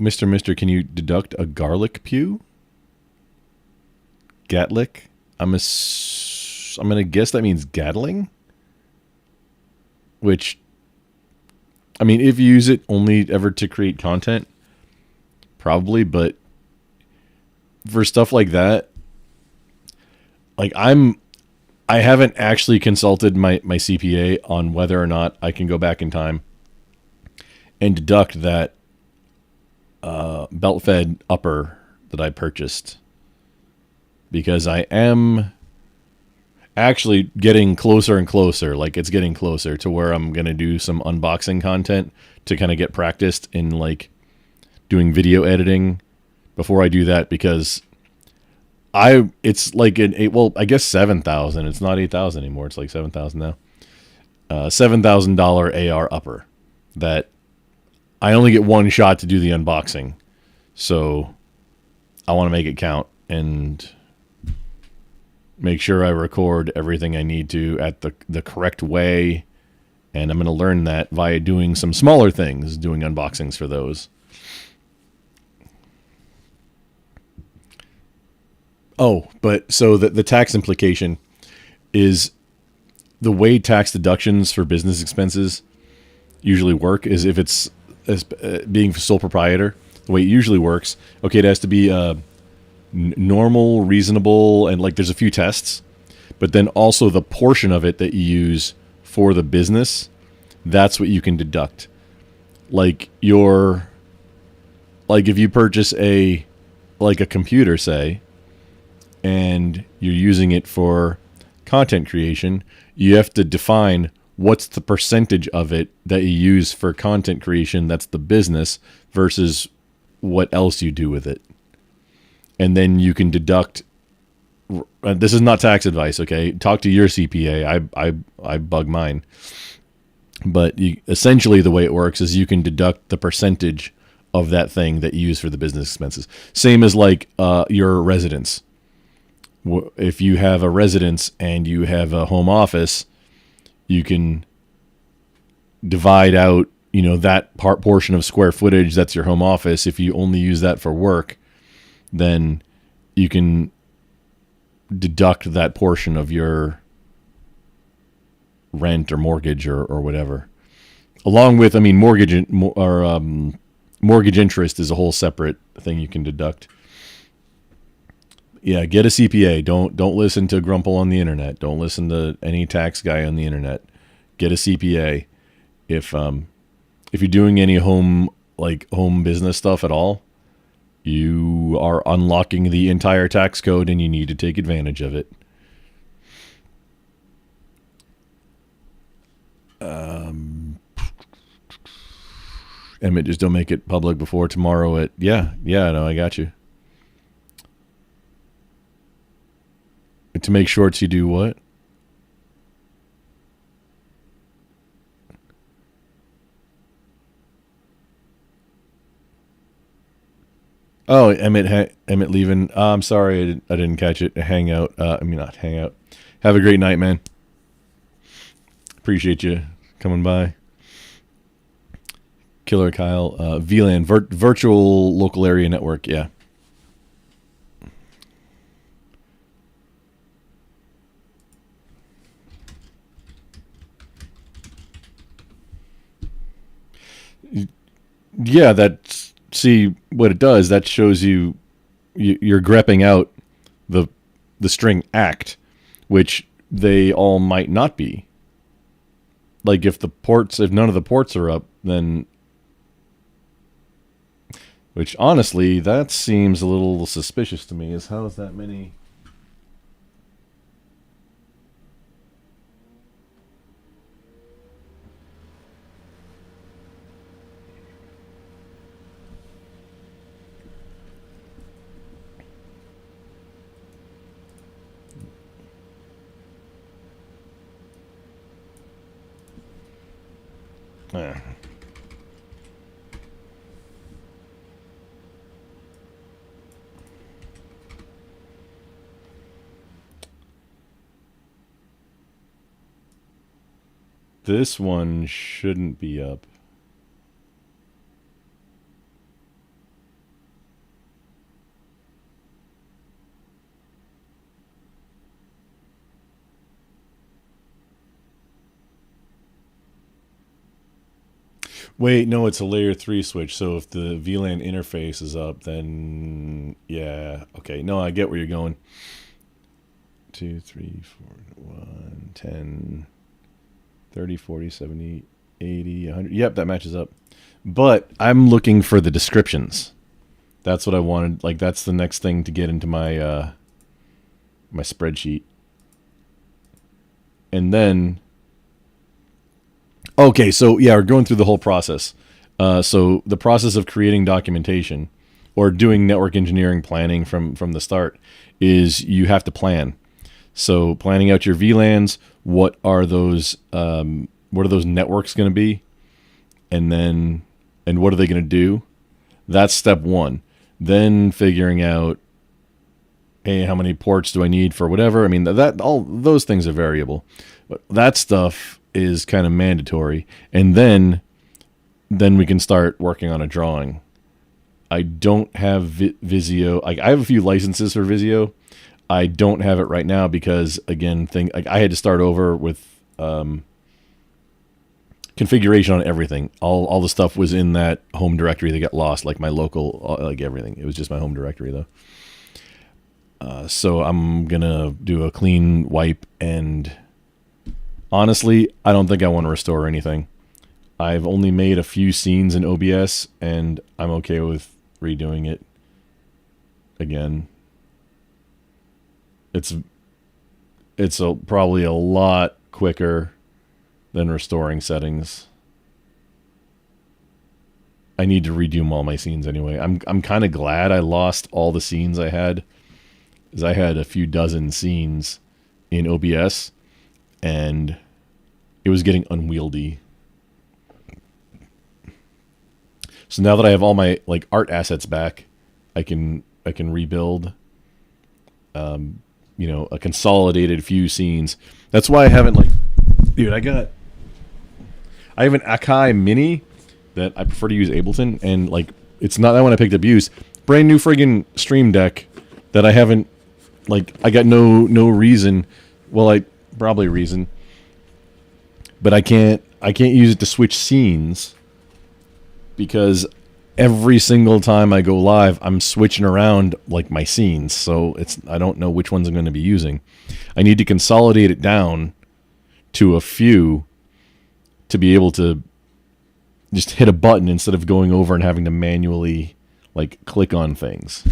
Mr. Can you deduct a garlic pew? Gatlick? I'm gonna guess that means Gatling? Which, I mean, if you use it only ever to create content, probably, but for stuff like that, like I haven't actually consulted my CPA on whether or not I can go back in time and deduct that belt-fed upper that I purchased, because I am actually getting closer and closer. Like, it's getting closer to where I'm going to do some unboxing content to kind of get practiced in like doing video editing before I do that, because it's like I guess 7,000. It's not 8,000 anymore. It's like 7,000 now. $7,000 AR upper that I only get one shot to do the unboxing. So I want to make it count and make sure I record everything I need to at the correct way. And I'm going to learn that via doing some smaller things, doing unboxings for those. Oh, but so the tax implication is the way tax deductions for business expenses usually work is if it's being sole proprietor, the way it usually works, okay, it has to be normal, reasonable, and like there's a few tests, but then also the portion of it that you use for the business, that's what you can deduct. Like if you purchase a computer, say, and you're using it for content creation, you have to define what's the percentage of it that you use for content creation that's the business versus what else you do with it. And then you can deduct. This is not tax advice, okay? Talk to your CPA. I bug mine. But essentially the way it works is you can deduct the percentage of that thing that you use for the business expenses. Same as like your residence. If you have a residence and you have a home office, you can divide out, that portion of square footage that's your home office. If you only use that for work, then you can deduct that portion of your rent or mortgage or whatever. Along with, mortgage interest is a whole separate thing you can deduct. Yeah, get a CPA. Don't listen to Grumple on the internet. Don't listen to any tax guy on the internet. Get a CPA. If you're doing any home business stuff at all, you are unlocking the entire tax code and you need to take advantage of it. Emmett, just don't make it public before tomorrow no, I got you. To make shorts, you do what? Oh, Emmett leaving. I'm sorry, I didn't catch it. Hangout. Not hangout. Have a great night, man. Appreciate you coming by. Killer Kyle. VLAN, virtual local area network. Yeah. Yeah, that's, see what it does. That shows you're grepping out the string act, which they all might not be. Like if none of the ports are up, then, which honestly, that seems a little suspicious to me. Is how is that many? This one shouldn't be up. Wait, no, it's a layer 3 switch. So if the VLAN interface is up, then yeah. Okay, no, I get where you're going. 2, 3, 4, 1, 10, 30, 40, 70, 80, 100. Yep, that matches up. But I'm looking for the descriptions. That's what I wanted. Like, that's the next thing to get into my my spreadsheet. And then, okay, so yeah, we're going through the whole process. So the process of creating documentation or doing network engineering planning from the start is you have to plan. So planning out your VLANs, what are those networks going to be? And what are they going to do? That's step one. Then figuring out, hey, how many ports do I need for whatever? I mean, that all those things are variable. But that stuff is kind of mandatory. And then we can start working on a drawing. I don't have Visio. Like, I have a few licenses for Visio. I don't have it right now because, again, I had to start over with configuration on everything. All the stuff was in that home directory that got lost, like my local, like everything. It was just my home directory, though. So I'm going to do a clean wipe, and honestly, I don't think I want to restore anything. I've only made a few scenes in OBS, and I'm okay with redoing it again. It's probably a lot quicker than restoring settings. I need to redo all my scenes anyway. I'm kind of glad I lost all the scenes I had, because I had a few dozen scenes in OBS, and it was getting unwieldy. So now that I have all my art assets back, I can rebuild. A consolidated few scenes. That's why I haven't dude, I have an Akai Mini that I prefer to use Ableton, and it's not that one I picked up used. Brand new friggin' Stream Deck that I haven't I got no reason. Well, probably reason, but I can't use it to switch scenes because every single time I go live, I'm switching around my scenes, so I don't know which ones I'm going to be using. I need to consolidate it down to a few to be able to just hit a button instead of going over and having to manually click on things.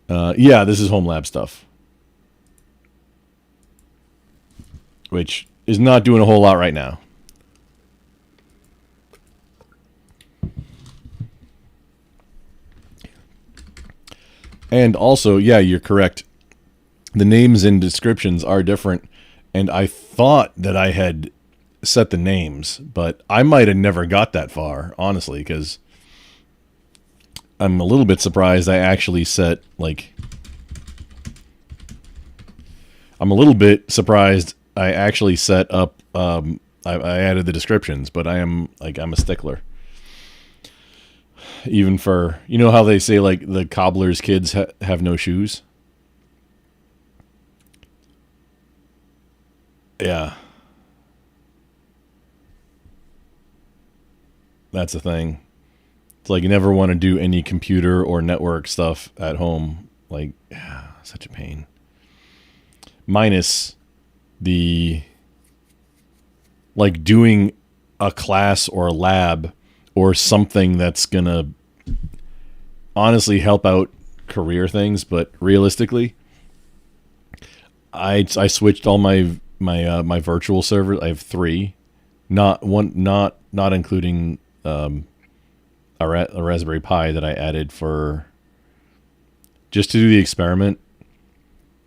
Yeah, this is home lab stuff, which is not doing a whole lot right now. And also, yeah, you're correct. The names and descriptions are different. And I thought that I had set the names, but I might have never got that far, honestly, because I'm a little bit surprised I actually set, like... I'm a little bit surprised I actually set up... I added the descriptions, but I'm a stickler. Even for... You know how they say, like, the cobbler's kids have no shoes? Yeah. That's the thing. It's like you never want to do any computer or network stuff at home. Like, such a pain. Minus the, like, doing a class or a lab or something that's going to honestly help out career things. But realistically, I switched all my virtual servers. I have 3, not including a Raspberry Pi that I added for just to do the experiment.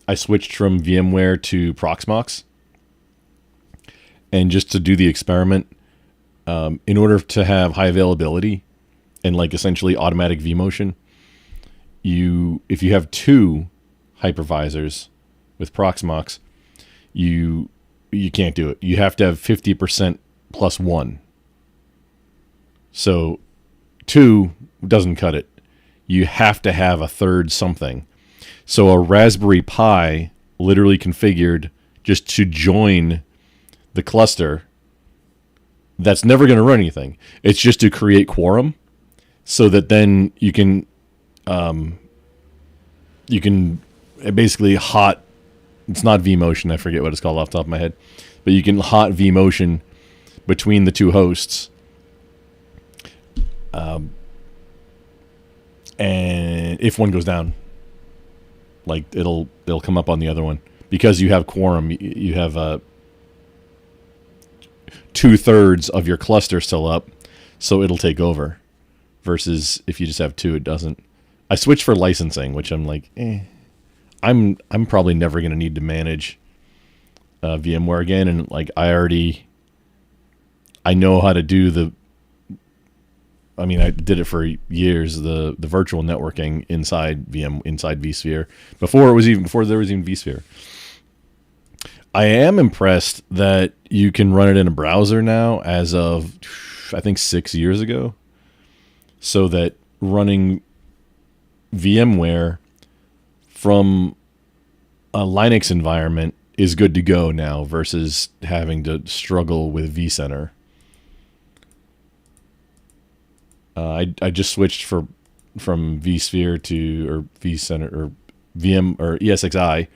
I switched from VMware to Proxmox, and just to do the experiment, in order to have high availability and like essentially automatic vMotion, if you have 2 hypervisors with Proxmox, you can't do it. You have to have 50% plus 1. So 2 doesn't cut it. You have to have a third something. So a Raspberry Pi literally configured just to join the cluster, that's never going to run anything. It's just to create quorum so that then you can basically hot, it's not vMotion, I forget what it's called off the top of my head, but you can hot vMotion between the 2 hosts. And if one goes down, like it'll come up on the other one because you have quorum. You have 2/3 of your cluster still up, so it'll take over. Versus if you just have 2, it doesn't. I switched for licensing, which I'm like, I'm probably never going to need to manage VMware again, and like I know how to do the. I mean, I did it for years. The virtual networking inside vSphere before there was even vSphere. I am impressed that you can run it in a browser now, as of I think 6 years ago. So that running VMware from a Linux environment is good to go now, versus having to struggle with vCenter. I just switched from vSphere or vCenter or VM or ESXi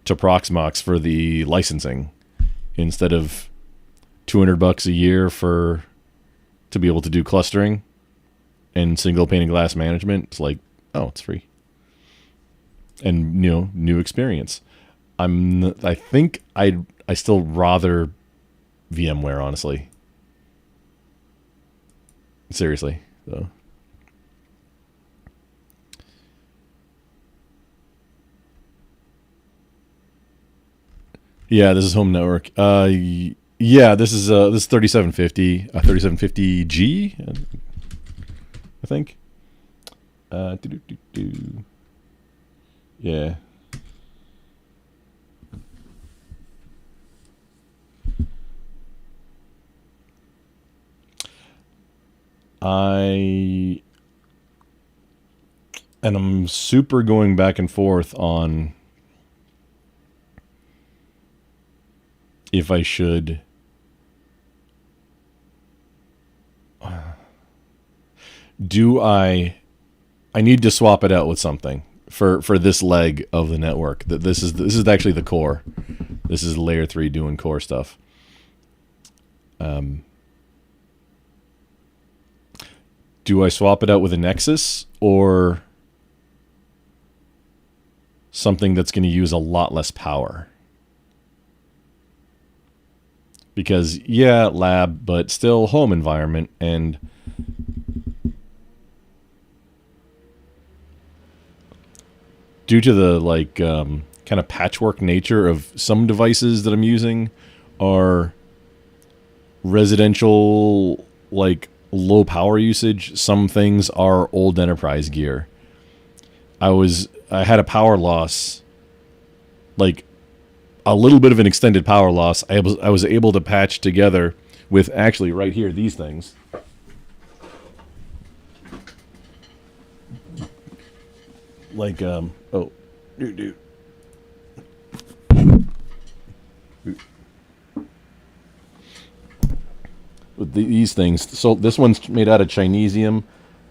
to Proxmox for the licensing, instead of $200 a year to be able to do clustering and single pane of glass management. It's like, oh, it's free, and new experience. I think I still rather VMware, honestly. Seriously. So. Yeah, this is home network. Yeah, this is 3750, 3750G, I think. Yeah. I'm super going back and forth on if I should I need to swap it out with something for this leg of the network. This is actually the core. This is layer 3 doing core stuff. Do I swap it out with a Nexus or something that's going to use a lot less power? Because, yeah, lab, but still home environment. And due to the kind of patchwork nature of some devices that I'm using are residential, like low power usage, some things are old enterprise gear. I had a power loss, like a little bit of an extended power loss. I was able to patch together with actually right here these things. Like dude. With these things. So this one's made out of chinesium,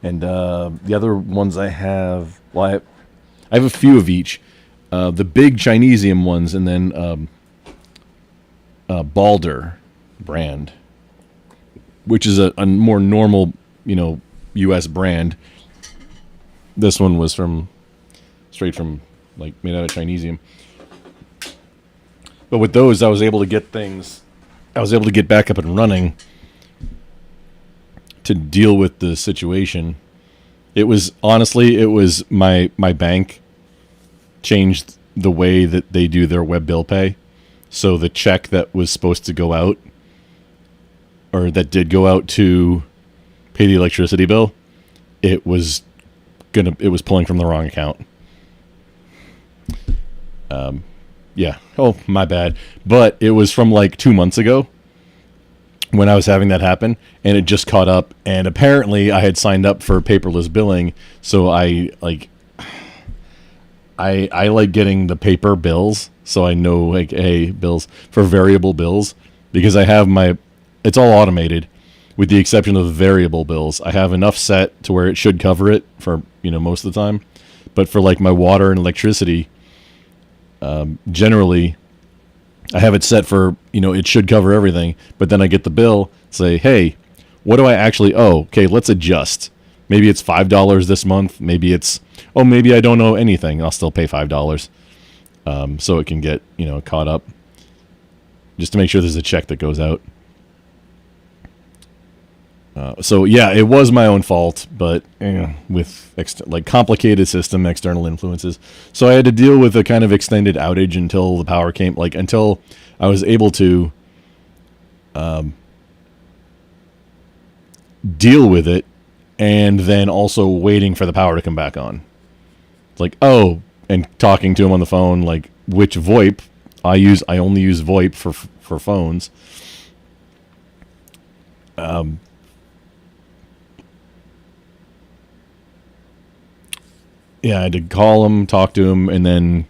and the other ones I have, well, I have a few of each. The big chinesium ones, and then Balder brand, which is a more normal, U.S. brand. This one was straight from, like, made out of chinesium. But with those, I was able to get back up and running to deal with the situation. It was my bank changed the way that they do their web bill pay. So the check that was supposed to go out, or that did go out to pay the electricity bill, it was pulling from the wrong account. Yeah. Oh, my bad. But it was from like 2 months ago when I was having that happen, and it just caught up. And apparently I had signed up for paperless billing, so I like getting the paper bills, so I know, like, hey, bills for variable bills, because I have it's all automated with the exception of the variable bills. I have enough set to where it should cover it for, most of the time. But for like my water and electricity, generally I have it set for, it should cover everything, but then I get the bill, say, hey, what do I actually owe? Okay, let's adjust. Maybe it's $5 this month. Maybe maybe I don't owe anything. I'll still pay $5. So it can get, caught up, just to make sure there's a check that goes out. So yeah, it was my own fault, but with complicated system, external influences. So I had to deal with a kind of extended outage until the power came, until I was able to deal with it, and then also waiting for the power to come back on. And talking to him on the phone, like, which VoIP I use. I only use VoIP for phones. Yeah, I had to call him, talk to him, and then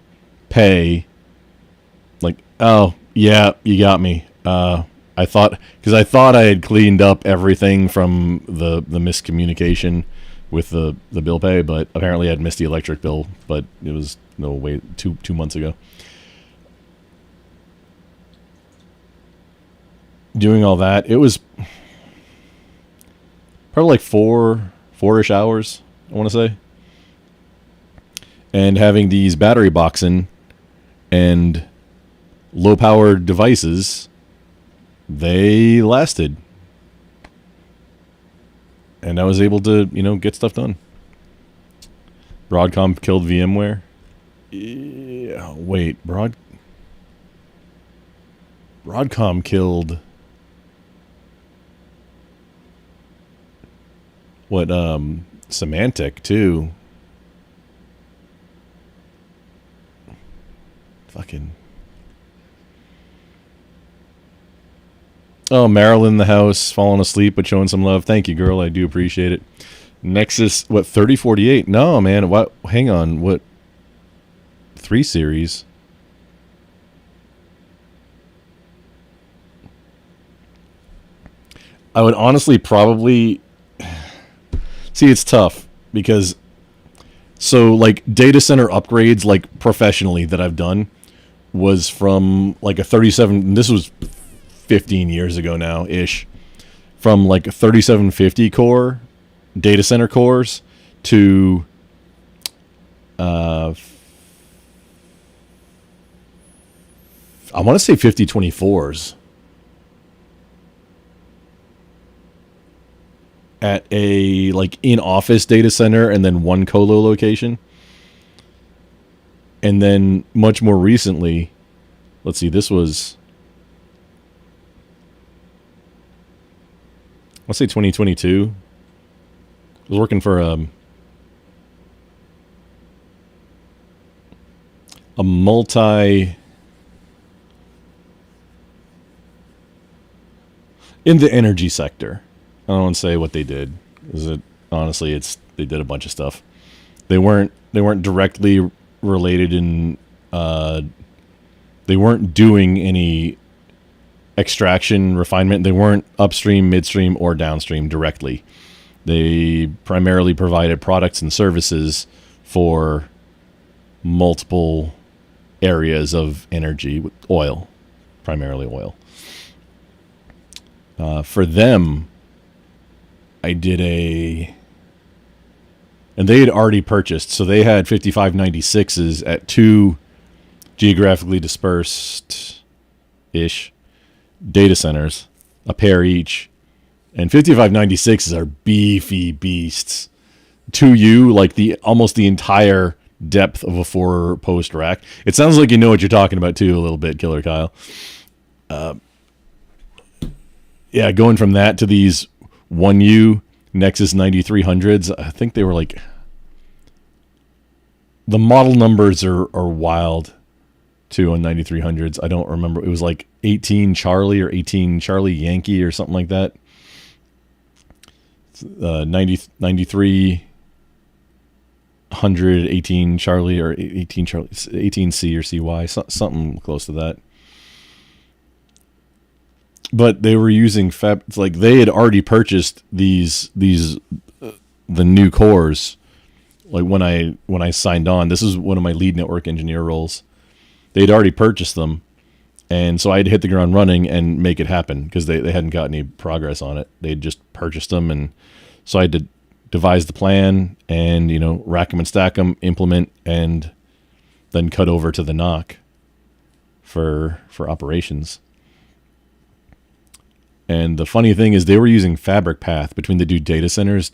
pay. Like, oh, yeah, you got me. I thought I had cleaned up everything from the miscommunication with the bill pay, but apparently I'd missed the electric bill, but it was two months ago. Doing all that, it was probably like four-ish hours, I want to say. And having these battery boxing and low-powered devices, they lasted. And I was able to, get stuff done. Broadcom killed VMware. Yeah, wait, Broadcom killed Symantec too. Fucking. Oh, Marilyn in the house, falling asleep but showing some love. Thank you, girl. I do appreciate it. Nexus, 3048? No, man. What? Hang on. What? 3 series? I would honestly probably... See, it's tough because... So, like, data center upgrades, like, professionally that I've done was from, like, a 37... This was 15 years ago now-ish. From, like, a 3750 core, data center cores, to... I want to say 5024s. At a, like, in-office data center and then one colo location. And then much more recently, let's see, this was let's say 2022. I was working for a multi in the energy sector. I don't want to say what they did. Honestly, they did a bunch of stuff. They weren't directly related in. They weren't doing any extraction, refinement. They weren't upstream, midstream, or downstream directly. They primarily provided products and services for multiple areas of energy, oil, primarily oil. For them, I did and they had already purchased, so they had 5596s at 2 geographically dispersed-ish data centers, a pair each. And 5596s are beefy beasts. 2U, like almost the entire depth of a 4-post rack. It sounds like you know what you're talking about too, a little bit, Killer Kyle. Yeah, going from that to these 1U Nexus 9300s, I think they were like, the model numbers are wild too on 9300s. I don't remember. It was like 18 Charlie or 18 Charlie Yankee or something like that. 9300, 18 Charlie or 18 Charlie, 18C or CY, something close to that. But they were using it's like they had already purchased the new cores. Like when I signed on, this is one of my lead network engineer roles. They'd already purchased them, and so I had to hit the ground running and make it happen because they hadn't got any progress on it. They'd just purchased them, and so I had to devise the plan and rack them and stack them, implement, and then cut over to the NOC for operations. And the funny thing is they were using Fabric Path between the two data centers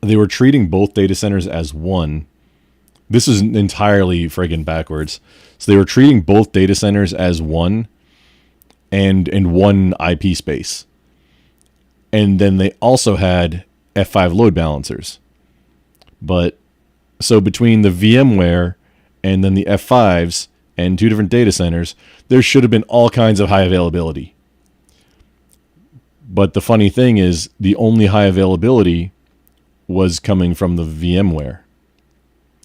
they were treating both data centers as one. This is entirely friggin' backwards. So they were treating both data centers as one and in one IP space. And then they also had F5 load balancers. But so between the VMware and then the F5s and two different data centers, there should have been all kinds of high availability. But the funny thing is, the only high availability was coming from the VMware.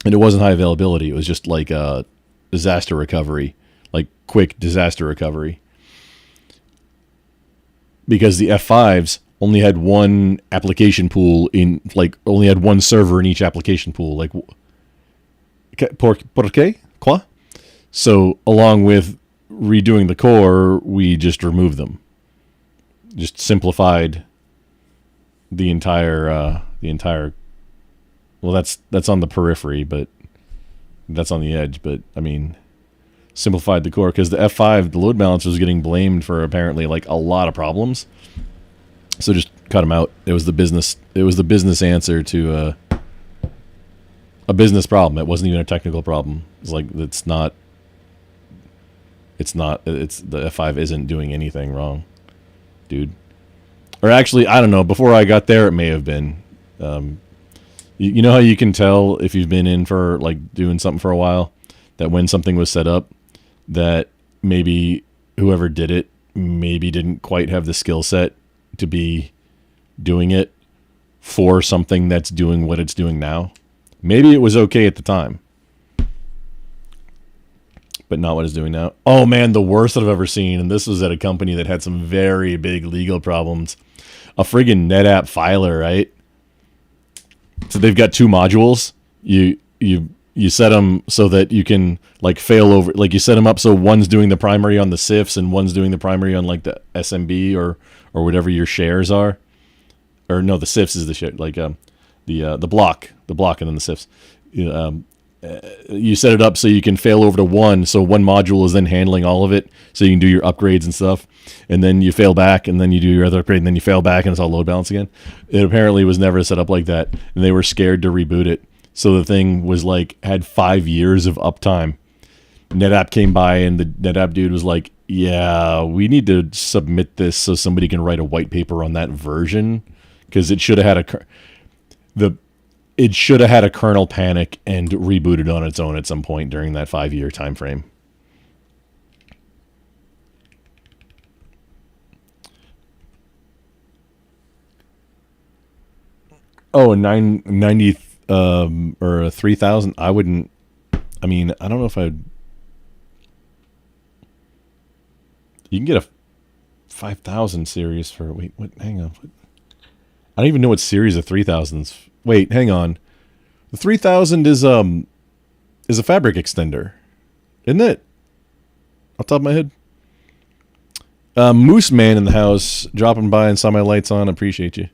And it wasn't high availability. It was just like a disaster recovery, like quick disaster recovery. Because the F5s only had one application pool only had one server in each application pool. Like, ¿por qué? Quoi? So along with redoing the core, we just removed them. Just simplified the entire. Well, that's on the periphery, but that's on the edge. But simplified the core because the F5, the load balancer, was getting blamed for apparently like a lot of problems. So just cut them out. It was the business answer to a business problem. It wasn't even a technical problem. It's like the F5 isn't doing anything wrong, dude. Or actually, I don't know. Before I got there, it may have been. You know how you can tell if you've been in for like doing something for a while, that when something was set up, that maybe whoever did it maybe didn't quite have the skill set to be doing it for something that's doing what it's doing now. Maybe it was okay at the time, but not what it's doing now. Oh man, the worst that I've ever seen, and this was at a company that had some very big legal problems. A friggin' NetApp filer, right? So they've got two modules. You set them so that you can like fail over. Like you set them up so one's doing the primary on the CIFS and one's doing the primary on like the SMB or whatever your shares are. Or no, the CIFS is the share. Like the block, and then the CIFS. You set it up so you can fail over to one, so one module is then handling all of it, so you can do your upgrades and stuff, and then you fail back, and then you do your other upgrade, and then you fail back, and it's all load balance again. It apparently was never set up like that, and they were scared to reboot it, so the thing was like, had 5 years of uptime, NetApp came by and the NetApp dude was like, yeah, we need to submit this so somebody can write a white paper on that version because it should have had a kernel panic and rebooted on its own at some point during that 5-year time frame. Oh, 990 or a 3000. I wouldn't. I mean, I don't know if I'd. You can get a 5000 series for. Wait, what? Hang on. I don't even know what series of 3000s. Wait, hang on. The 3000 is a fabric extender, isn't it? Off the top of my head. Moose Man in the house, dropping by and saw my lights on. Appreciate you.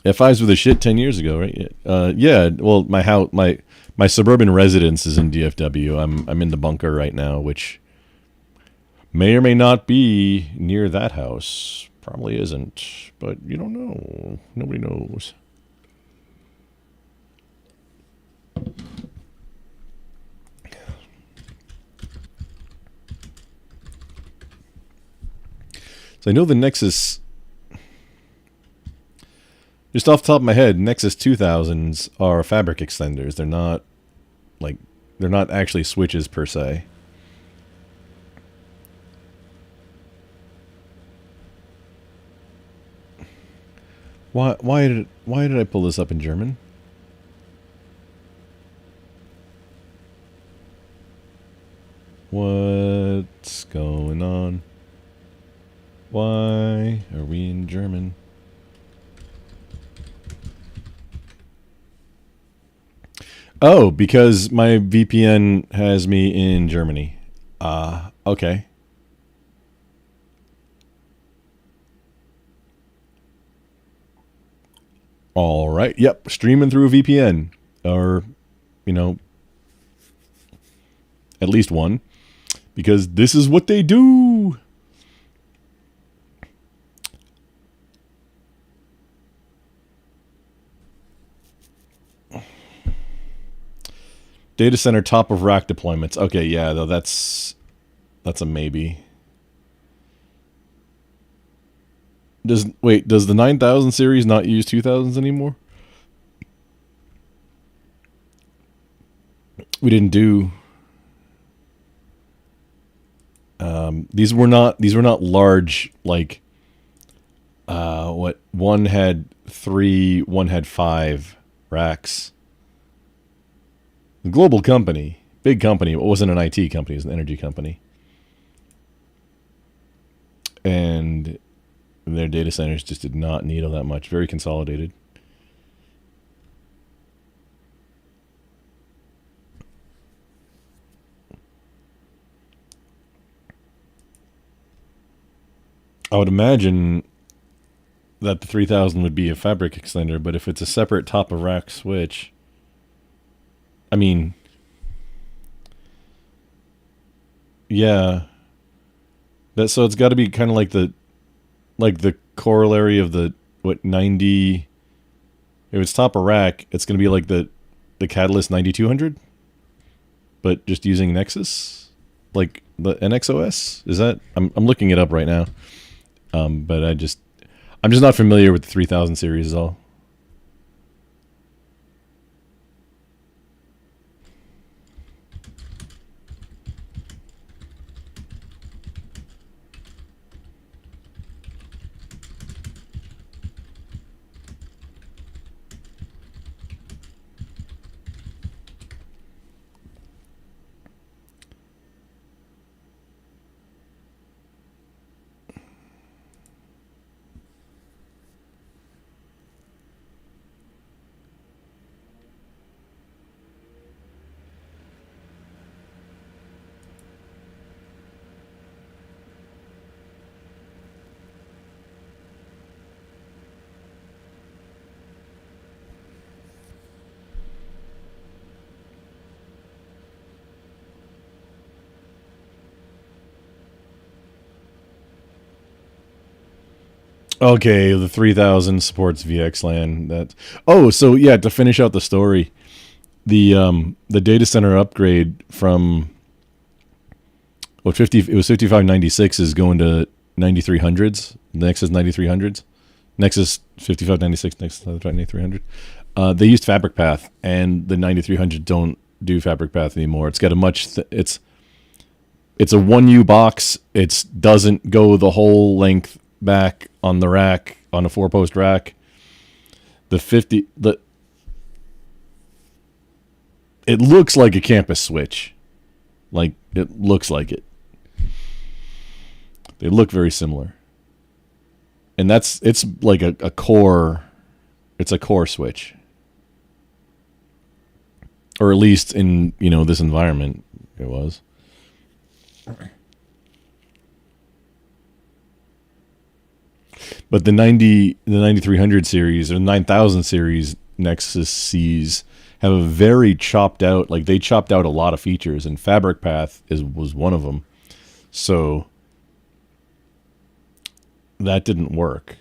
F5s were the shit 10 years ago, right? Yeah. Well, my suburban residence is in DFW. I'm in the bunker right now, which may or may not be near that house. Probably isn't, but you don't know. Nobody knows. So I know the Nexus. Just off the top of my head, Nexus 2000s are fabric extenders. They're not actually switches per se. Why did I pull this up in German? What's going on? Why are we in German? Oh, because my VPN has me in Germany. Okay. All right. Yep. Streaming through a VPN. Or, at least one. Because this is what they do. Data center top of rack deployments. Okay, yeah, though that's a maybe. Does the 9000 series not use 2000s anymore? We didn't do. These were not large, like. What, one had 3, one had 5 racks. A global company, big company. It wasn't an IT company; it was an energy company, and their data centers just did not need all that much. Very consolidated. I would imagine that the 3000 would be a fabric extender, but if it's a separate top of rack switch. I mean, yeah. So it's got to be kind of like the corollary of the 90. If it's top of rack, it's going to be like the Catalyst 9200, but just using Nexus, like the NXOS. Is that? I'm looking it up right now, but I'm just not familiar with the 3000 series at all. Okay, the 3000 supports VXLAN. So yeah, to finish out the story, the data center upgrade from it was 5596 is going to 9300s. Nexus 9300s. Nexus 5596, Nexus 9300. They used Fabric Path, and the 9300 don't do Fabric Path anymore. It's got a it's a 1U box. It doesn't go the whole length back on the rack, on a 4-post rack. It looks like a campus switch. Like, it looks like it. They look very similar. And it's like a core, it's a core switch. Or at least in, this environment, it was. But the 9300 series or 9000 series Nexus Cs have a very chopped out, like they chopped out a lot of features, and Fabric Path was one of them. So that didn't work.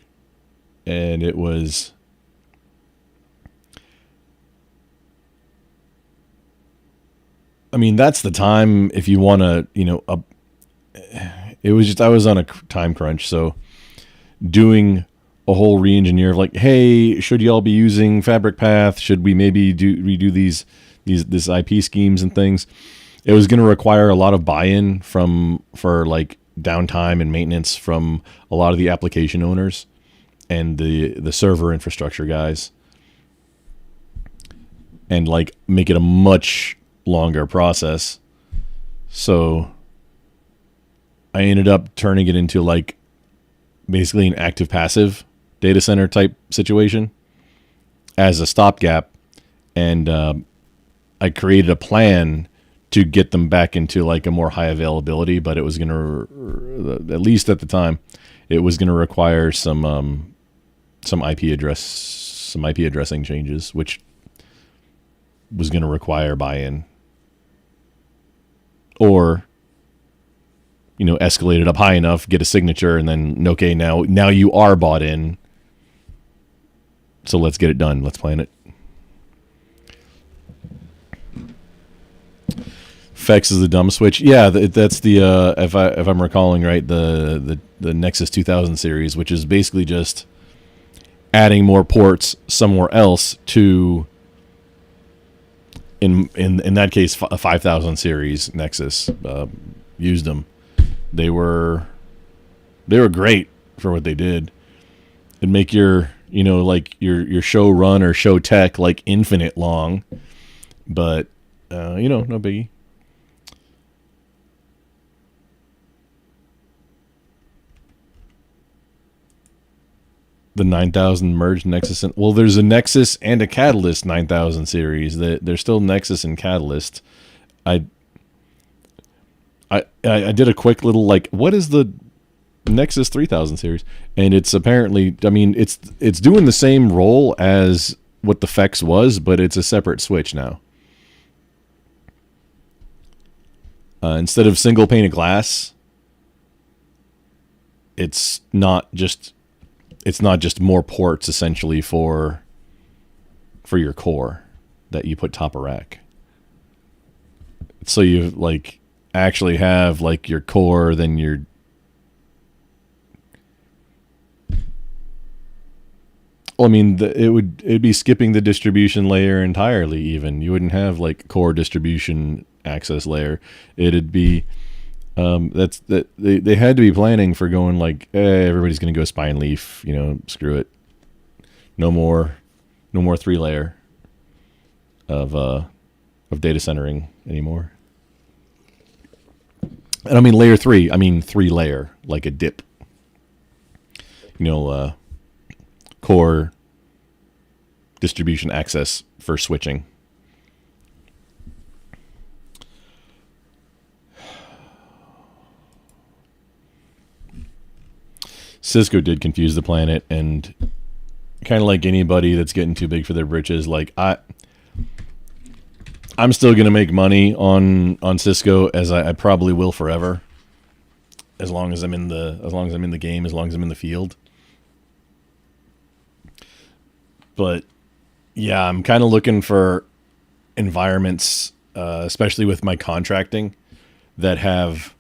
And it was that's the time if you want to, it was just, I was on a time crunch. So doing a whole re-engineer of like, hey, should y'all be using Fabric Path? Should we maybe redo this IP schemes and things? It was going to require a lot of buy-in for like downtime and maintenance from a lot of the application owners and the server infrastructure guys, and like make it a much longer process. So I ended up turning it into like basically an active passive data center type situation as a stopgap, and I created a plan to get them back into like a more high availability, but it was going to, at least at the time, it was going to require some IP addressing changes, which was going to require buy-in, or escalate it up high enough, get a signature, and then okay, now you are bought in. So let's get it done. Let's plan it. Fex is the dumb switch. Yeah, that's the if I'm recalling right, the Nexus 2000 series, which is basically just adding more ports somewhere else to, in that case, a 5000 series Nexus used them. They were great for what they did. It'd make your like your show run or show tech like infinite long, but no biggie. The 9000 merged Nexus and, well, there's a Nexus and a Catalyst 9000 series. There's still Nexus and Catalyst. I did a quick little like, what is the Nexus 3000 series? And it's apparently, it's doing the same role as what the Fex was, but it's a separate switch now. Instead of single pane of glass, it's not just more ports essentially for your core that you put top of rack. So you like actually have like your core, then your it'd be skipping the distribution layer entirely. Even you wouldn't have like core distribution access layer. It'd be they had to be planning for going like, everybody's gonna go spine leaf, screw it, no more 3-layer of data centering anymore. And I mean layer 3, 3-layer, like a dip, core distribution access for switching. Cisco did confuse the planet, and kind of like anybody that's getting too big for their britches, like I'm still gonna make money on Cisco, as I probably will forever, as long as I'm in the game, as long as I'm in the field. But yeah, I'm kind of looking for environments, especially with my contracting, that have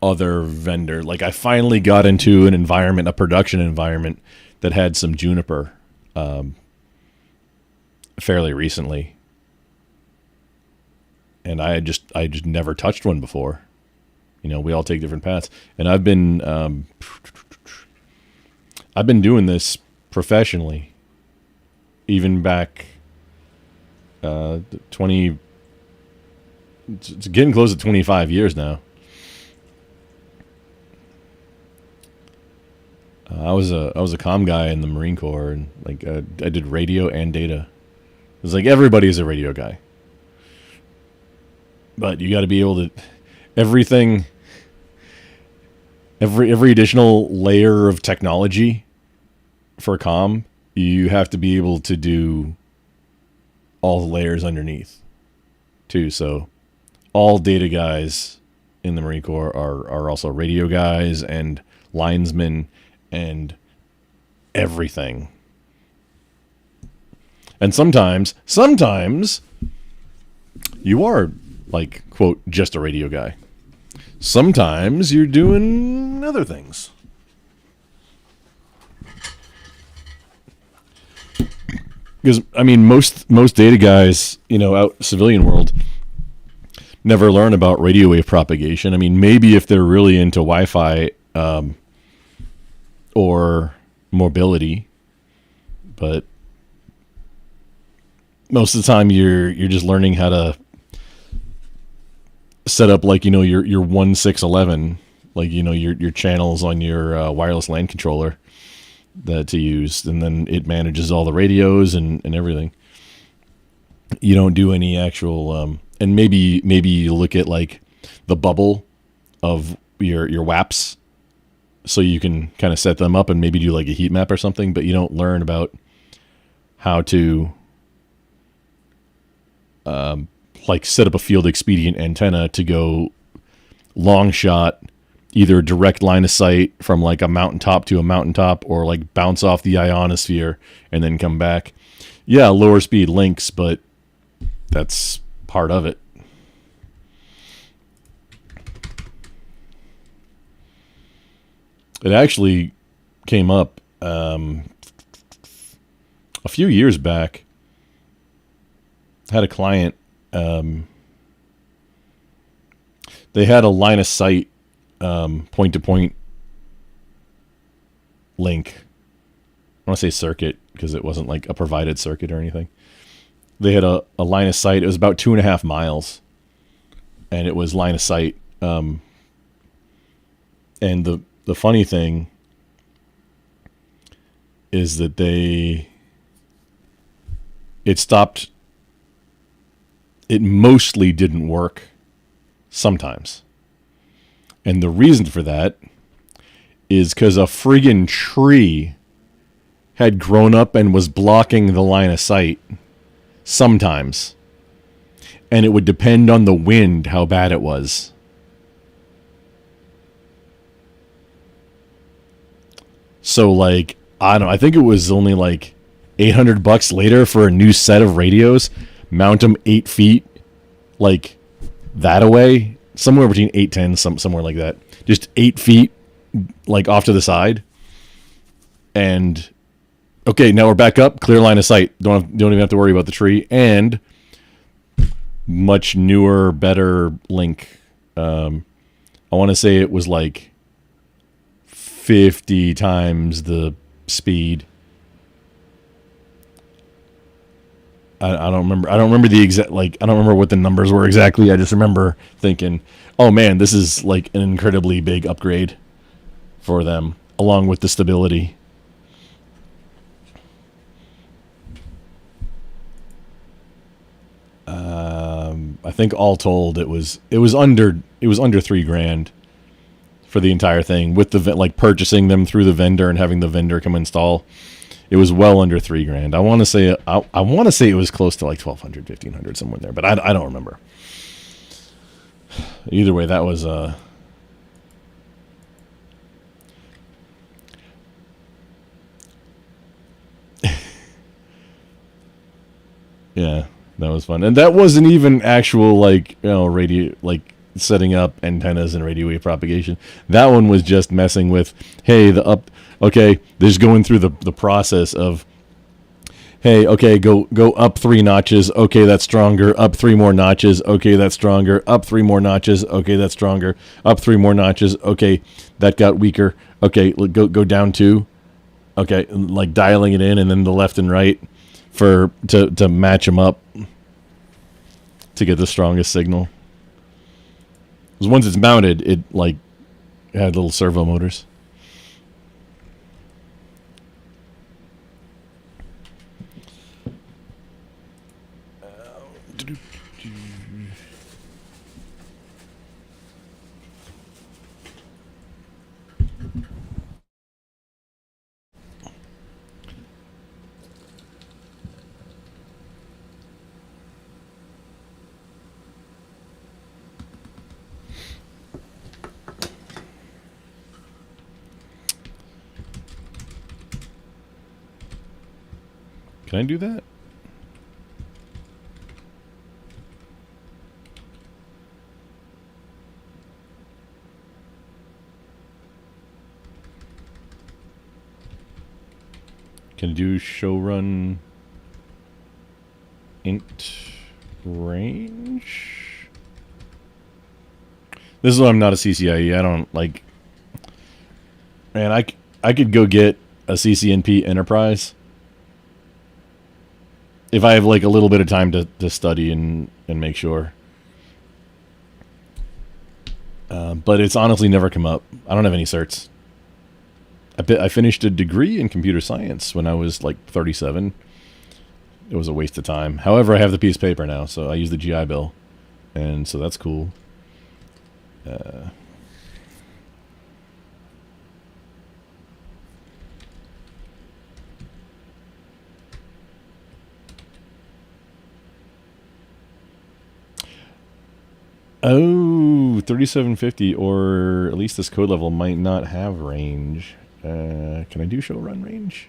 other vendor. Like I finally got into an environment, a production environment that had some Juniper fairly recently. And I just never touched one before. You know, we all take different paths. And I've been doing this professionally even back 20, it's getting close to 25 years now. I was a comm guy in the Marine Corps, and like I did radio and data. It was like everybody's a radio guy, but you got to be able to every additional layer of technology for comm, you have to be able to do all the layers underneath too. So all data guys in the Marine Corps are also radio guys and linesmen and everything. And sometimes you are like, quote, just a radio guy. Sometimes you're doing other things. Because, I mean, most data guys, you know, out civilian world never learn about radio wave propagation. I mean, maybe if they're really into Wi-Fi or mobility, but most of the time you're just learning how to set up, like, you know, your 1611, like, you know, your channels on your wireless LAN controller that to use, and then it manages all the radios and everything. You don't do any actual and maybe you look at like the bubble of your WAPs, so you can kind of set them up and maybe do like a heat map or something, but you don't learn about how to like set up a field expedient antenna to go long shot, either direct line of sight from like a mountaintop to a mountaintop, or like bounce off the ionosphere and then come back. Yeah, lower speed links, but that's part of it. It actually came up a few years back. Had a client, they had a line of sight point-to-point link. I want to say circuit because it wasn't like a provided circuit or anything. They had a line of sight. It was about 2.5 miles, and it was line of sight. And the funny thing is that it stopped. It mostly didn't work sometimes. And the reason for that is because a friggin' tree had grown up and was blocking the line of sight sometimes. And it would depend on the wind how bad it was. So like, I think it was only like $800 later for a new set of radios. Mount them 8 feet, like that away, somewhere between 8-10, somewhere like that. Just 8 feet, like off to the side. And okay, now we're back up, clear line of sight. Don't even have to worry about the tree. And much newer, better link. I want to say it was like 50 times the speed. I don't remember. I don't remember the exact, like, I don't remember what the numbers were exactly. I just remember thinking, oh man, this is like an incredibly big upgrade for them, along with the stability. I think all told, it was under $3,000 for the entire thing, with the like purchasing them through the vendor and having the vendor come install. It was well under $3,000. I want to say it was close to like $1,200, $1,500, somewhere there, but I don't remember. Either way, that was yeah. That was fun. And that wasn't even actual, like, radio, like, setting up antennas and radio wave propagation. That one was just messing with, hey, there's going through the process of, hey, okay, go up 3 notches. Okay, that's stronger. Up 3 more notches. Okay, that's stronger. Up 3 more notches. Okay, that's stronger. Up 3 more notches. Okay, that got weaker. Okay, go down 2. Okay, like dialing it in, and then the left and right to match them up to get the strongest signal. Because once it's mounted, it like had little servo motors. Can I do that? Can I do show run int range? This is why I'm not a CCIE. I don't like... Man, I could go get a CCNP Enterprise if I have like a little bit of time to study and make sure. But it's honestly never come up. I don't have any certs. I finished a degree in computer science when I was like 37. It was a waste of time. However, I have the piece of paper now, so I use the GI Bill. And so that's cool. 3750, or at least this code level might not have range. Can I do show run range?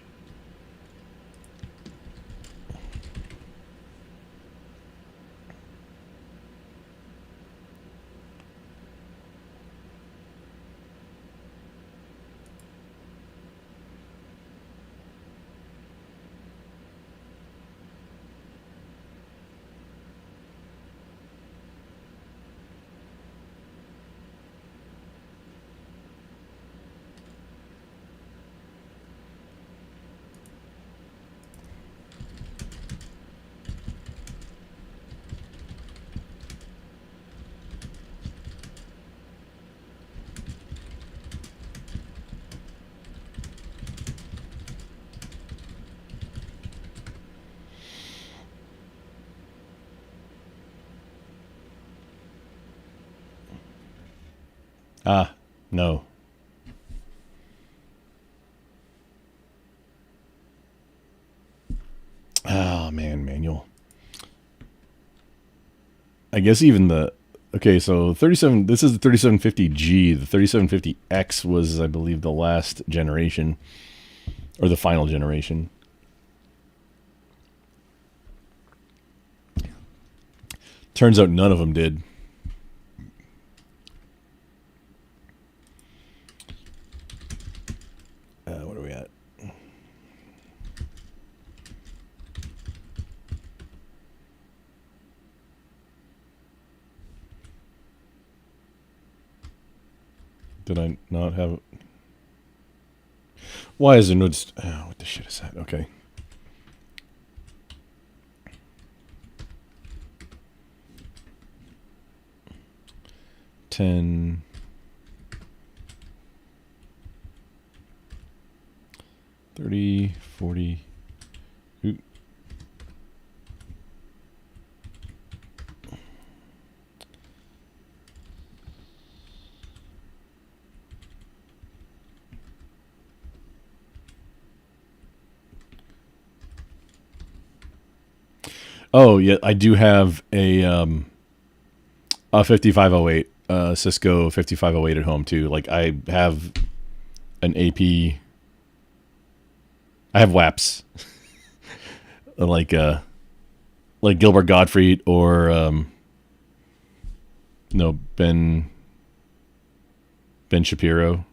Ah, no. Oh, man, manual. I guess even the... Okay, so 37... This is the 3750G. The 3750X was, I believe, the last generation. Or the final generation. Turns out none of them did. What are we at? Did I not have... Why is there no... Oh, what the shit is that? Okay. $10... 30, 40. Ooh. Oh, yeah, I do have a 5508, Cisco 5508 at home too. Like I have an AP. I have WAPs. Like like Gilbert Gottfried or Ben Shapiro.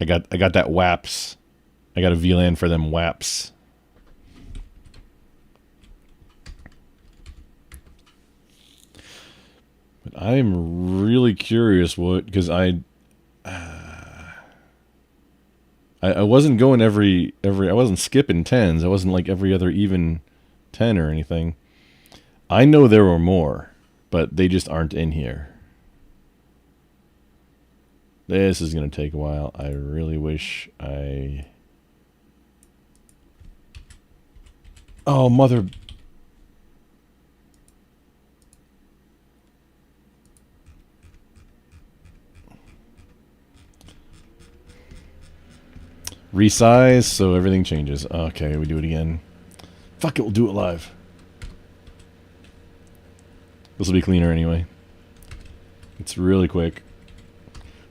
I got that WAPs. I got a VLAN for them WAPs. But I am really curious because I wasn't going every I wasn't skipping tens. I wasn't like every other even 10 or anything. I know there were more, but they just aren't in here. This is going to take a while. I really wish I... Oh, mother... Resize, so everything changes. Okay, we do it again. Fuck it, we'll do it live. This will be cleaner anyway. It's really quick.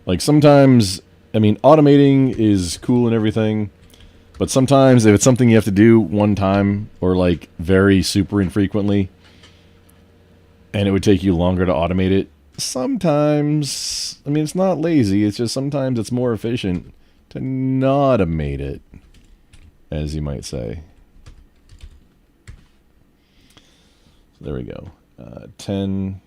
Like sometimes, I mean, automating is cool and everything, but sometimes if it's something you have to do one time or like very super infrequently, and it would take you longer to automate it, sometimes, I mean, it's not lazy, it's just sometimes it's more efficient to not automate it, as you might say. So there we go. 10.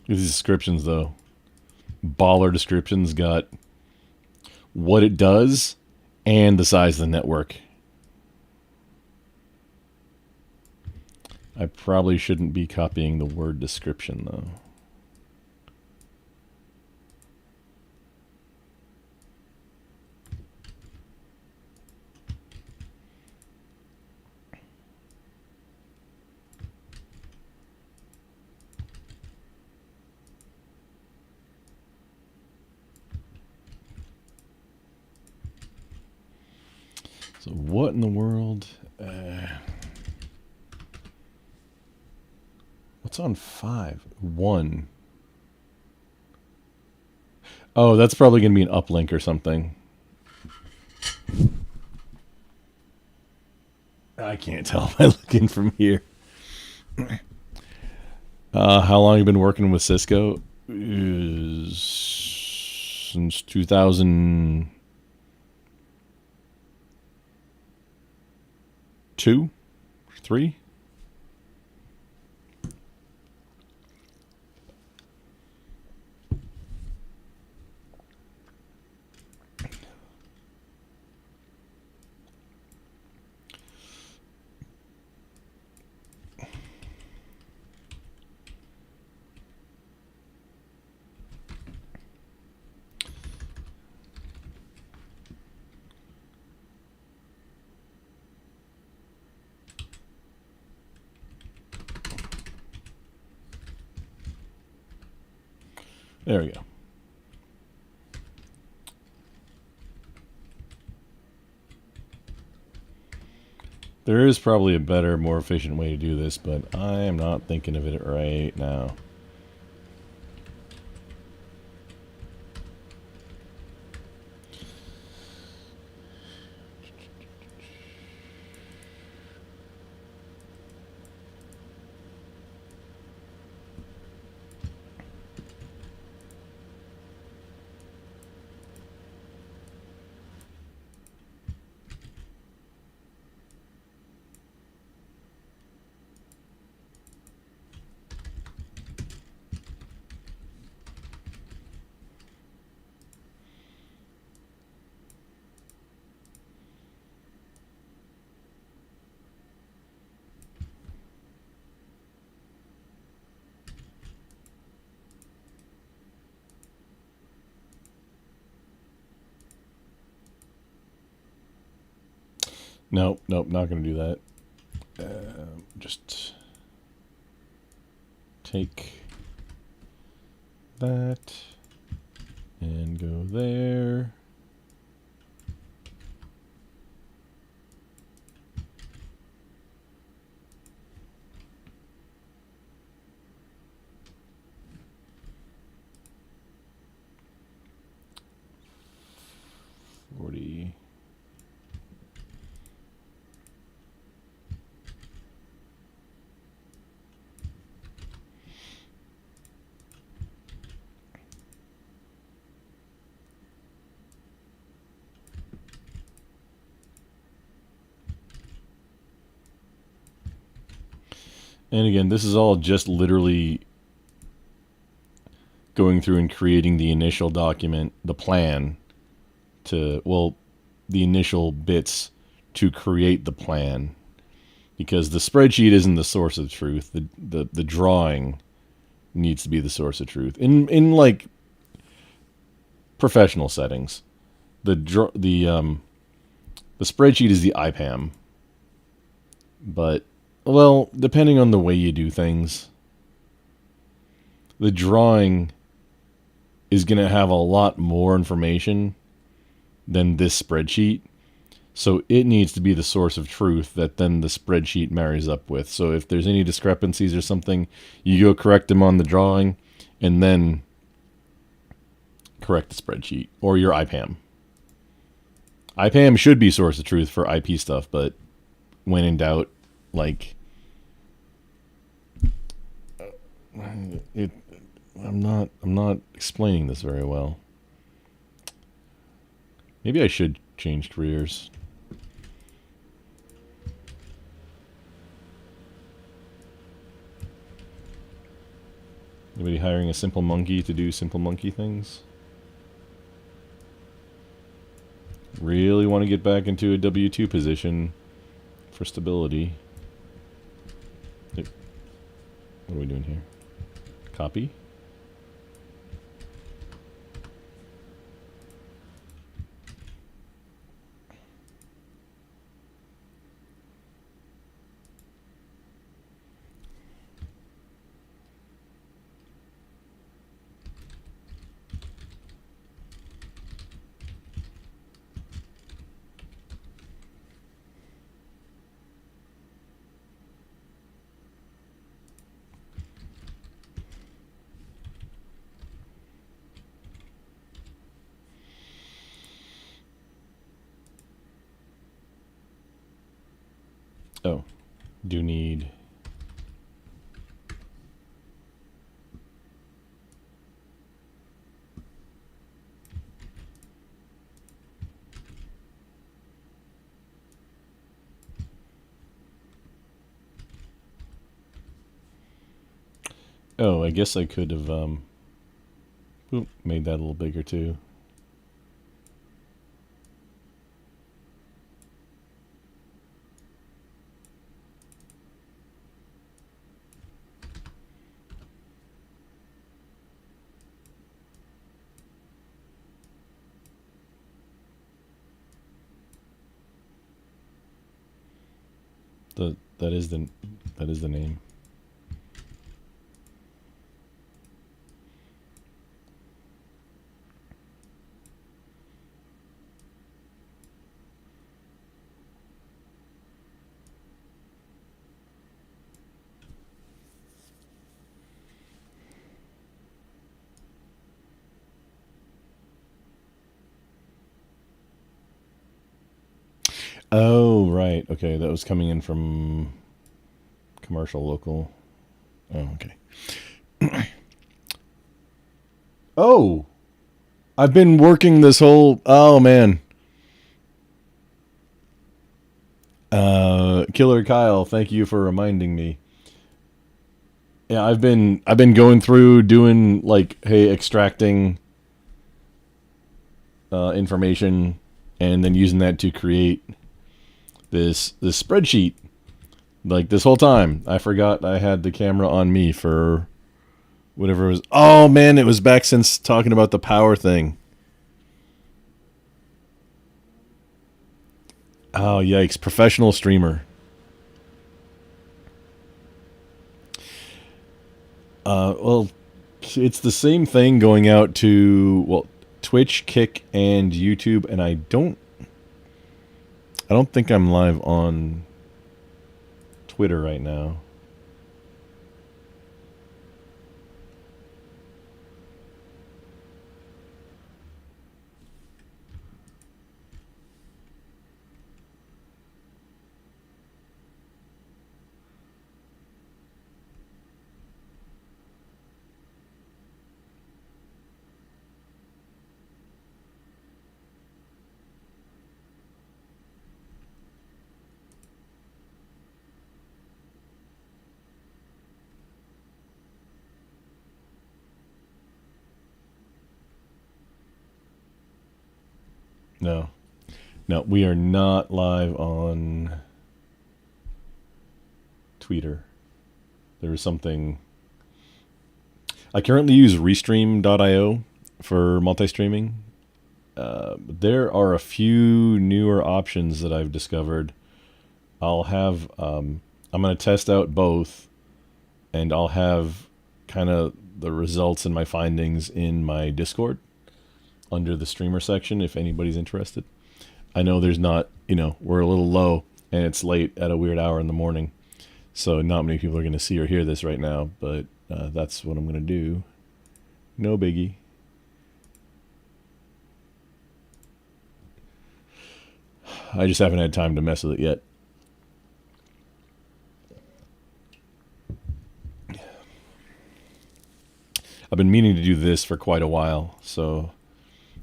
These descriptions, though. Baller descriptions got what it does and the size of the network. I probably shouldn't be copying the word description, though. So what in the world? What's on 5? 1. Oh, that's probably going to be an uplink or something. I can't tell by looking from here. How long have you been working with Cisco? Since 2002? 3? There we go. There is probably a better, more efficient way to do this, but I am not thinking of it right now. Nope, nope, not going to do that. Just take that. And go there. And again, this is all just literally going through and creating the initial document, the plan to, well, the initial bits to create the plan. Because the spreadsheet isn't the source of truth. The drawing needs to be the source of truth. In like professional settings, the spreadsheet is the IPAM. But well, depending on the way you do things, the drawing is going to have a lot more information than this spreadsheet. So it needs to be the source of truth that then the spreadsheet marries up with. So if there's any discrepancies or something, you go correct them on the drawing and then correct the spreadsheet or your IPAM. IPAM should be source of truth for IP stuff, but when in doubt, like, I'm not explaining this very well. Maybe I should change careers. Anybody hiring a simple monkey to do simple monkey things? Really want to get back into a W-2 position for stability. What are we doing here? Copy. Oh, do need... Oh, I guess I could have made that a little bigger too. That is the name. Oh, right. Okay, that was coming in from commercial local. Oh, okay. Oh, I've been working this whole... Oh, man. Killer Kyle, thank you for reminding me. Yeah, I've been going through doing, like, hey, extracting information and then using that to create this spreadsheet. Like, this whole time, I forgot I had the camera on me for whatever it was. Oh, man, it was back since talking about the power thing. Oh, yikes. Professional streamer. Well, it's the same thing going out to... Well, Twitch, Kick, and YouTube, and I don't think I'm live on Twitter right now. No. No, we are not live on Twitter. There is something... I currently use Restream.io for multi-streaming. There are a few newer options that I've discovered. I'll have... I'm going to test out both, and I'll have kind of the results and my findings in my Discord under the streamer section if anybody's interested. I know there's not, we're a little low and it's late at a weird hour in the morning, so not many people are going to see or hear this right now, but that's what I'm going to do. No biggie. I just haven't had time to mess with it yet. I've been meaning to do this for quite a while, so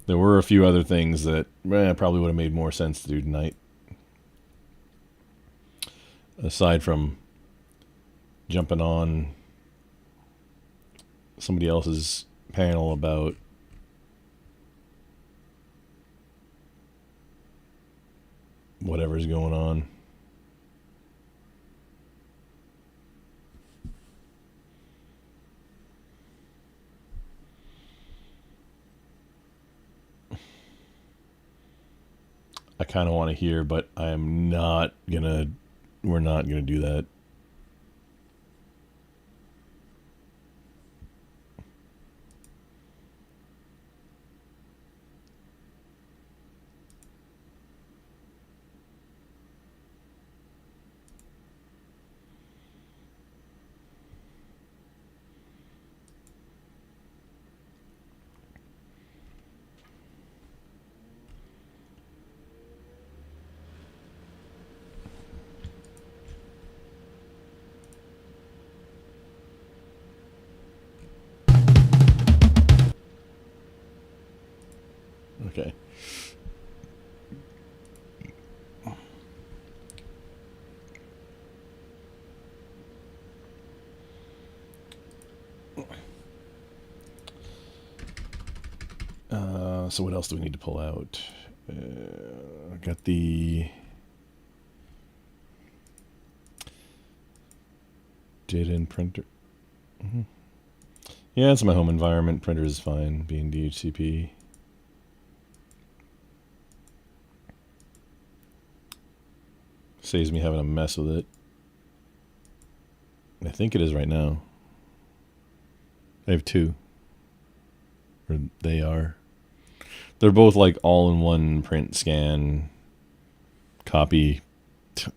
there were a few other things that probably would have made more sense to do tonight. Aside from jumping on somebody else's panel about whatever's going on. I kind of want to hear, but I'm not gonna. We're not gonna do that. Okay. So what else do we need to pull out? I got the data and printer. Mm-hmm. Yeah, it's my home environment. Printer is fine, being DHCP. Saves me having to mess with it. I think it is right now. I have two. Or they are. They're both like all-in-one print, scan, copy.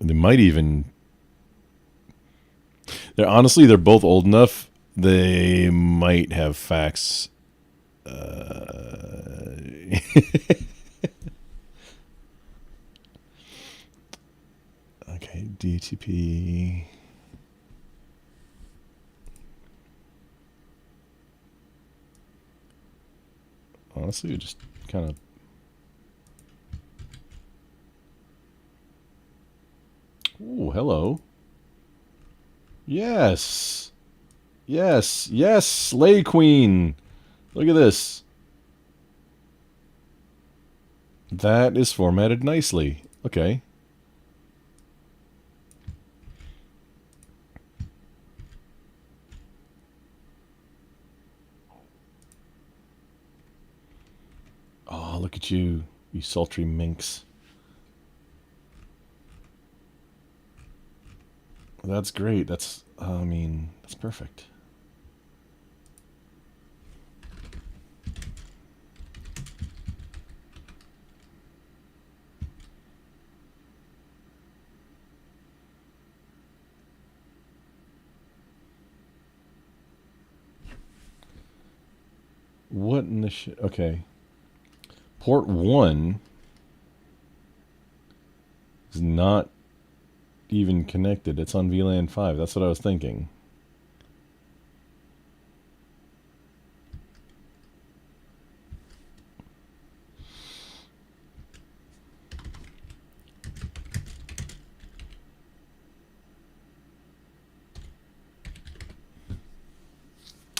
They might even... They're both old enough. They might have fax. Okay, DHCP. Honestly, it just kind of... Oh, hello. Yes. Yes. Yes. Slay Queen. Look at this. That is formatted nicely. Okay. Oh, look at you, you sultry minx. That's great. That's, I mean, that's perfect. What in the shit? Okay. Port 1 is not even connected. It's on VLAN 5. That's what I was thinking.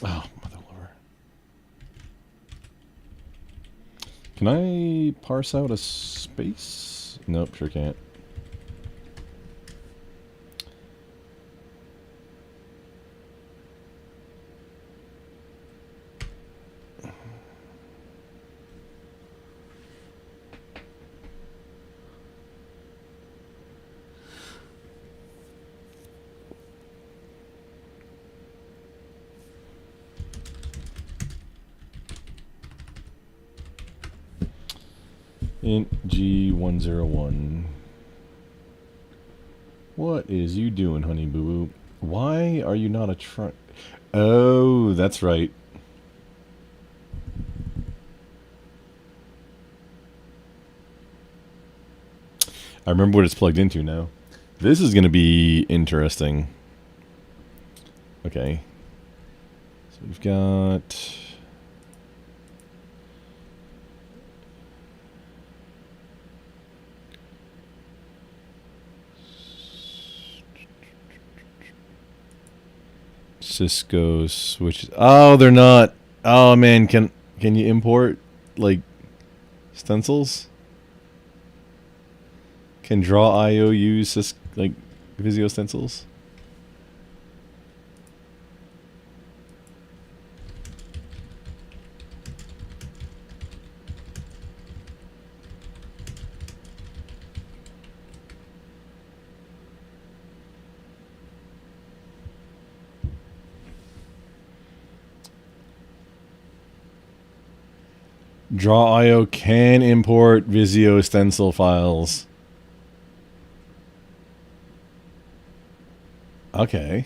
Oh, mother lover. Can I parse out a space? Nope, sure can't. Int G101. What is you doing, honey boo boo? Why are you not a truck? Oh, that's right. I remember what it's plugged into now. This is going to be interesting. Okay. So we've got... Cisco switches. Oh, they're not. Oh man, can you import like stencils? Can draw IO use like Visio stencils? Draw IO can import Visio stencil files. Okay.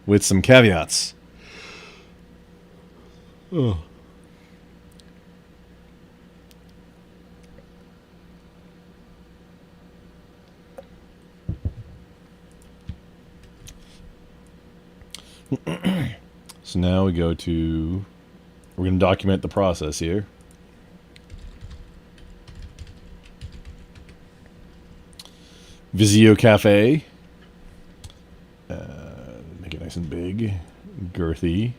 With some caveats. Oh. So now we go to... We're going to document the process here. Visio Cafe. Make it nice and big. Girthy.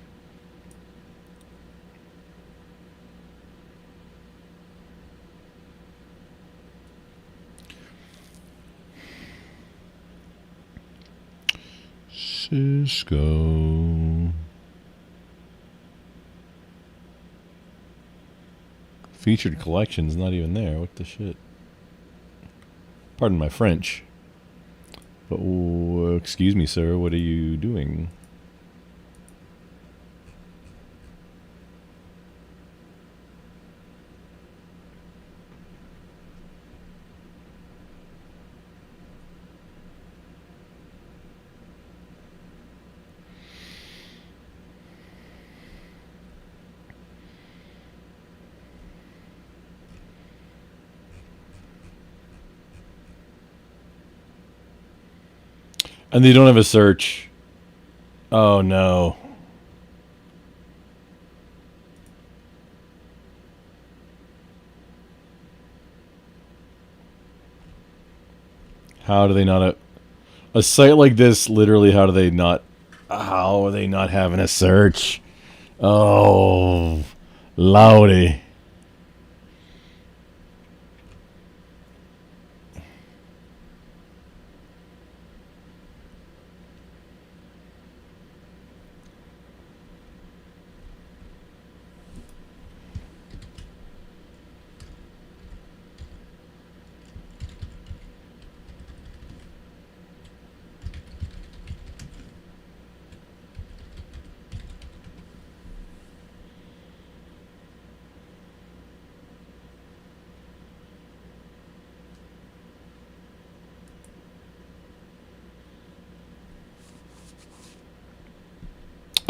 Cisco. Featured collection's not even there. What the shit? Pardon my French. But, excuse me, sir. What are you doing? And they don't have a search. Oh no. How do they not a site like this? Literally, how are they not having a search? Oh, Lowdy.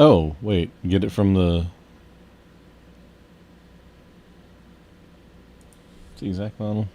Oh, wait. Get it from the... the exact model?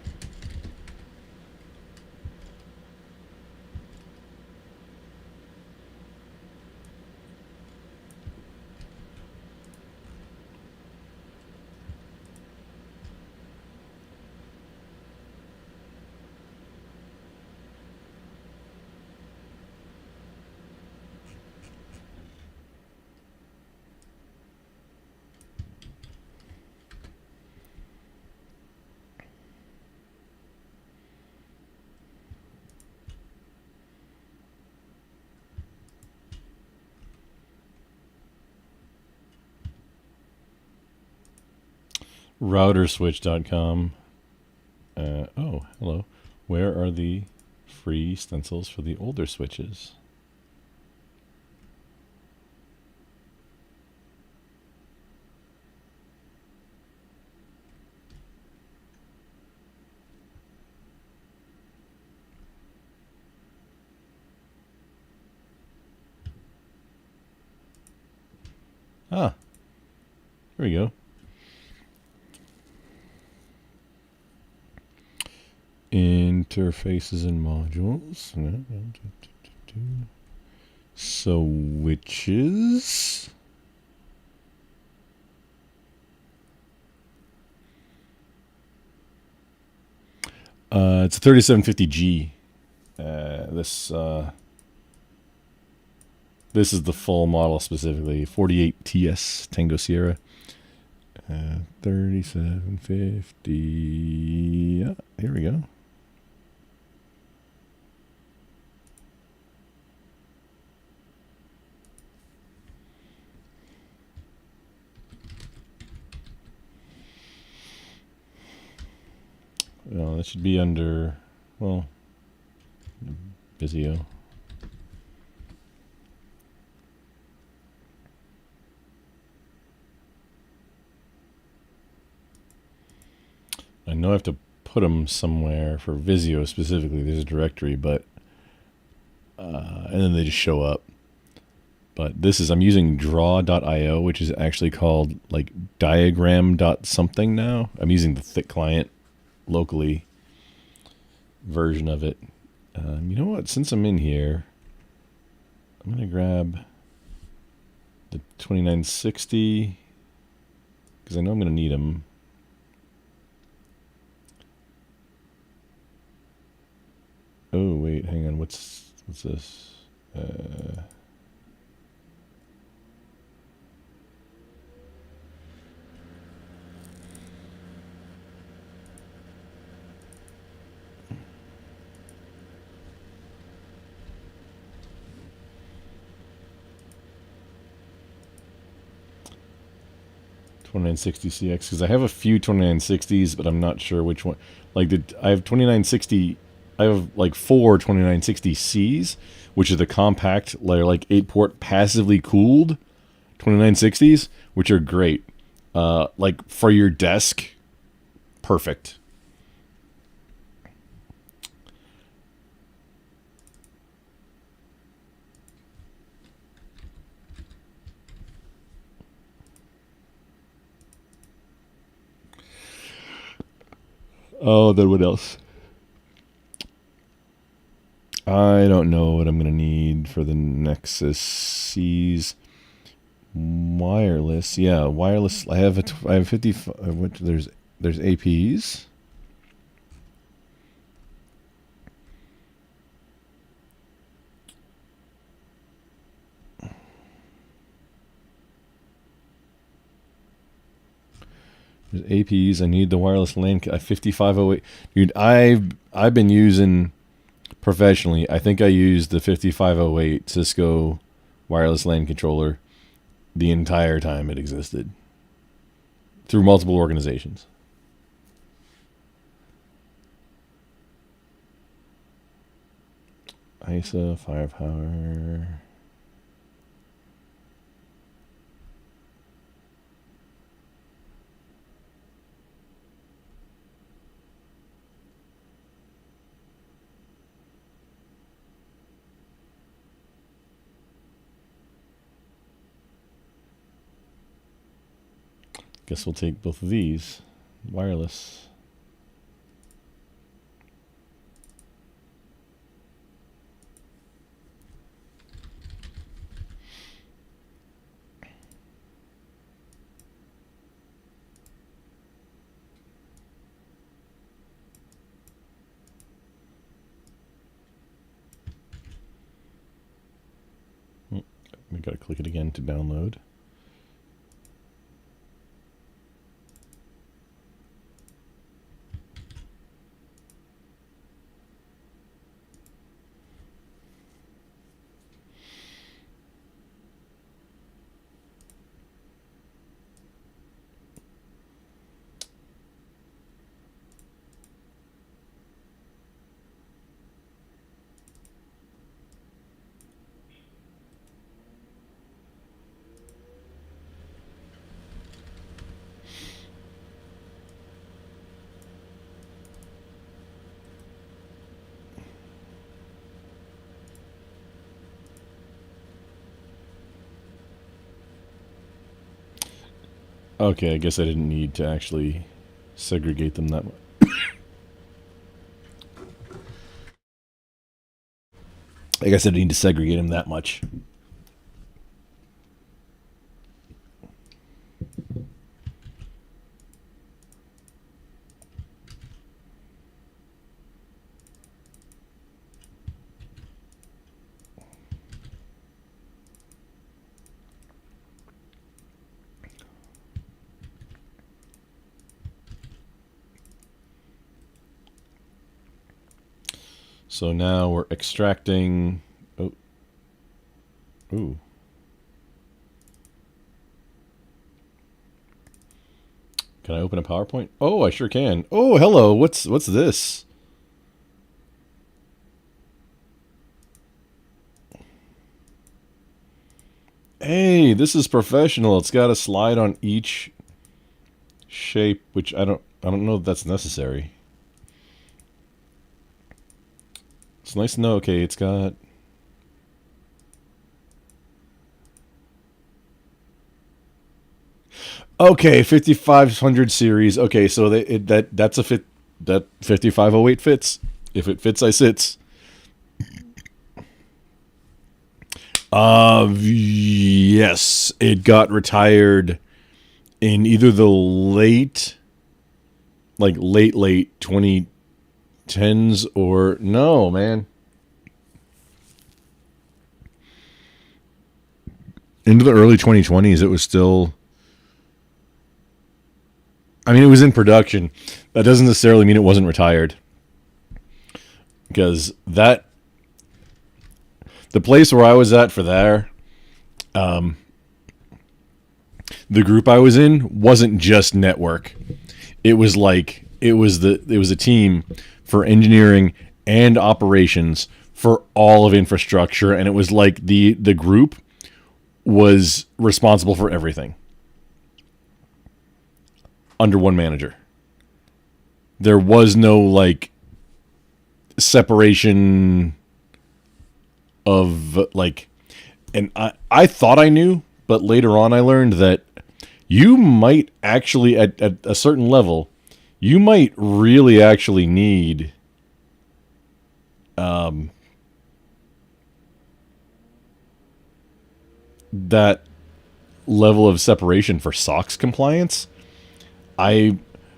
Routerswitch.com. Oh, hello. Where are the free stencils for the older switches? Ah, here we go. Interfaces and modules. Switches. It's a 3750G. This is the full model specifically. 48 TS Tango Sierra. 3750. Yeah, here we go. That should be under, well, Vizio. I know I have to put them somewhere for Vizio specifically. There's a directory, but and then they just show up. But this is, I'm using draw.io, which is actually called like diagram.something now. I'm using the thick client locally version of it. You know what? Since I'm in here, I'm going to grab the 2960 because I know I'm going to need them. Oh, wait, hang on. What's this? 2960CX, because I have a few 2960s, but I'm not sure which one. Like, I have 2960. I have like 4 2960Cs, which are the compact, like 8-port passively cooled 2960s, which are great. Like for your desk, perfect. Oh, then what else? I don't know what I'm going to need for the Nexus C's. Wireless. Yeah, wireless. I have 50. There's APs. There's APs. I need the wireless LAN. 5508. Dude, I've been using professionally. I think I used the 5508 Cisco wireless LAN controller the entire time it existed through multiple organizations. ISA, firepower. Guess we'll take both of these. Wireless. gotta click it again to download. Okay, I guess I didn't need to actually segregate them that much. I guess I didn't need to segregate them that much. So now we're extracting. Oh. Ooh. Can I open a PowerPoint? Oh, I sure can. Oh, hello. What's this? Hey, this is professional. It's got a slide on each shape, which I don't know if that's necessary. It's nice to know. Okay, it's got. Okay, 5500 series. Okay, so that's a fit. That 5508 fits. If it fits, I sits. Yes, it got retired in either the late 2010s or no, man. Into the early 2020s, it was still. I mean, it was in production. That doesn't necessarily mean it wasn't retired. Because the place where I was at for there, the group I was in wasn't just network. It was a team for engineering and operations for all of infrastructure, and it was like the group was responsible for everything under one manager. There was no separation of and I thought I knew, but later on I learned that you might actually at a certain level, you might really actually need that level of separation for SOX compliance.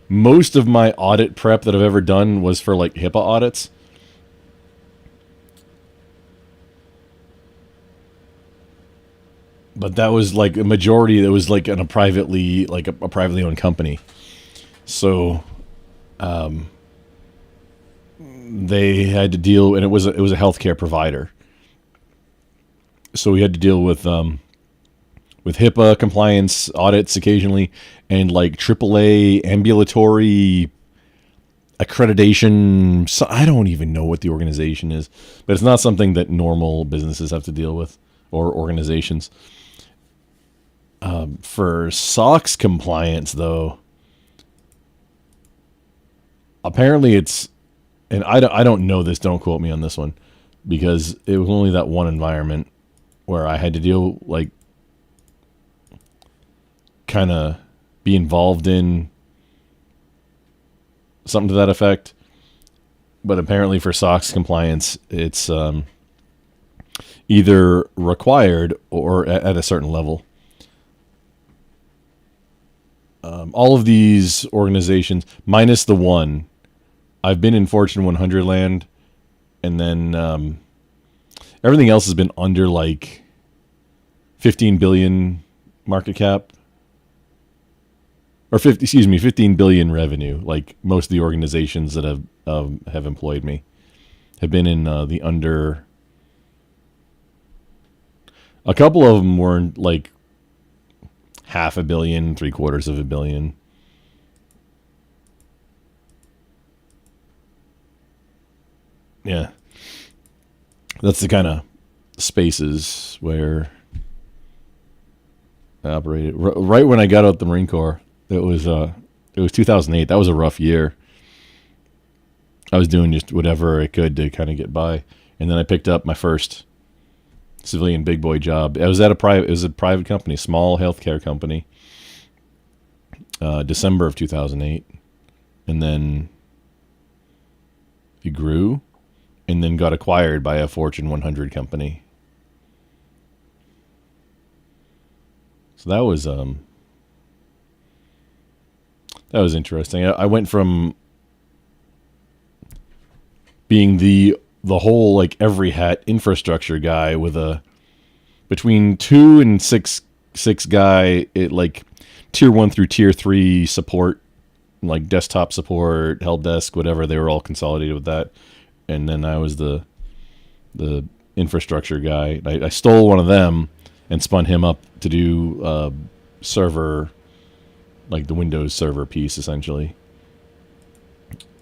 Most of my audit prep that I've ever done was for HIPAA audits. But that was a majority that was in a privately owned company. So they had to deal, and it was a healthcare provider. So we had to deal with HIPAA compliance audits occasionally, and AAA ambulatory accreditation. So I don't even know what the organization is, but it's not something that normal businesses have to deal with, or organizations. For SOX compliance, though, apparently it's, and I don't know this. Don't quote me on this one, because it was only that one environment where I had to deal kind of be involved in something to that effect. But apparently for SOX compliance, it's either required or at a certain level. All of these organizations, minus the one, I've been in Fortune 100 land, and then everything else has been under 15 billion market cap, or 15 billion revenue. Like most of the organizations that have employed me have been in the under. A couple of them were like $500 million, $750 million. Yeah, that's the kind of spaces where I operated. Right when I got out the Marine Corps, it was 2008. That was a rough year. I was doing just whatever I could to kind of get by, and then I picked up my first civilian big boy job. I was at it was a private company, small healthcare company. December of 2008, and then it grew, and then got acquired by a Fortune 100 company. So that was interesting. I went from being the whole like every hat infrastructure guy with a between 2 and 6 guy it like tier 1 through tier 3 support, like desktop support, help desk, whatever. They were all consolidated with that, and then I was the infrastructure guy. I stole one of them and spun him up to do server, like the Windows server piece essentially,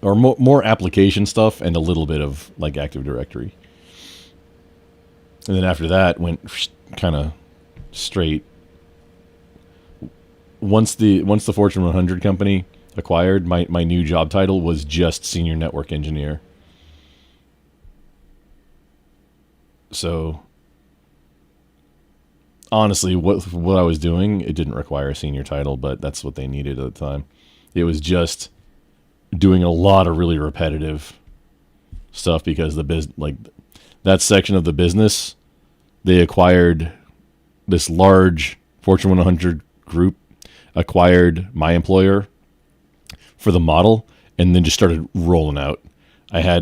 or more application stuff and a little bit of like Active Directory. And then after that went kind of straight. Once the Fortune 100 company acquired, my new job title was just senior network engineer. So honestly, what I was doing, it didn't require a senior title, but that's what they needed at the time. It was just doing a lot of really repetitive stuff because that section of the business, they acquired this large Fortune 100 group, acquired my employer for the model, and then just started rolling out. I had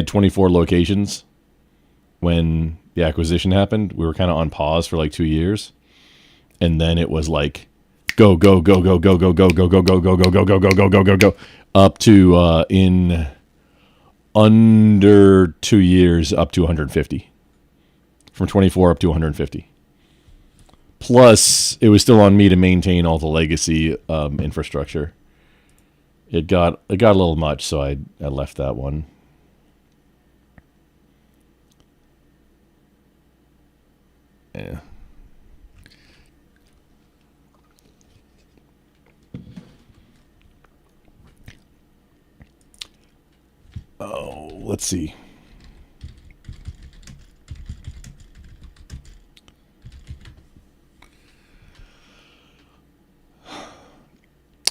24 locations when the acquisition happened. We were kind of on pause for like 2 years, and then it was like go go go go go go go go go go go go go go go go go go go up to in under 2 years up to 150. From 24 up to 150. Plus, it was still on me to maintain all the legacy infrastructure. It got a little much, so I left that one. Yeah. Oh, let's see.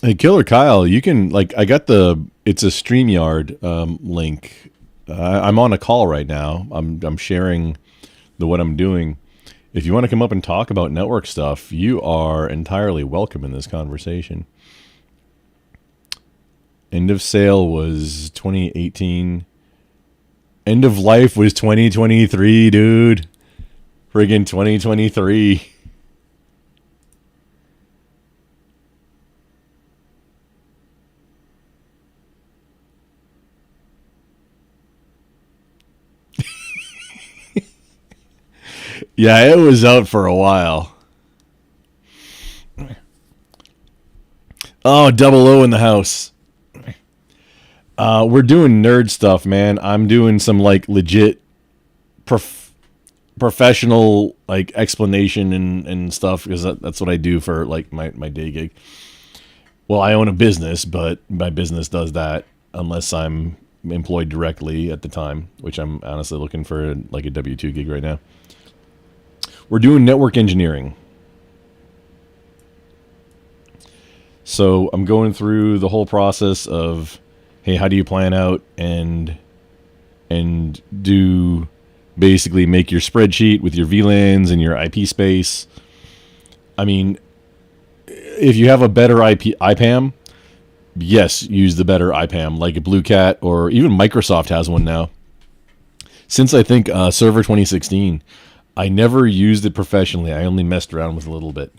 Hey, Killer Kyle, you can I got it's a StreamYard link. I'm on a call right now. I'm sharing what I'm doing. If you want to come up and talk about network stuff, you are entirely welcome in this conversation. End of sale was 2018. End of life was 2023, dude. Friggin' 2023. Yeah, it was out for a while. Oh, double O in the house. We're doing nerd stuff, man. I'm doing some legit professional explanation and stuff because that's what I do for my day gig. Well, I own a business, but my business does that unless I'm employed directly at the time, which I'm honestly looking for a W-2 gig right now. We're doing network engineering. So I'm going through the whole process of, hey, how do you plan out and do basically make your spreadsheet with your VLANs and your IP space. I mean, if you have a better IPAM, yes, use the better IPAM, like a Blue Cat, or even Microsoft has one now. Since I think Server 2016, I never used it professionally. I only messed around with it a little bit.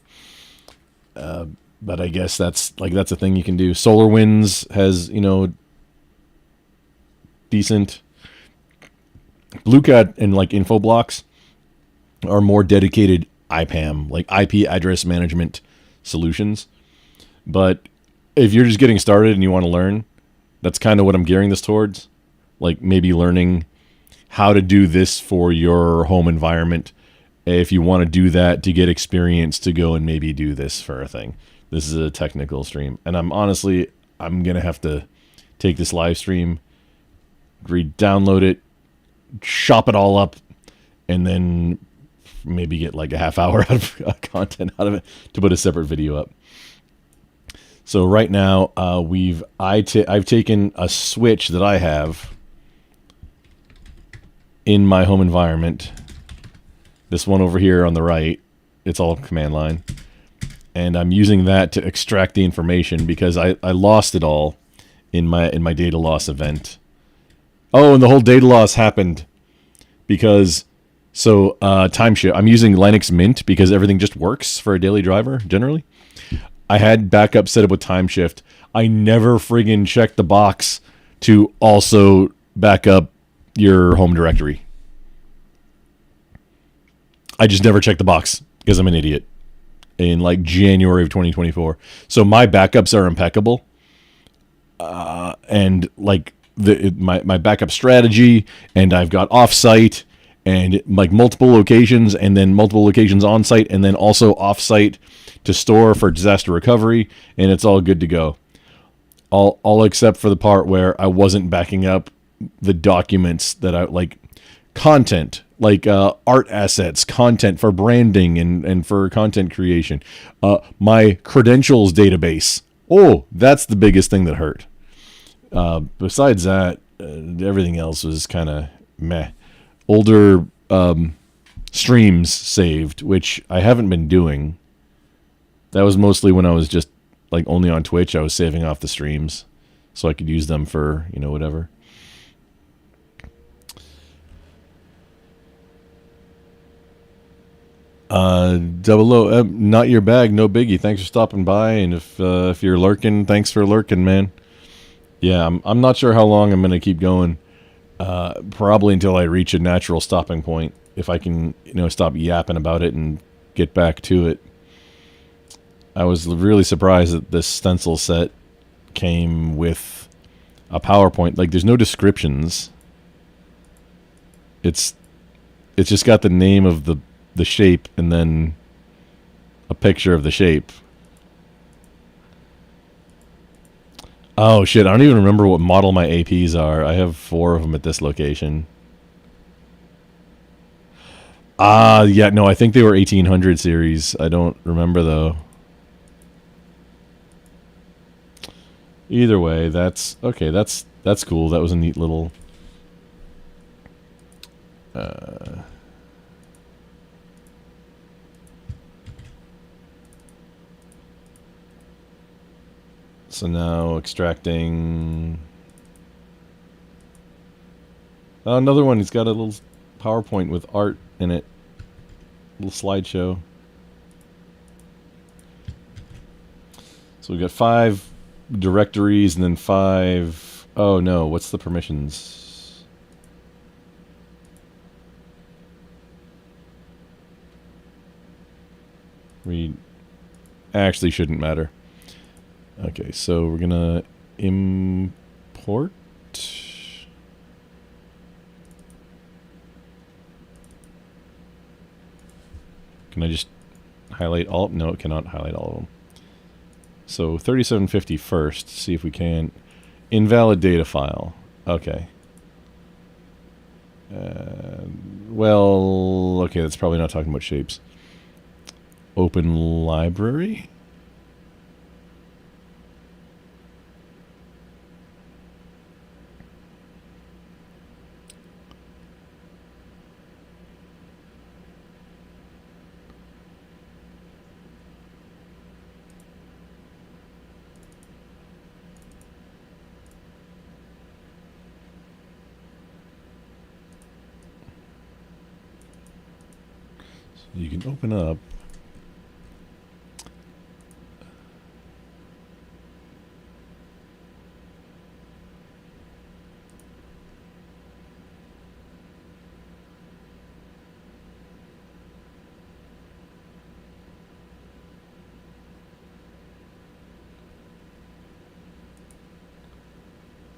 But I guess that's a thing you can do. SolarWinds has, decent. BlueCat and like Infoblox are more dedicated IPAM, like IP address management solutions. But if you're just getting started and you want to learn, that's kind of what I'm gearing this towards. Like maybe learning how to do this for your home environment. If you want to do that to get experience to go and maybe do this for a thing. This is a technical stream. And I'm going to have to take this live stream, re-download it, chop it all up, and then maybe get like a half hour out of content out of it to put a separate video up. So right now, I've taken a switch that I have in my home environment. This one over here on the right, it's all command line. And I'm using that to extract the information because I lost it all in my data loss event. Oh, and the whole data loss happened because time shift. I'm using Linux Mint because everything just works for a daily driver generally. I had backup set up with time shift. I never friggin' checked the box to also back up your home directory. I just never checked the box because I'm an idiot in like January of 2024. So my backups are impeccable. And like my backup strategy, and I've got offsite and like multiple locations, and then multiple locations on site, and then also offsite to store for disaster recovery, and it's all good to go. All except for the part where I wasn't backing up the documents that I like, content, like art assets, content for branding and for content creation. My credentials database. Oh, that's the biggest thing that hurt. Besides that, everything else was kind of meh. Older streams saved, which I haven't been doing. That was mostly when I was just like only on Twitch. I was saving off the streams so I could use them for, whatever. Double O, not your bag, no biggie. Thanks for stopping by, and if you're lurking, thanks for lurking, man. Yeah, I'm not sure how long I'm gonna keep going. Probably until I reach a natural stopping point. If I can, stop yapping about it and get back to it. I was really surprised that this stencil set came with a PowerPoint. Like, there's no descriptions. It's just got the name of the shape and then a picture of the shape. Oh shit, I don't even remember what model my APs are. I have 4 of them at this location. Yeah, no, I think they were 1800 series. I don't remember though. Either way, that's okay. That's cool. That was a neat little so now extracting another one. He's got a little PowerPoint with art in it. Little slideshow. So we've got 5 directories and then 5. Oh no, what's the permissions? We actually shouldn't matter. Okay, so we're gonna import. Can I just highlight all? No, it cannot highlight all of them. So 3750 first, see if we can. Invalid data file. Okay. Well, okay, that's probably not talking about shapes. Open library? You can open up.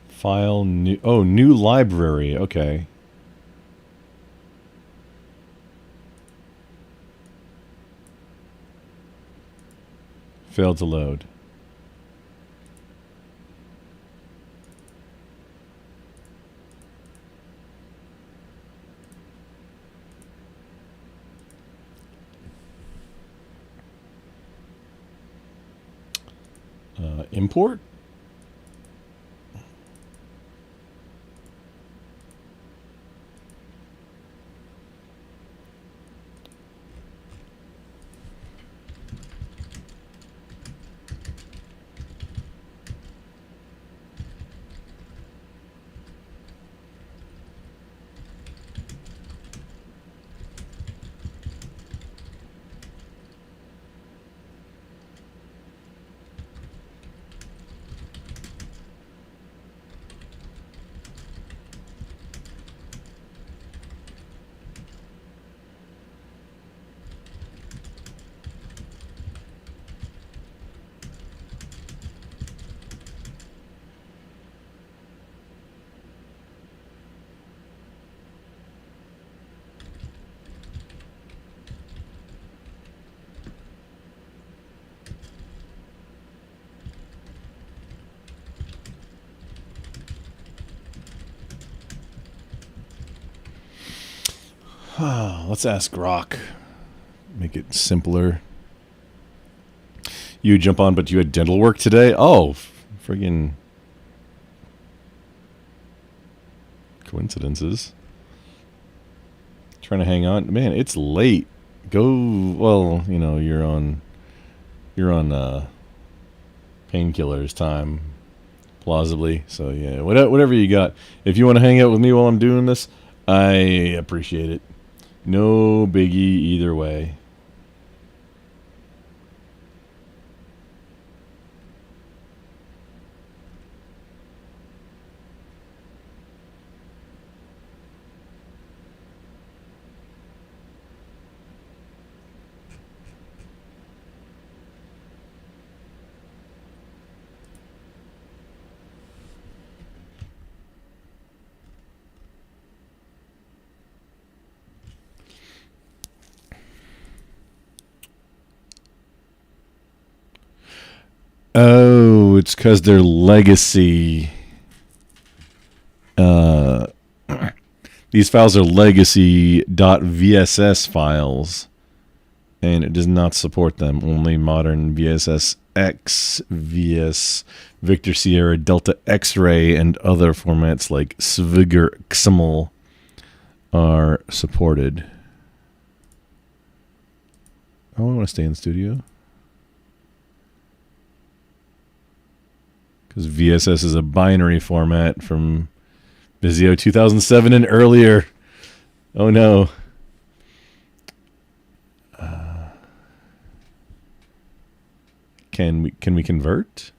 File new. Oh, new library. Okay. Failed to load. Import? Let's ask Grok. Make it simpler. You jump on, but you had dental work today? Oh, friggin' coincidences. Trying to hang on. Man, it's late. Go, well, you know, you're on painkillers time, plausibly. So, yeah, whatever you got. If you want to hang out with me while I'm doing this, I appreciate it. No biggie either way. Oh, it's because they're legacy. These files are legacy.vss files, and it does not support them. Only modern VSSX, VS, Victor Sierra, Delta X-Ray, and other formats like Svigger XML are supported. Oh, I want to stay in the studio. Because VSS is a binary format from Visio 2007 and earlier. Oh no. Can we convert?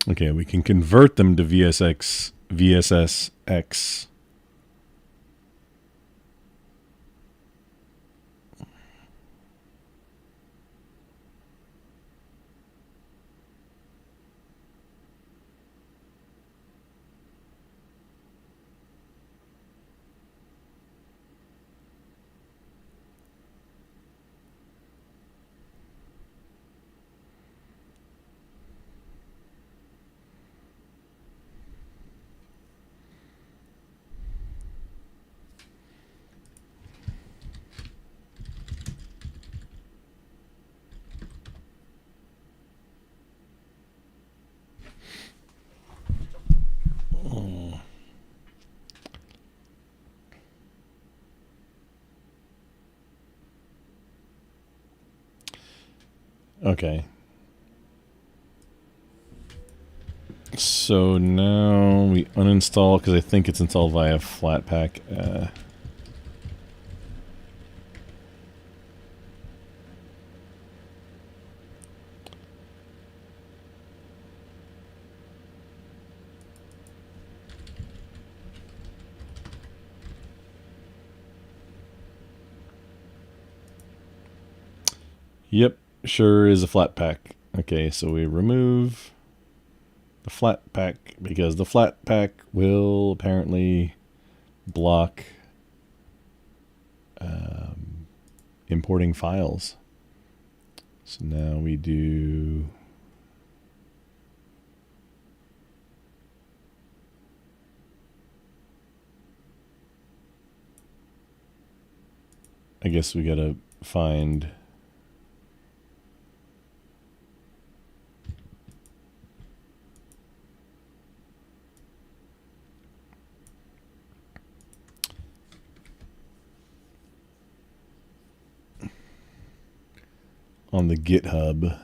Okay, we can convert them to VSSX. Okay. So now we uninstall because I think it's installed via Flatpak. Yep, sure is a Flatpak. Okay, so we remove the Flatpak because the Flatpak will apparently block importing files. So now we do I guess we gotta find on the GitHub.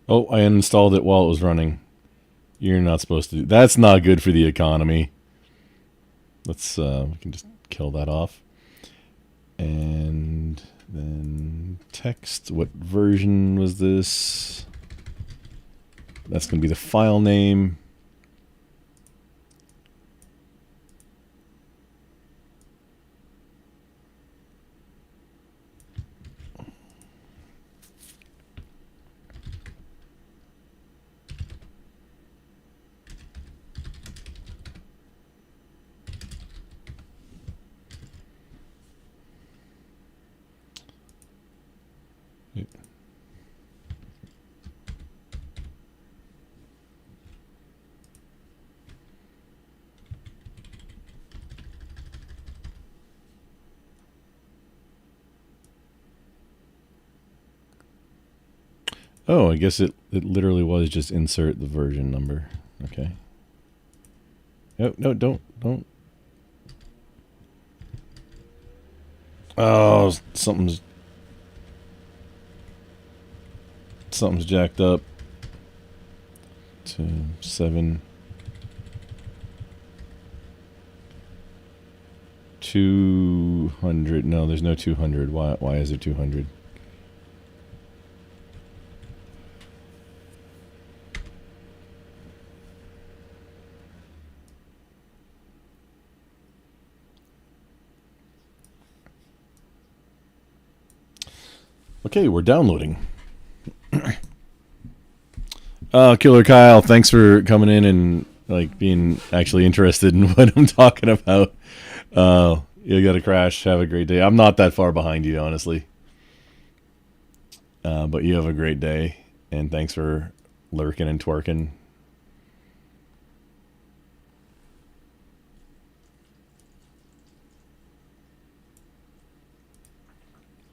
Oh, I uninstalled it while it was running. You're not supposed to do. That's not good for the economy. Let's we can just kill that off. And then text. What version was this? That's going to be the file name. Oh, I guess it literally was just insert the version number. Okay. No, don't. Oh, something's jacked up. 7 200. No, there's no 200. Why is there 200? Okay, we're downloading. Killer Kyle, thanks for coming in and like being actually interested in what I'm talking about. You got to crash. Have a great day. I'm not that far behind you, honestly. But you have a great day, and thanks for lurking and twerking.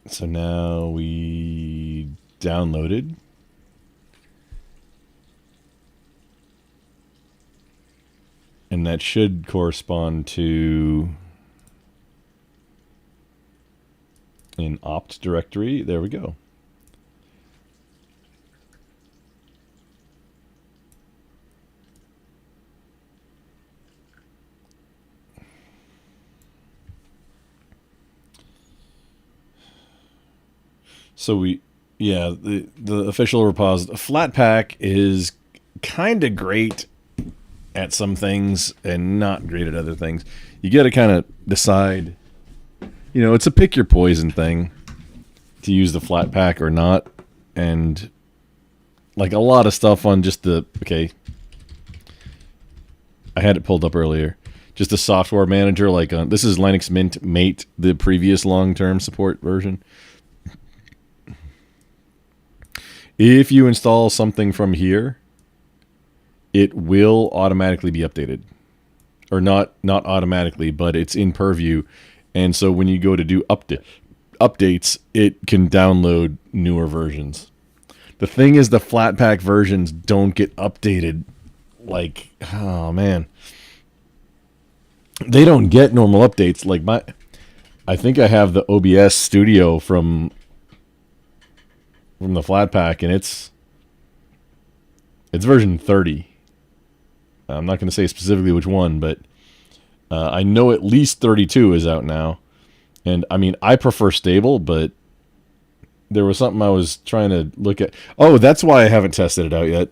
So now we downloaded. And that should correspond to an opt directory. There we go. So the official repository. Flatpak is kind of great at some things and not great at other things. You got to kind of decide. You know, it's a pick your poison thing to use the Flatpak or not. And like a lot of stuff on just the, okay, I had it pulled up earlier. just a software manager. Like this is Linux Mint Mate, the previous long-term support version. If you install something from here, it will automatically be updated. Or not automatically, but it's in purview. And so when you go to do updates, it can download newer versions. The thing is, the Flatpak versions don't get updated. Like, oh man. They don't get normal updates. Like I think I have the OBS Studio from the Flatpak, and it's version 30. I'm not going to say specifically which one, but I know at least 32 is out now. And I mean, I prefer stable, but there was something I was trying to look at. Oh, that's why I haven't tested it out yet.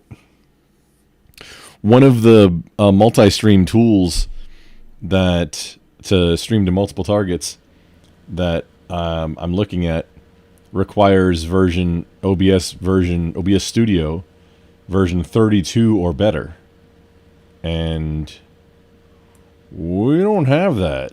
One of the multi-stream tools that to stream to multiple targets that I'm looking at requires OBS Studio version 32 or better. And we don't have that.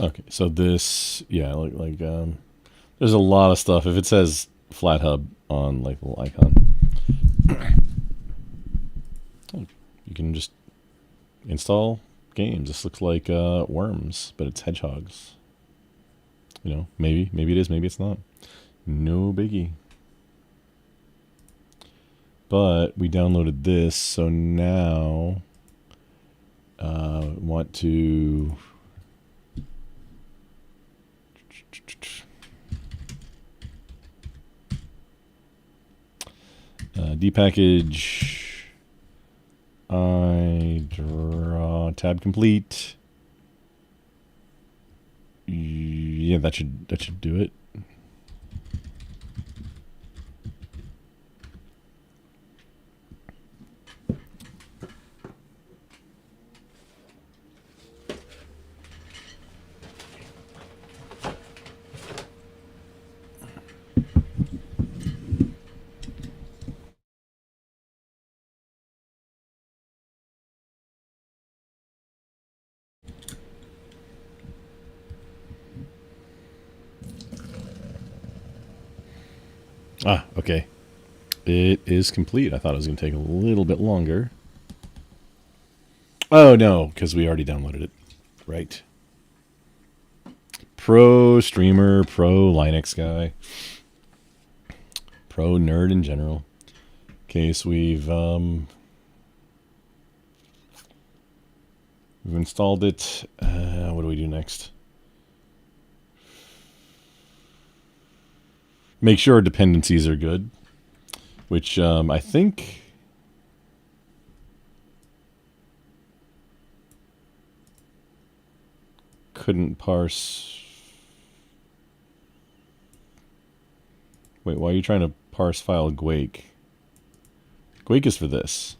Okay, so this, yeah, there's a lot of stuff. If it says Flat Hub on like the little icon, you can just install games. This looks like worms, but it's hedgehogs. You know, maybe it is, maybe it's not. No biggie. But we downloaded this, so now want to depackage. I draw tab complete. Yeah, that should do it. Ah, okay. It is complete. I thought it was going to take a little bit longer. Oh, no, because we already downloaded it. Right. Pro streamer, pro Linux guy. Pro nerd in general. Okay, so we've installed it. What do we do next? Make sure our dependencies are good, which I think couldn't parse. Wait, why are you trying to parse file Quake? Quake is for this.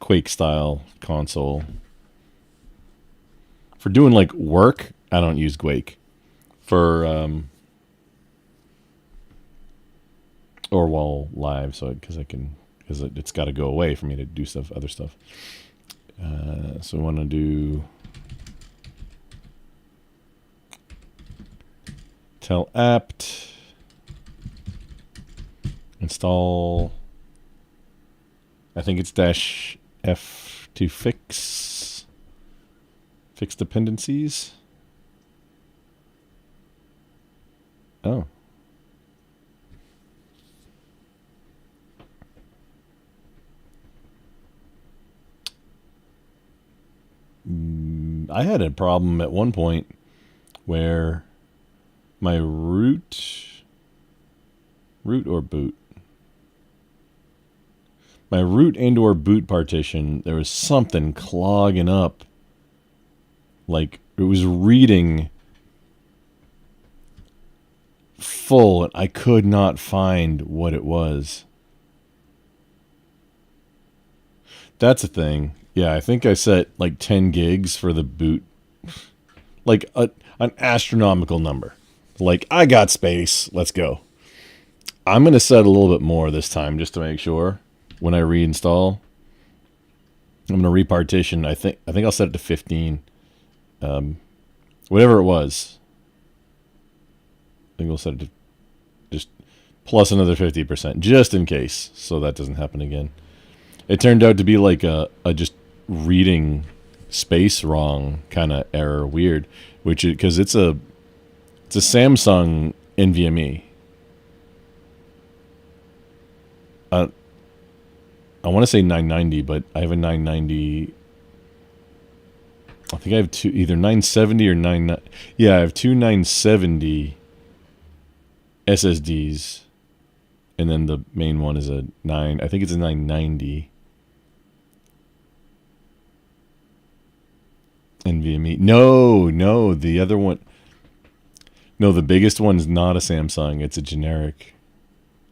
Quake style console. For doing like work, I don't use Quake. For or while live, so because it's got to go away for me to do other stuff. So we want to do tell apt install. I think it's -F to fix dependencies. Oh. I had a problem at one point where my root or boot, my root and or boot partition, there was something clogging up. Like it was reading full and I could not find what it was. That's a thing. Yeah, I think I set like 10 gigs for the boot. Like an astronomical number. Like, I got space. Let's go. I'm going to set a little bit more this time just to make sure when I reinstall. I'm going to repartition. I think I'll set it to 15. Whatever it was. I think we'll set it to just plus another 50% just in case, so that doesn't happen again. It turned out to be like a just reading space wrong kind of error, weird, which because it's a Samsung NVMe. I want to say 990, but I have a 990. I think I have two, either 970 or 99. Yeah, I have two 970 SSDs, and then the main one is a 9. I think it's a 990 NVMe. No, the other one. No, the biggest one's not a Samsung. It's a generic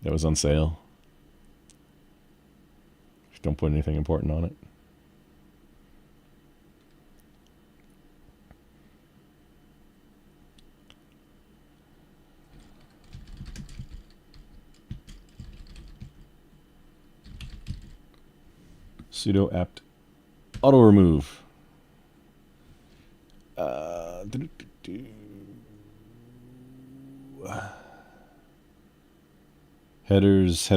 that was on sale. Just don't put anything important on it. Sudo apt auto remove. Headers.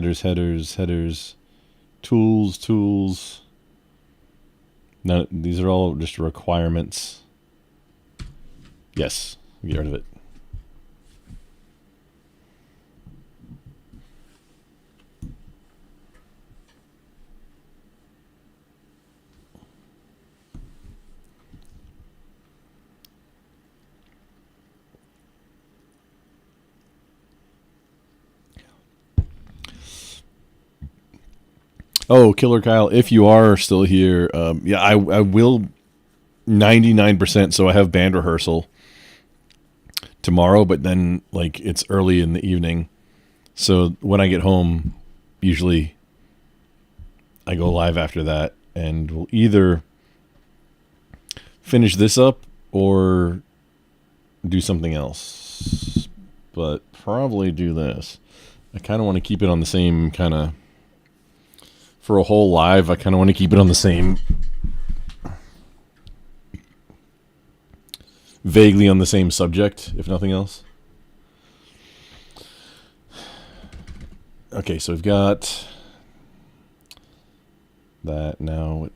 Tools. No, these are all just requirements. Yes, get rid of it. Oh, Killer Kyle, if you are still here, yeah, I will 99%. So I have band rehearsal tomorrow, but then like it's early in the evening. So when I get home, usually I go live after that, and we'll either finish this up or do something else. But probably do this. I kind of want to keep it on the same kind of. For a whole live, I kind of want to keep it on the same, vaguely on the same subject, if nothing else. Okay, so we've got that now.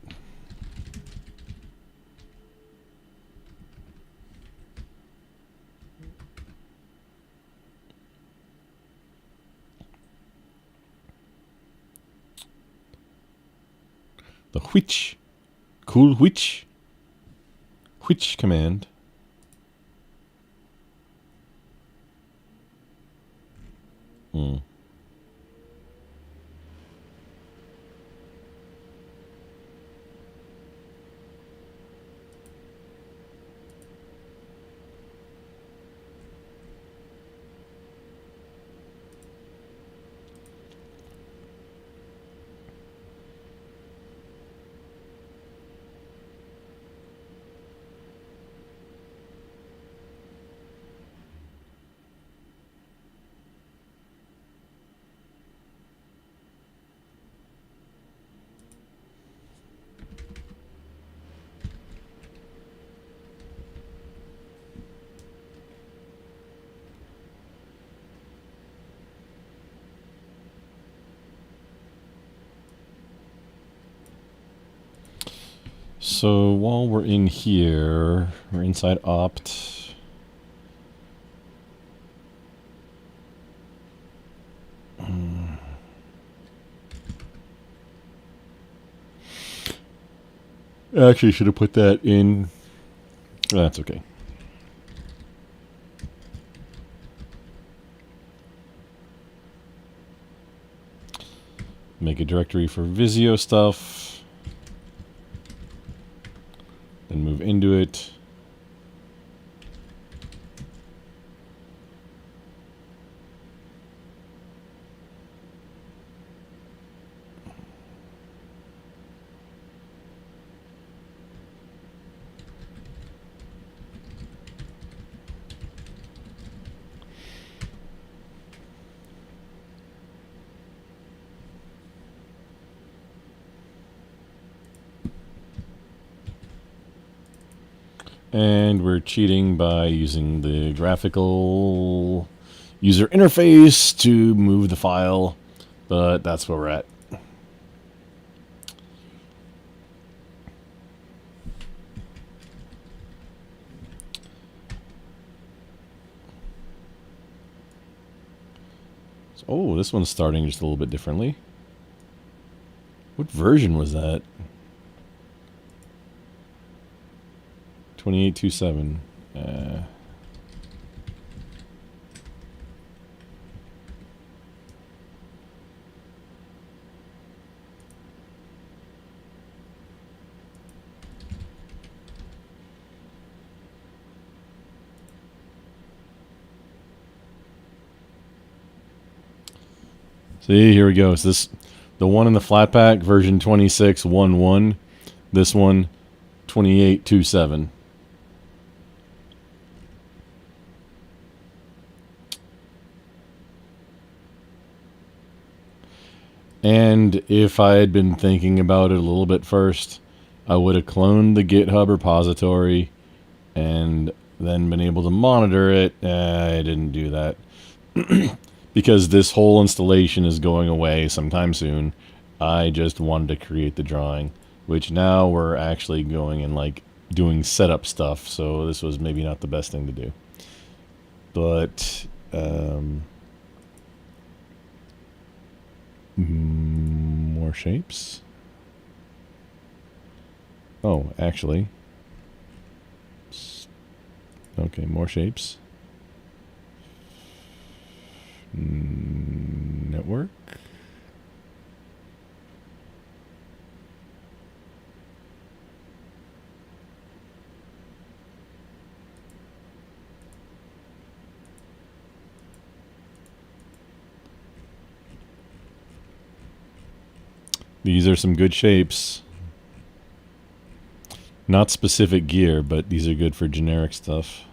The which command. So while we're in here, we're inside opt. Actually, should have put that in. That's okay. Make a directory for Visio stuff. Then move into it. And we're cheating by using the graphical user interface to move the file, but that's where we're at. So, oh, this one's starting just a little bit differently. What version was that? 2827. See, here we go. So this, the one in the flat pack, version 26.11. This one, 28.27. And if I had been thinking about it a little bit first, I would have cloned the GitHub repository and then been able to monitor it. I didn't do that. Because this whole installation is going away sometime soon. I just wanted to create the drawing, which now we're actually going and like doing setup stuff. So this was maybe not the best thing to do. But more shapes. Oh, actually. Okay, more shapes. Network. These are some good shapes. Not specific gear, but these are good for generic stuff.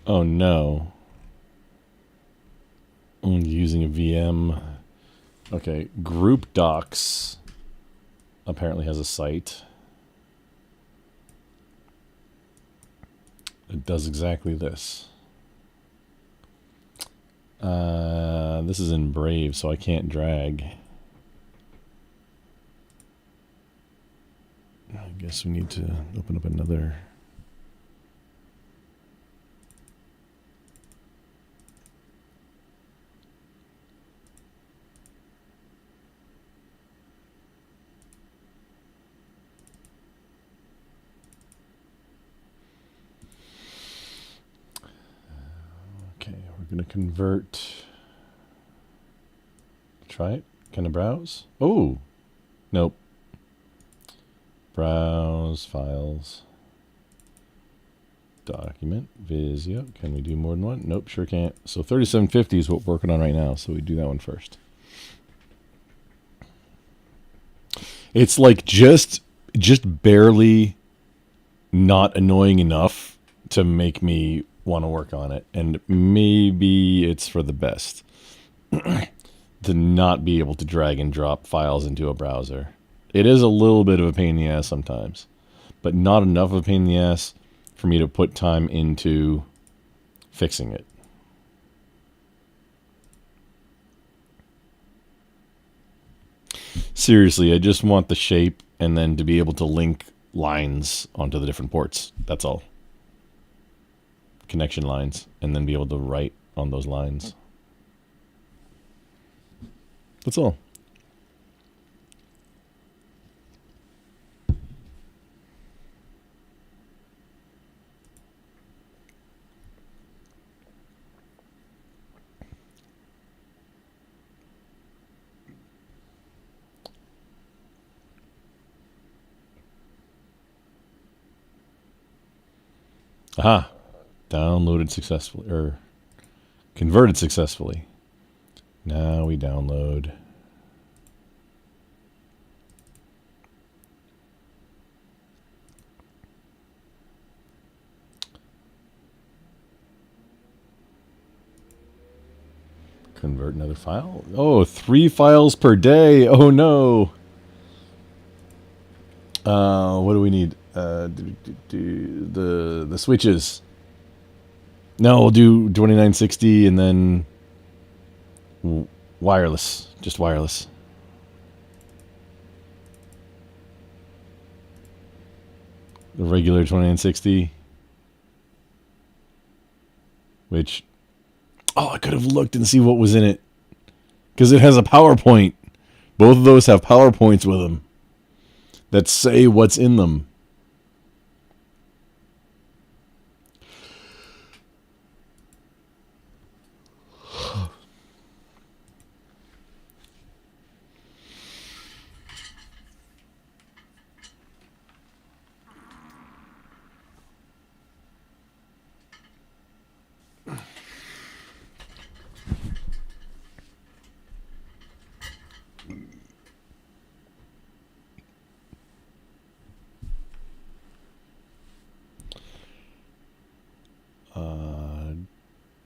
Oh no. I'm using a VM. Okay, Group Docs apparently has a site. It does exactly this. This is in Brave, so I can't drag. I guess we need to open up another. gonna convert. Try it. Can I browse? Oh, nope. Browse files. Document. Visio. Can we do more than one? Nope, sure can't. So 3750 is what we're working on right now. So we do that one first. It's like just barely not annoying enough to make me want to work on it. And maybe it's for the best to not be able to drag and drop files into a browser. It is a little bit of a pain in the ass sometimes, but not enough of a pain in the ass for me to put time into fixing it. Seriously, I just want the shape and then to be able to link lines onto the different ports. That's all. Connection lines, and then be able to write on those lines. That's all. Aha. Downloaded successfully, or converted successfully. Now we download. Convert another file. Oh, 3 files per day. Oh no. What do we need? The switches. No, we'll do 2960 and then wireless. Just wireless. The regular 2960. Which... Oh, I could have looked and see what was in it. Because it has a PowerPoint. Both of those have PowerPoints with them that say what's in them.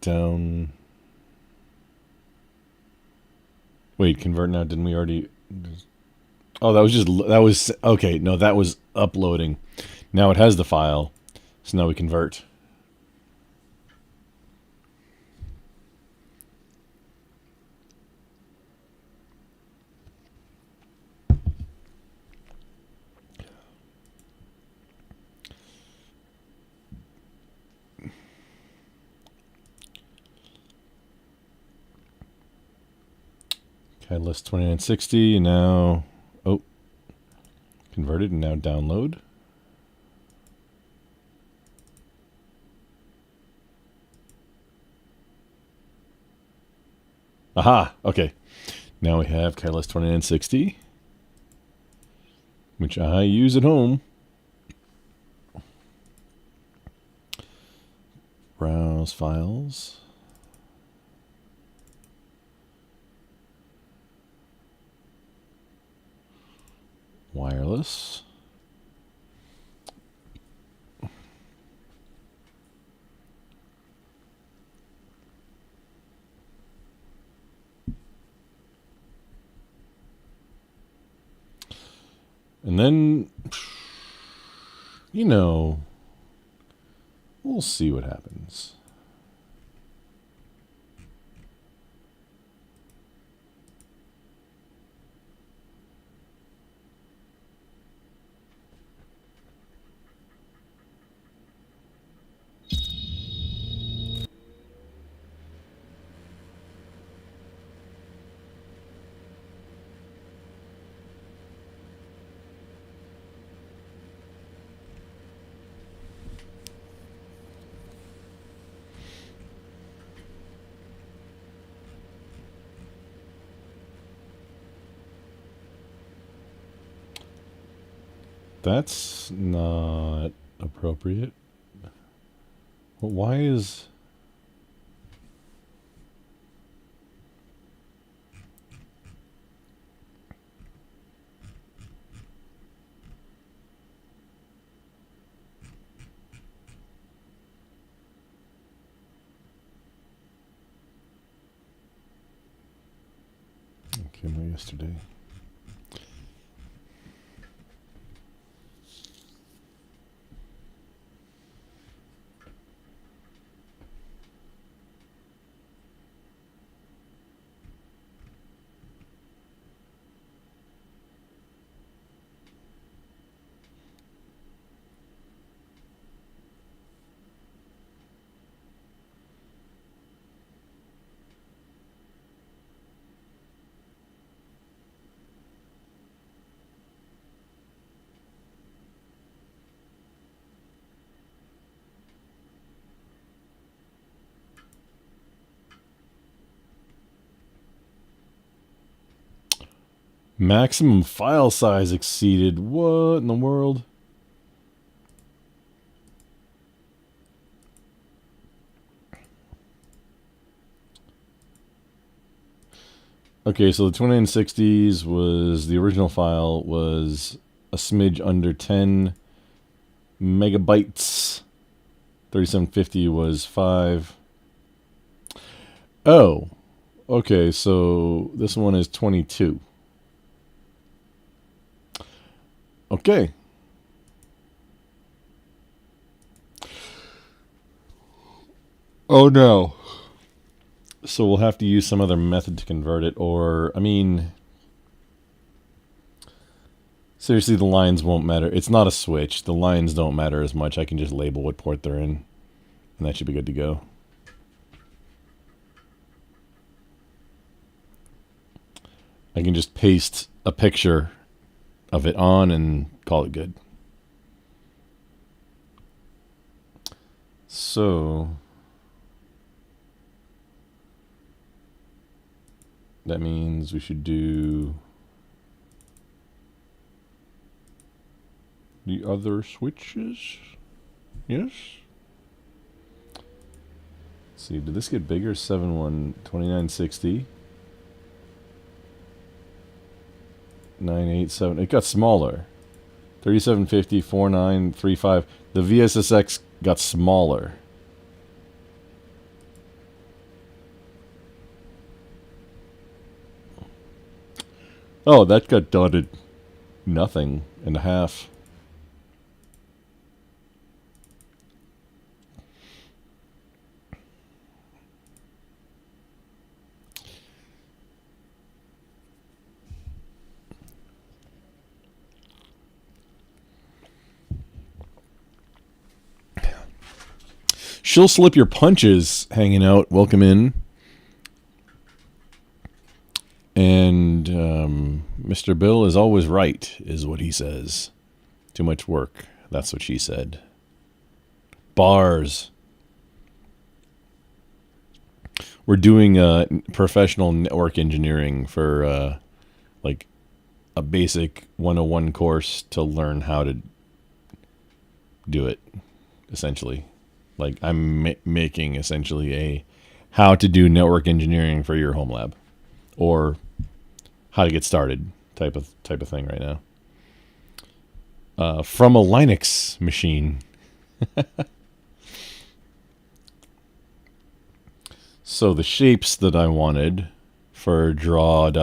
Down. Wait, convert now. Didn't we already? Oh, that was okay. No, that was uploading. Now it has the file, so now we convert. Catalyst 2960, and now, oh, converted, and now download. Aha, okay. Now we have Catalyst 2960, which I use at home. Browse files. Wireless. And then, you know, we'll see what happens. That's not appropriate. Well, why is... Okay, my yesterday. Maximum file size exceeded. What in the world? Okay, so the 2960s was the original file was a smidge under 10 megabytes. 3750 was 5. Oh, okay, so this one is 22. Okay. Oh no. So we'll have to use some other method to convert it, or, I mean, seriously, the lines won't matter. It's not a switch. The lines don't matter as much. I can just label what port they're in, and that should be good to go. I can just paste a picture of it on and call it good. So that means we should do the other switches. Yes. Let's see, did this get bigger? 2960. 987. It got smaller. 3750, 4935. The VSSX got smaller. Oh, that got dotted nothing and a half. She'll slip your punches hanging out. Welcome in. And Mr. Bill is always right, is what he says. Too much work. That's what she said. Bars. We're doing professional network engineering for like a basic 101 course to learn how to do it, essentially. Like I'm making essentially a how to do network engineering for your home lab, or how to get started type of thing right now. From a Linux machine. So the shapes that I wanted for draw.io,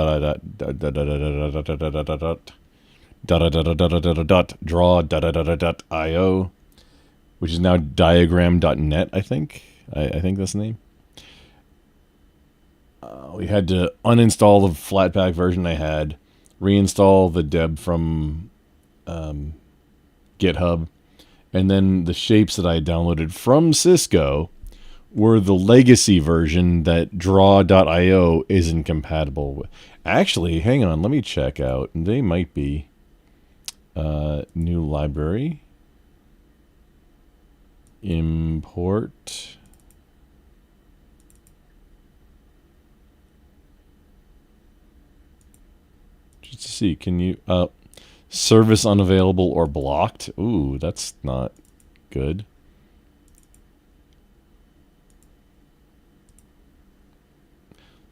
which is now diagram.net, I think. I think that's the name. We had to uninstall the Flatpak version I had, reinstall the deb from GitHub, and then the shapes that I downloaded from Cisco were the legacy version that draw.io isn't compatible with. Actually, hang on, let me check out. They might be. New library. Import. Just to see, can you... Service unavailable or blocked. Ooh, that's not good.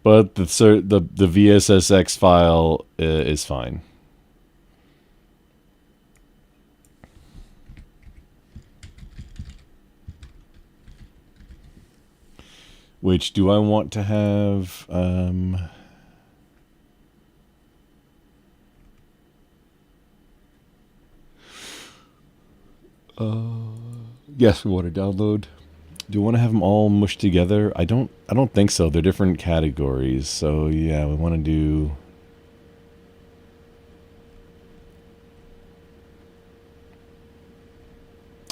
But the VSSX file is fine. Which do I want to have? Yes, we want to download. Do you want to have them all mushed together? I don't think so. They're different categories. So yeah, we want to do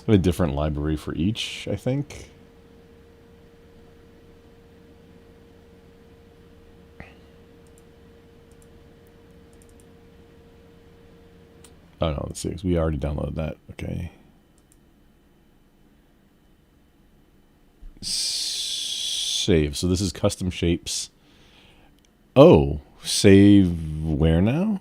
a different library for each, I think. Oh no, let's see. We already downloaded that. Okay. Save. So this is custom shapes. Oh, save where now?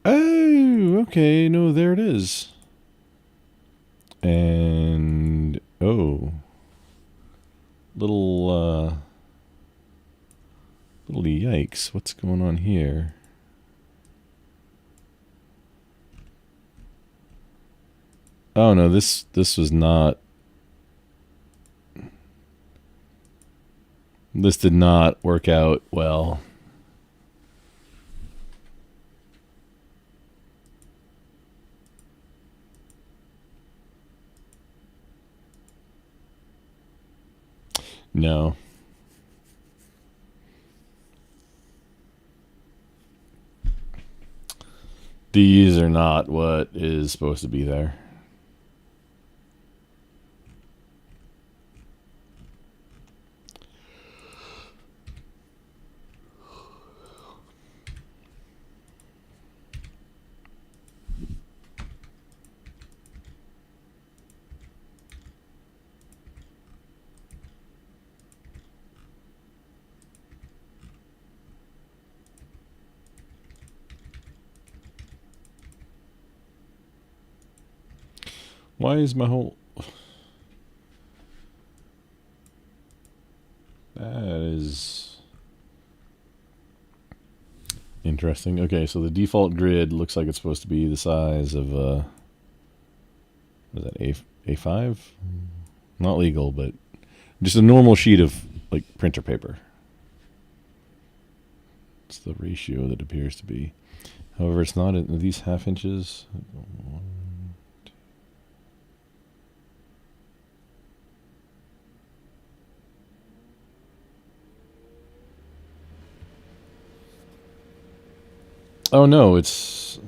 Oh, okay. No, there it is. And oh, little yikes. What's going on here? Oh no, this was not. This did not work out well. No. These are not what is supposed to be there. Why is my whole... That is interesting. Okay, so the default grid looks like it's supposed to be the size of what is that, A5? Not legal, but just a normal sheet of like printer paper. It's the ratio that appears to be. However, it's not at these half inches. Oh no, it's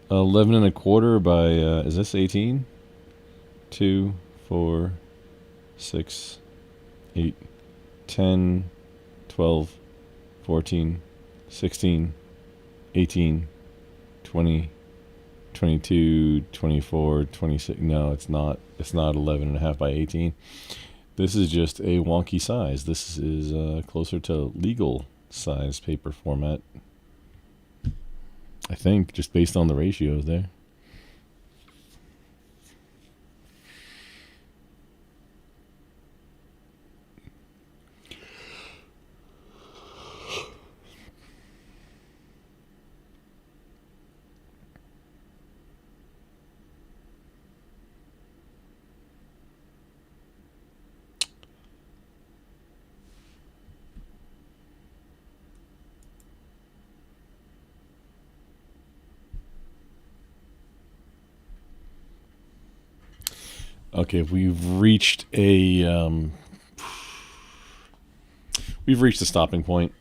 11 and a quarter by, is this 18? 2, 4, 6, 8, 10, 12, 14, 16, 18, 20, 22, 24, 26. No, it's not. It's not 11 and a half by 18. This is just a wonky size. This is closer to legal size paper format. I think, just based on the ratios there. Okay, we've reached a stopping point.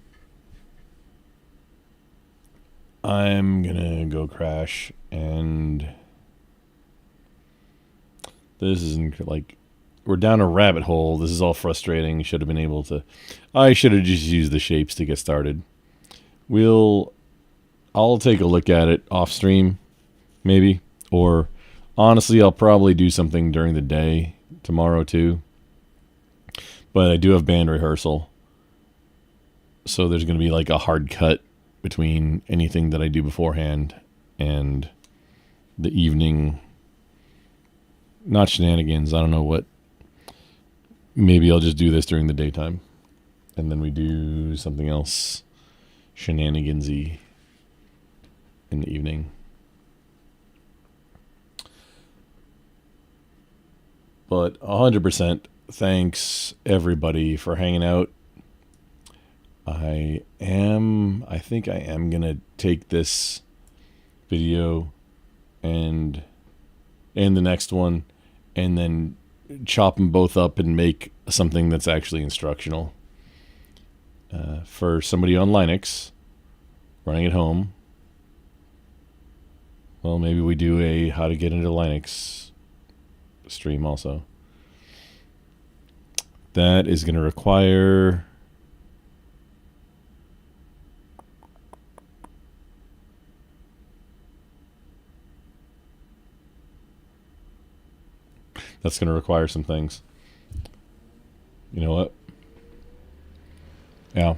I'm gonna go crash, and this isn't like we're down a rabbit hole. This is all frustrating. Should have been able to. I should have just used the shapes to get started. I'll take a look at it off stream, maybe, or honestly, I'll probably do something during the day tomorrow too. But I do have band rehearsal, so there's going to be like a hard cut between anything that I do beforehand and the evening. Not shenanigans. I don't know what. Maybe I'll just do this during the daytime, and then we do something else shenanigansy in the evening. But 100% thanks everybody for hanging out. I think I am gonna take this video and the next one and then chop them both up and make something that's actually instructional. For somebody on Linux running at home, well, maybe we do a how to get into Linux stream also. That is going to require some things. You know what? Yeah.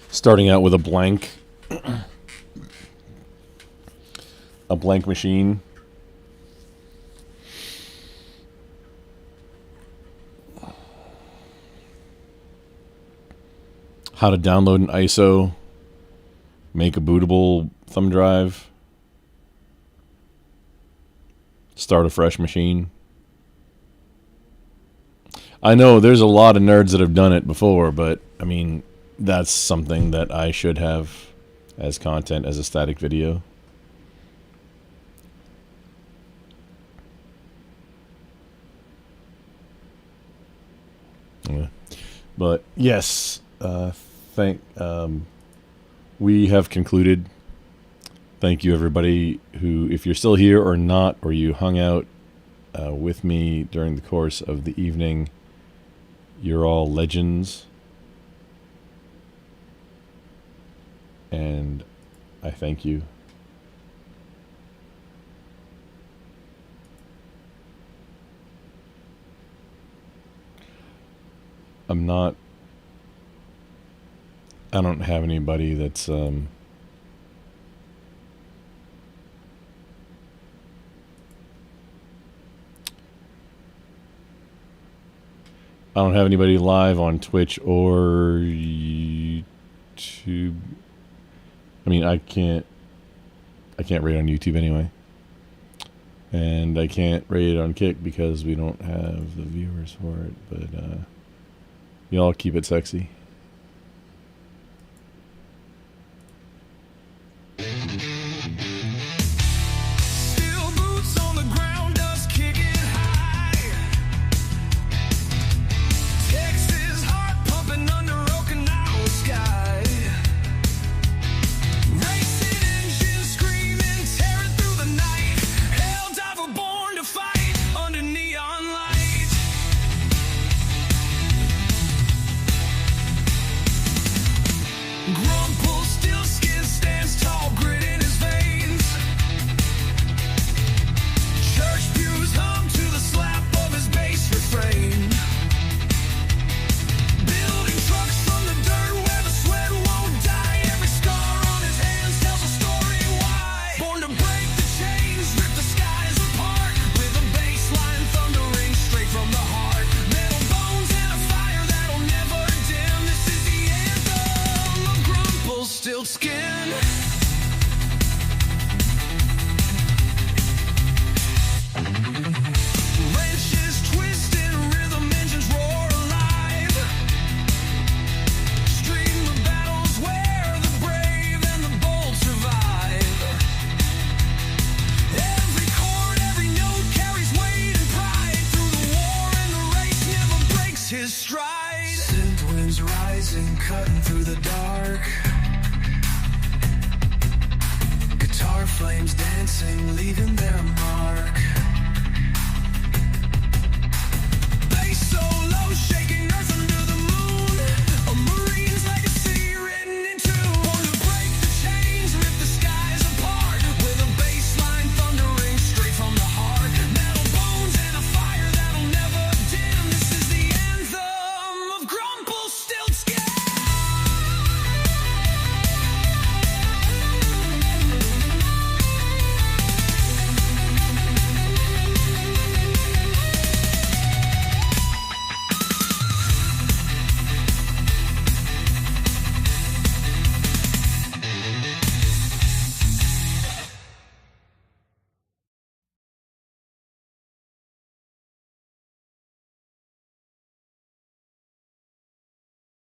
Starting out with a blank machine. How to download an ISO, make a bootable thumb drive, start a fresh machine. I know there's a lot of nerds that have done it before, but I mean, that's something that I should have as content as a static video. Yeah. But yes, we have concluded. Thank you, everybody who, if you're still here or not, or you hung out with me during the course of the evening, you're all legends. And I thank you. I don't have anybody that's I don't have anybody live on Twitch or YouTube. I mean, I can't rate on YouTube anyway. And I can't rate it on Kick because we don't have the viewers for it. But y'all keep it sexy. Steel boots on the ground, dust kicking high. Texas heart pumping under Okinawa sky. Racing engines screaming, tearing through the night. Hell diver born to fight under neon light. Grump still skin stands tall, grit in his veins. Church pews hum to the slap of his bass refrain. Building trucks from the dirt where the sweat won't die. Every scar on his hands tells a story why. Born to break the chains, rip the skies apart. With a bass line thundering straight from the heart. Metal bones and a fire that'll never dim. This is the anthem of Grumple's still skin. Wrenches twisting, rhythm engines roar alive. Stream of battles where the brave and the bold survive. Every chord, every note carries weight and pride. Through the war and the race never breaks his stride. Synth winds rising, cutting through the dark. Guitar flames dancing, leaving their mark. Bass solo shake.